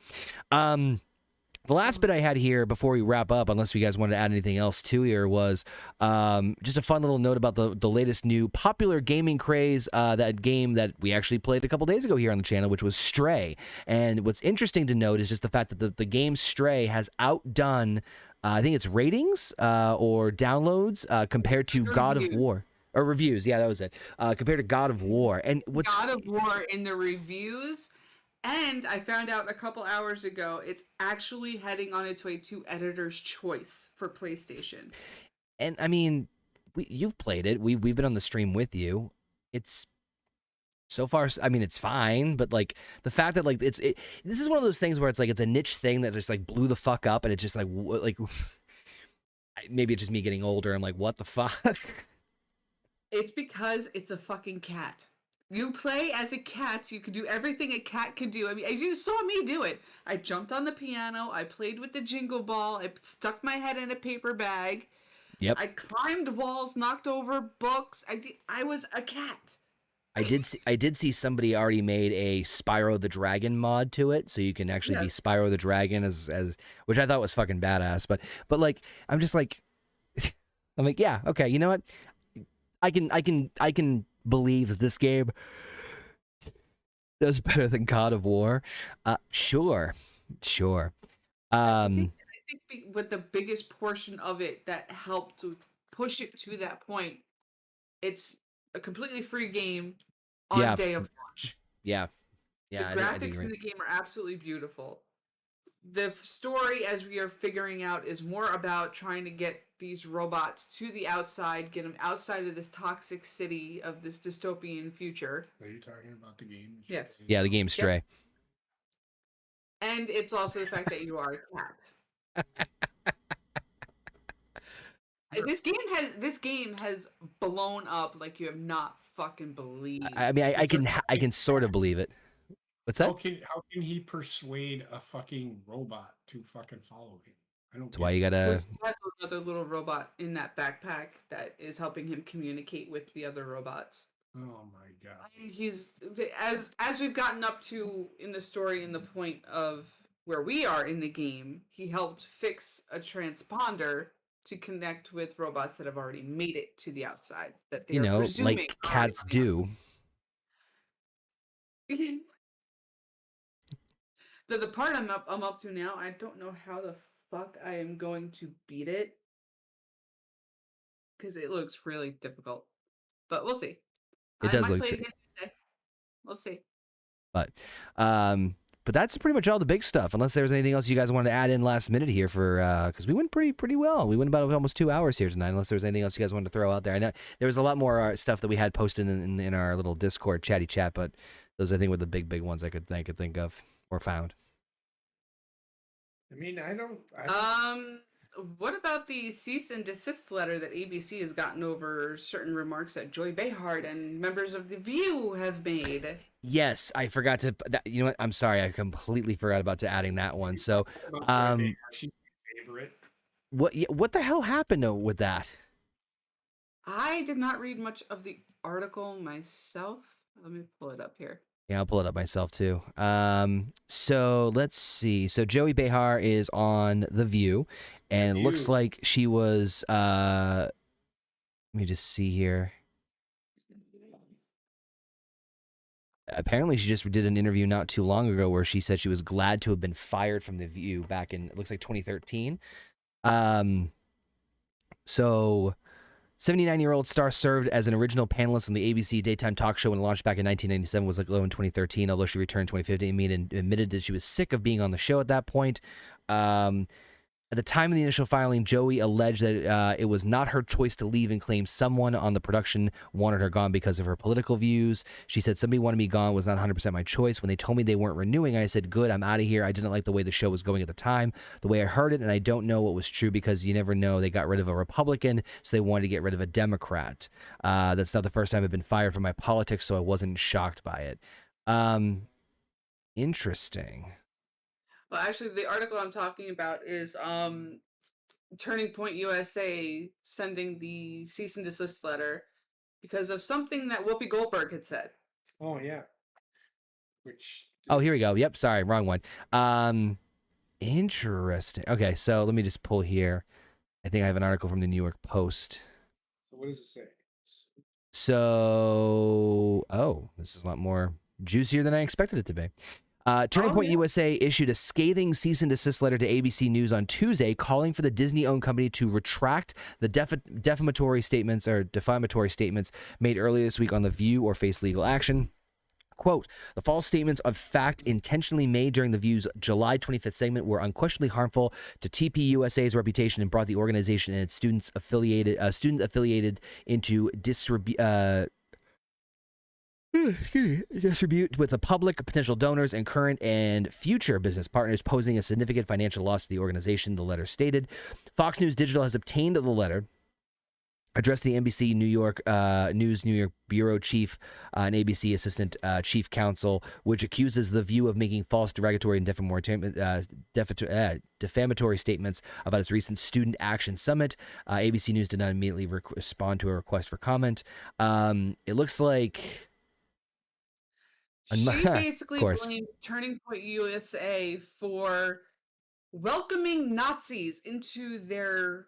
[SPEAKER 1] The last bit I had here before we wrap up, unless you guys wanted to add anything else to here, was just a fun little note about the latest new popular gaming craze, that game that we actually played a couple days ago here on the channel, which was Stray. And what's interesting to note is just the fact that the game Stray has outdone, I think it's ratings or downloads compared to God of War. Or reviews, yeah, that was it. Compared to God of War. And what's
[SPEAKER 4] God of War in the reviews. And I found out a couple hours ago, it's actually heading on its way to Editor's Choice for PlayStation.
[SPEAKER 1] And I mean, you've played it. We've been on the stream with you. It's so far, I mean, it's fine, but like the fact that like this is one of those things where it's like it's a niche thing that just like blew the fuck up, and it's just like maybe it's just me getting older. I'm like, what the fuck?
[SPEAKER 4] It's because it's a fucking cat. You play as a cat, so you can do everything a cat can do. I mean, you saw me do it. I jumped on the piano. I played with the jingle ball. I stuck my head in a paper bag.
[SPEAKER 1] Yep.
[SPEAKER 4] I climbed walls, knocked over books. I was a cat.
[SPEAKER 1] I did see somebody already made a Spyro the Dragon mod to it, so you can actually be Spyro the Dragon as which I thought was fucking badass. But like I'm just like I'm like, yeah, okay, you know what? I can believe that this game does better than God of War. Sure.
[SPEAKER 4] I think with the biggest portion of it that helped to push it to that point, it's a completely free game on day of launch.
[SPEAKER 1] Yeah.
[SPEAKER 4] The graphics in the game are absolutely beautiful. The story, as we are figuring out, is more about trying to get these robots to the outside, get them outside of this toxic city of this dystopian future.
[SPEAKER 2] Are you talking about the game?
[SPEAKER 4] Yes.
[SPEAKER 1] Yeah, the game Stray.
[SPEAKER 4] And it's also the fact that you are a cat. This game has blown up like you have not fucking believed.
[SPEAKER 1] I mean, I can sort of believe it. What's that?
[SPEAKER 2] How can he persuade a fucking robot to fucking follow him? I don't.
[SPEAKER 1] That's why you gotta.
[SPEAKER 4] He has another little robot in that backpack that is helping him communicate with the other robots.
[SPEAKER 2] Oh my god!
[SPEAKER 4] And he's as we've gotten up to in the story, in the point of where we are in the game, he helped fix a transponder to connect with robots that have already made it to the outside. That they are presuming
[SPEAKER 1] like cats do.
[SPEAKER 4] The part I'm up to now, I don't know how the fuck I am going to beat it, because it looks really difficult. But we'll see.
[SPEAKER 1] It does look
[SPEAKER 4] play it again Tuesday. We'll see.
[SPEAKER 1] But that's pretty much all the big stuff. Unless there's anything else you guys wanted to add in last minute here for because we went pretty well. We went about almost 2 hours here tonight. Unless there's anything else you guys wanted to throw out there. I know there was a lot more stuff that we had posted in our little Discord chatty chat, but those I think were the big ones I could think of or found.
[SPEAKER 2] I mean, I don't.
[SPEAKER 4] What about the cease and desist letter that ABC has gotten over certain remarks that Joy Behar and members of The View have made?
[SPEAKER 1] Yes, I forgot to. You know what? I'm sorry, I completely forgot about adding that one. So,
[SPEAKER 2] she's my favorite.
[SPEAKER 1] What the hell happened with that?
[SPEAKER 4] I did not read much of the article myself. Let me pull it up here.
[SPEAKER 1] Yeah, I'll pull it up myself too. So let's see. So Joey Behar is on The View, and it looks like she was. Let me just see here. Apparently, she just did an interview not too long ago where she said she was glad to have been fired from The View back in, it looks like 2013. So 79-year-old star served as an original panelist on the ABC daytime talk show when it launched back in 1997, was low in 2013, although she returned in 2015 and admitted that she was sick of being on the show at that point. At the time of the initial filing, Joey alleged that it was not her choice to leave and claimed someone on the production wanted her gone because of her political views. She said, somebody wanted me gone, was not 100% my choice. When they told me they weren't renewing, I said, good, I'm out of here. I didn't like the way the show was going at the time, the way I heard it, and I don't know what was true because you never know. They got rid of a Republican, so they wanted to get rid of a Democrat. That's not the first time I've been fired from my politics, so I wasn't shocked by it. Interesting.
[SPEAKER 4] Well, actually, the article I'm talking about is Turning Point USA sending the cease and desist letter because of something that Whoopi Goldberg had said.
[SPEAKER 2] Oh, yeah.
[SPEAKER 1] Oh, here we go. Yep, sorry, wrong one. Interesting. Okay, so let me just pull here. I think I have an article from the New York Post.
[SPEAKER 2] So what does it say?
[SPEAKER 1] So, this is a lot more juicier than I expected it to be. Turning Point USA issued a scathing cease and desist letter to ABC News on Tuesday, calling for the Disney-owned company to retract the defamatory statements made earlier this week on The View or face legal action. Quote, the false statements of fact intentionally made during The View's July 25th segment were unquestionably harmful to TPUSA's reputation and brought the organization and its students affiliated into distribute with the public, potential donors, and current and future business partners, posing a significant financial loss to the organization, the letter stated. Fox News Digital has obtained the letter, addressed the NBC New York News New York bureau chief and ABC assistant chief counsel, which accuses The View of making false, derogatory, and defamatory statements about its recent Student Action Summit. ABC News did not immediately respond to a request for comment. It looks like
[SPEAKER 4] she basically blamed Turning Point USA for welcoming Nazis into their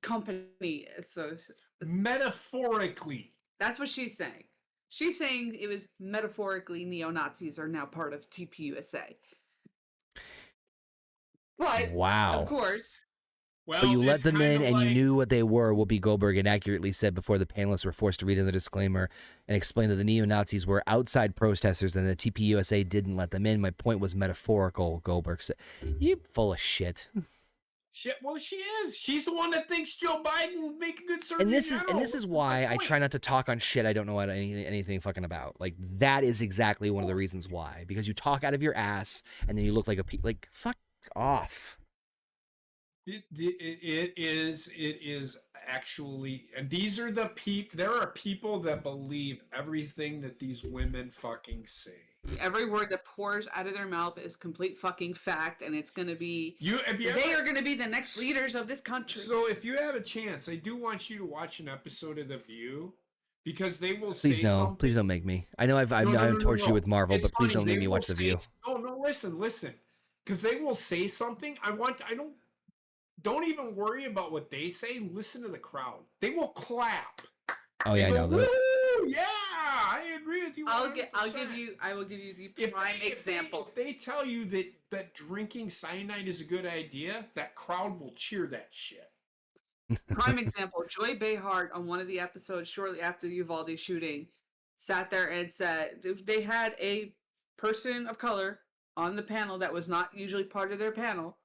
[SPEAKER 4] company. So
[SPEAKER 2] metaphorically,
[SPEAKER 4] that's what she's saying. She's saying it was metaphorically neo-Nazis are now part of TPUSA. But
[SPEAKER 1] wow,
[SPEAKER 4] of course.
[SPEAKER 1] Well, but you let them in and you knew what they were, Whoopi Goldberg inaccurately said before the panelists were forced to read in the disclaimer and explain that the neo-Nazis were outside protesters and the TPUSA didn't let them in. My point was metaphorical, Goldberg said. You full of shit.
[SPEAKER 2] Shit, well, she is. She's the one that thinks Joe Biden would make a good surgeon.
[SPEAKER 1] And this is why I try not to talk on shit I don't know what anything fucking about. Like that is exactly one of the reasons why. Because you talk out of your ass and then you look like like fuck off.
[SPEAKER 2] It is actually, and these are the people. There are people that believe everything that these women fucking say.
[SPEAKER 4] Every word that pours out of their mouth is complete fucking fact, and it's gonna be they are gonna be the next leaders of this country.
[SPEAKER 2] So if you have a chance, I do want you to watch an episode of The View, because they will
[SPEAKER 1] please
[SPEAKER 2] say
[SPEAKER 1] no,
[SPEAKER 2] something.
[SPEAKER 1] please don't make me. I know I've tortured you with Marvel,
[SPEAKER 2] It's
[SPEAKER 1] but please
[SPEAKER 2] funny.
[SPEAKER 1] don't make me watch
[SPEAKER 2] say,
[SPEAKER 1] The View.
[SPEAKER 2] No, listen, because they will say something. Don't even worry about what they say. Listen to the crowd. They will clap.
[SPEAKER 1] Oh yeah, I know.
[SPEAKER 2] Woo! Yeah, I agree with you. 100%.
[SPEAKER 4] I will give you the prime example.
[SPEAKER 2] If they tell you that drinking cyanide is a good idea, that crowd will cheer that shit.
[SPEAKER 4] Prime example: Joy Behar on one of the episodes shortly after the Uvalde shooting sat there and said they had a person of color on the panel that was not usually part of their panel,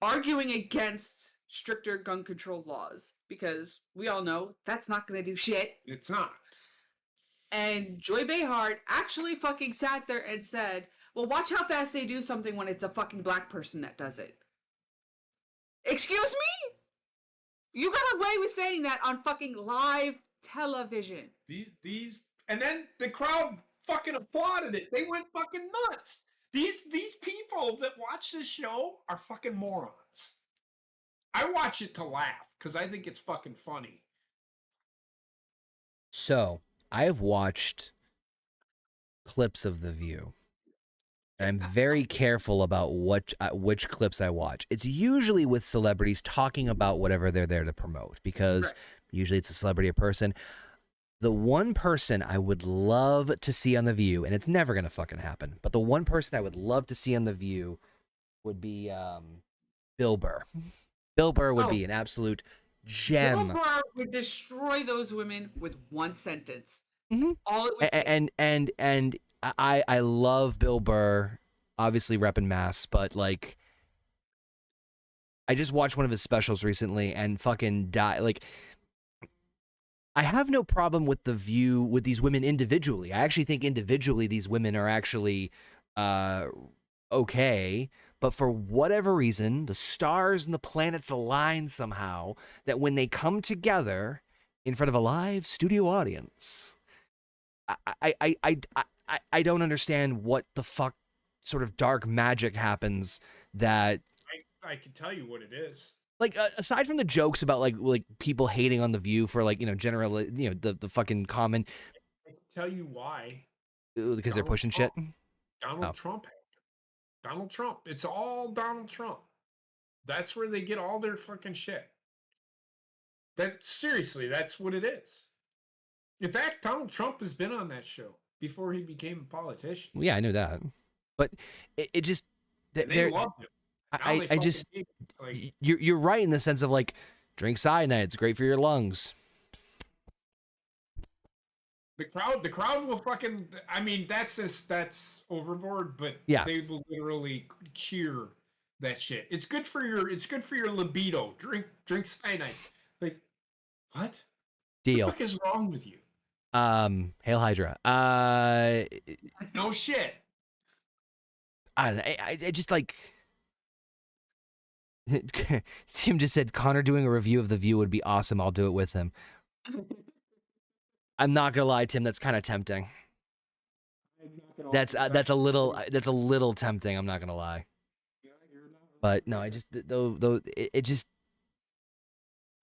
[SPEAKER 4] arguing against stricter gun control laws, because we all know that's not going to do shit.
[SPEAKER 2] It's not.
[SPEAKER 4] And Joy Behar actually fucking sat there and said, well, watch how fast they do something when it's a fucking black person that does it. Excuse me? You got away with saying that on fucking live television.
[SPEAKER 2] These and then the crowd fucking applauded it. They went fucking nuts. These people that watch this show are fucking morons. I watch it to laugh because I think it's fucking funny.
[SPEAKER 1] So I have watched clips of The View. And I'm very careful about which clips I watch. It's usually with celebrities talking about whatever they're there to promote, because usually it's a celebrity or person. The one person I would love to see on The View, and it's never going to fucking happen, but the one person I would love to see on The View would be Bill Burr. Bill Burr would be an absolute gem.
[SPEAKER 4] Bill Burr would destroy those women with one sentence.
[SPEAKER 1] Mm-hmm.
[SPEAKER 4] All it would take.
[SPEAKER 1] And I love Bill Burr, obviously repping Mass, but like I just watched one of his specials recently and fucking like I have no problem with The View with these women individually. I actually think individually these women are actually okay, but for whatever reason, the stars and the planets align somehow that when they come together in front of a live studio audience, I don't understand what the fuck sort of dark magic happens that
[SPEAKER 2] I can tell you what it is.
[SPEAKER 1] Like aside from the jokes about like people hating on The View for like, you know, general, you know, the fucking common.
[SPEAKER 2] I can tell you why.
[SPEAKER 1] Because they're pushing shit.
[SPEAKER 2] Donald Trump. Donald Trump. It's all Donald Trump. That's where they get all their fucking shit. Seriously, that's what it is. In fact, Donald Trump has been on that show before he became a politician.
[SPEAKER 1] Well, yeah, I knew that, but it just
[SPEAKER 2] they loved him.
[SPEAKER 1] I just like, you're right in the sense of like drink cyanide, it's great for your lungs.
[SPEAKER 2] The crowd will fucking. I mean, that's overboard, but
[SPEAKER 1] yeah,
[SPEAKER 2] they will literally cheer that shit. It's good for your libido. Drink cyanide. Like, what?
[SPEAKER 1] Deal.
[SPEAKER 2] What the fuck is wrong with you?
[SPEAKER 1] Hail Hydra.
[SPEAKER 2] No shit.
[SPEAKER 1] I don't know. I just like. Tim just said Connor doing a review of The View would be awesome. I'll do it with him. I'm not gonna lie, Tim. That's kind of tempting. That's a little tempting. I'm not gonna lie. But no, I just though it just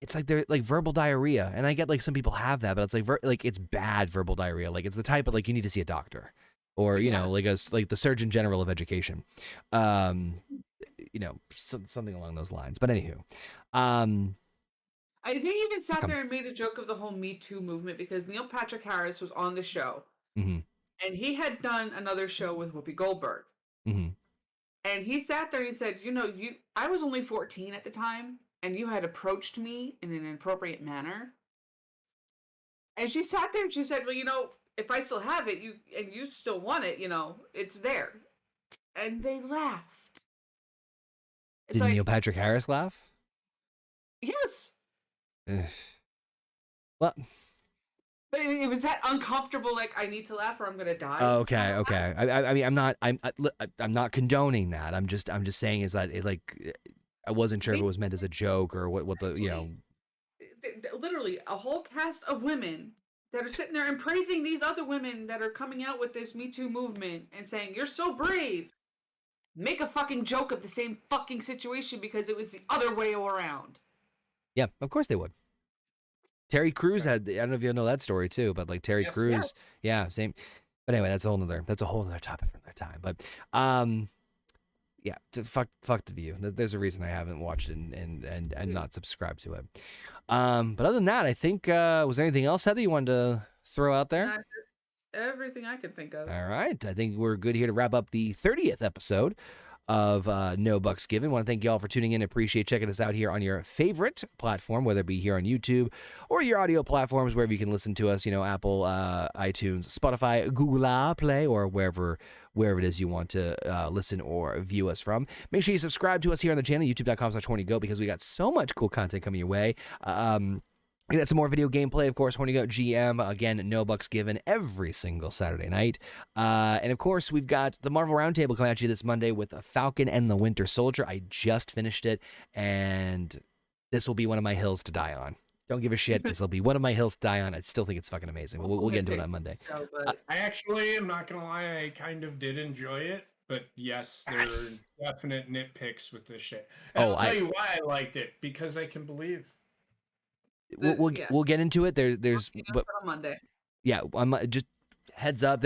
[SPEAKER 1] it's like they're like verbal diarrhea, and I get like some people have that, but it's like it's bad verbal diarrhea. Like it's the type of like you need to see a doctor, or you know like the Surgeon General of Education, you know something along those lines. But anywho,
[SPEAKER 4] I think he even sat there and made a joke of the whole Me Too movement because Neil Patrick Harris was on the show, and he had done another show with Whoopi Goldberg, and he sat there and he said, you know, I was only 14 at the time, and you had approached me in an inappropriate manner. And she sat there and she said, well, you know, if I still have it, you still want it, you know, it's there. And they laughed. It's
[SPEAKER 1] Did
[SPEAKER 4] like
[SPEAKER 1] Neil Patrick Harris laugh?
[SPEAKER 4] yes.
[SPEAKER 1] Ugh. Well,
[SPEAKER 4] But it was that uncomfortable, like I need to laugh or I'm gonna die.
[SPEAKER 1] okay, okay. I mean, I'm not condoning that. I'm just saying is that I wasn't sure if it was meant as a joke or what the
[SPEAKER 4] Literally a whole cast of women that are sitting there and praising these other women that are coming out with this Me Too movement and saying you're so brave. Make a fucking joke of the same fucking situation because it was the other way around.
[SPEAKER 1] Yeah, of course they would. Terry Crews had, I don't know if you know that story too, but like Terry Crews, yeah, same. But anyway, that's a whole other topic for another time. But yeah, fuck the View. There's a reason I haven't watched it and not subscribed to it. But other than that, I think was there anything else, Heather, you wanted to throw out there?
[SPEAKER 4] That's everything I could think of.
[SPEAKER 1] All right, I think we're good here to wrap up the 30th episode of No Bucks Given. Want to thank you all for tuning in. Appreciate checking us out here on your favorite platform, whether it be here on YouTube or your audio platforms, wherever you can listen to us, Apple, iTunes, Spotify, Google Play, or wherever it is you want to listen or view us from. Make sure you subscribe to us here on the channel, youtube.com/Horny Goat, because we got so much cool content coming your way. We got some more video gameplay, of course, Horny Goat GM. Again, No Bucks Given every single Saturday night. And of course, we've got the Marvel Roundtable coming at you this Monday with Falcon and the Winter Soldier. I just finished it, and this will be one of my hills to die on. Don't give a shit. This will be one of my hills to die on. I still think it's fucking amazing. We'll get into it on Monday.
[SPEAKER 2] I actually am not going to lie. I kind of did enjoy it. But yes, there are definite nitpicks with this shit. And I'll tell you why I liked it. Because I can believe.
[SPEAKER 1] We'll get into it. There's but
[SPEAKER 4] on Monday.
[SPEAKER 1] Yeah, just heads up.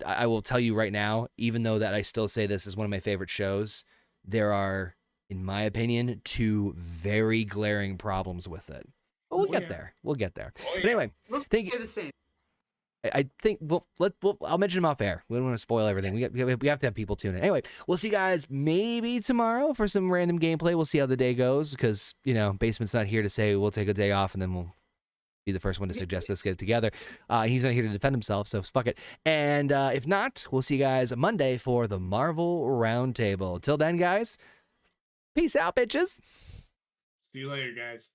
[SPEAKER 1] I will tell you right now, even though that I still say this is one of my favorite shows, there are, in my opinion, two very glaring problems with it. But we'll get there. We'll get there. But anyway, thank you.
[SPEAKER 4] The same.
[SPEAKER 1] I think I'll mention them off air. We don't want to spoil everything. We have to have people tune in. Anyway, we'll see you guys maybe tomorrow for some random gameplay. We'll see how the day goes because, Basement's not here to say we'll take a day off and then we'll be the first one to suggest let's get it together. He's not here to defend himself, so fuck it. And if not, we'll see you guys Monday for the Marvel Roundtable. Till then, guys, peace out, bitches.
[SPEAKER 2] See you later, guys.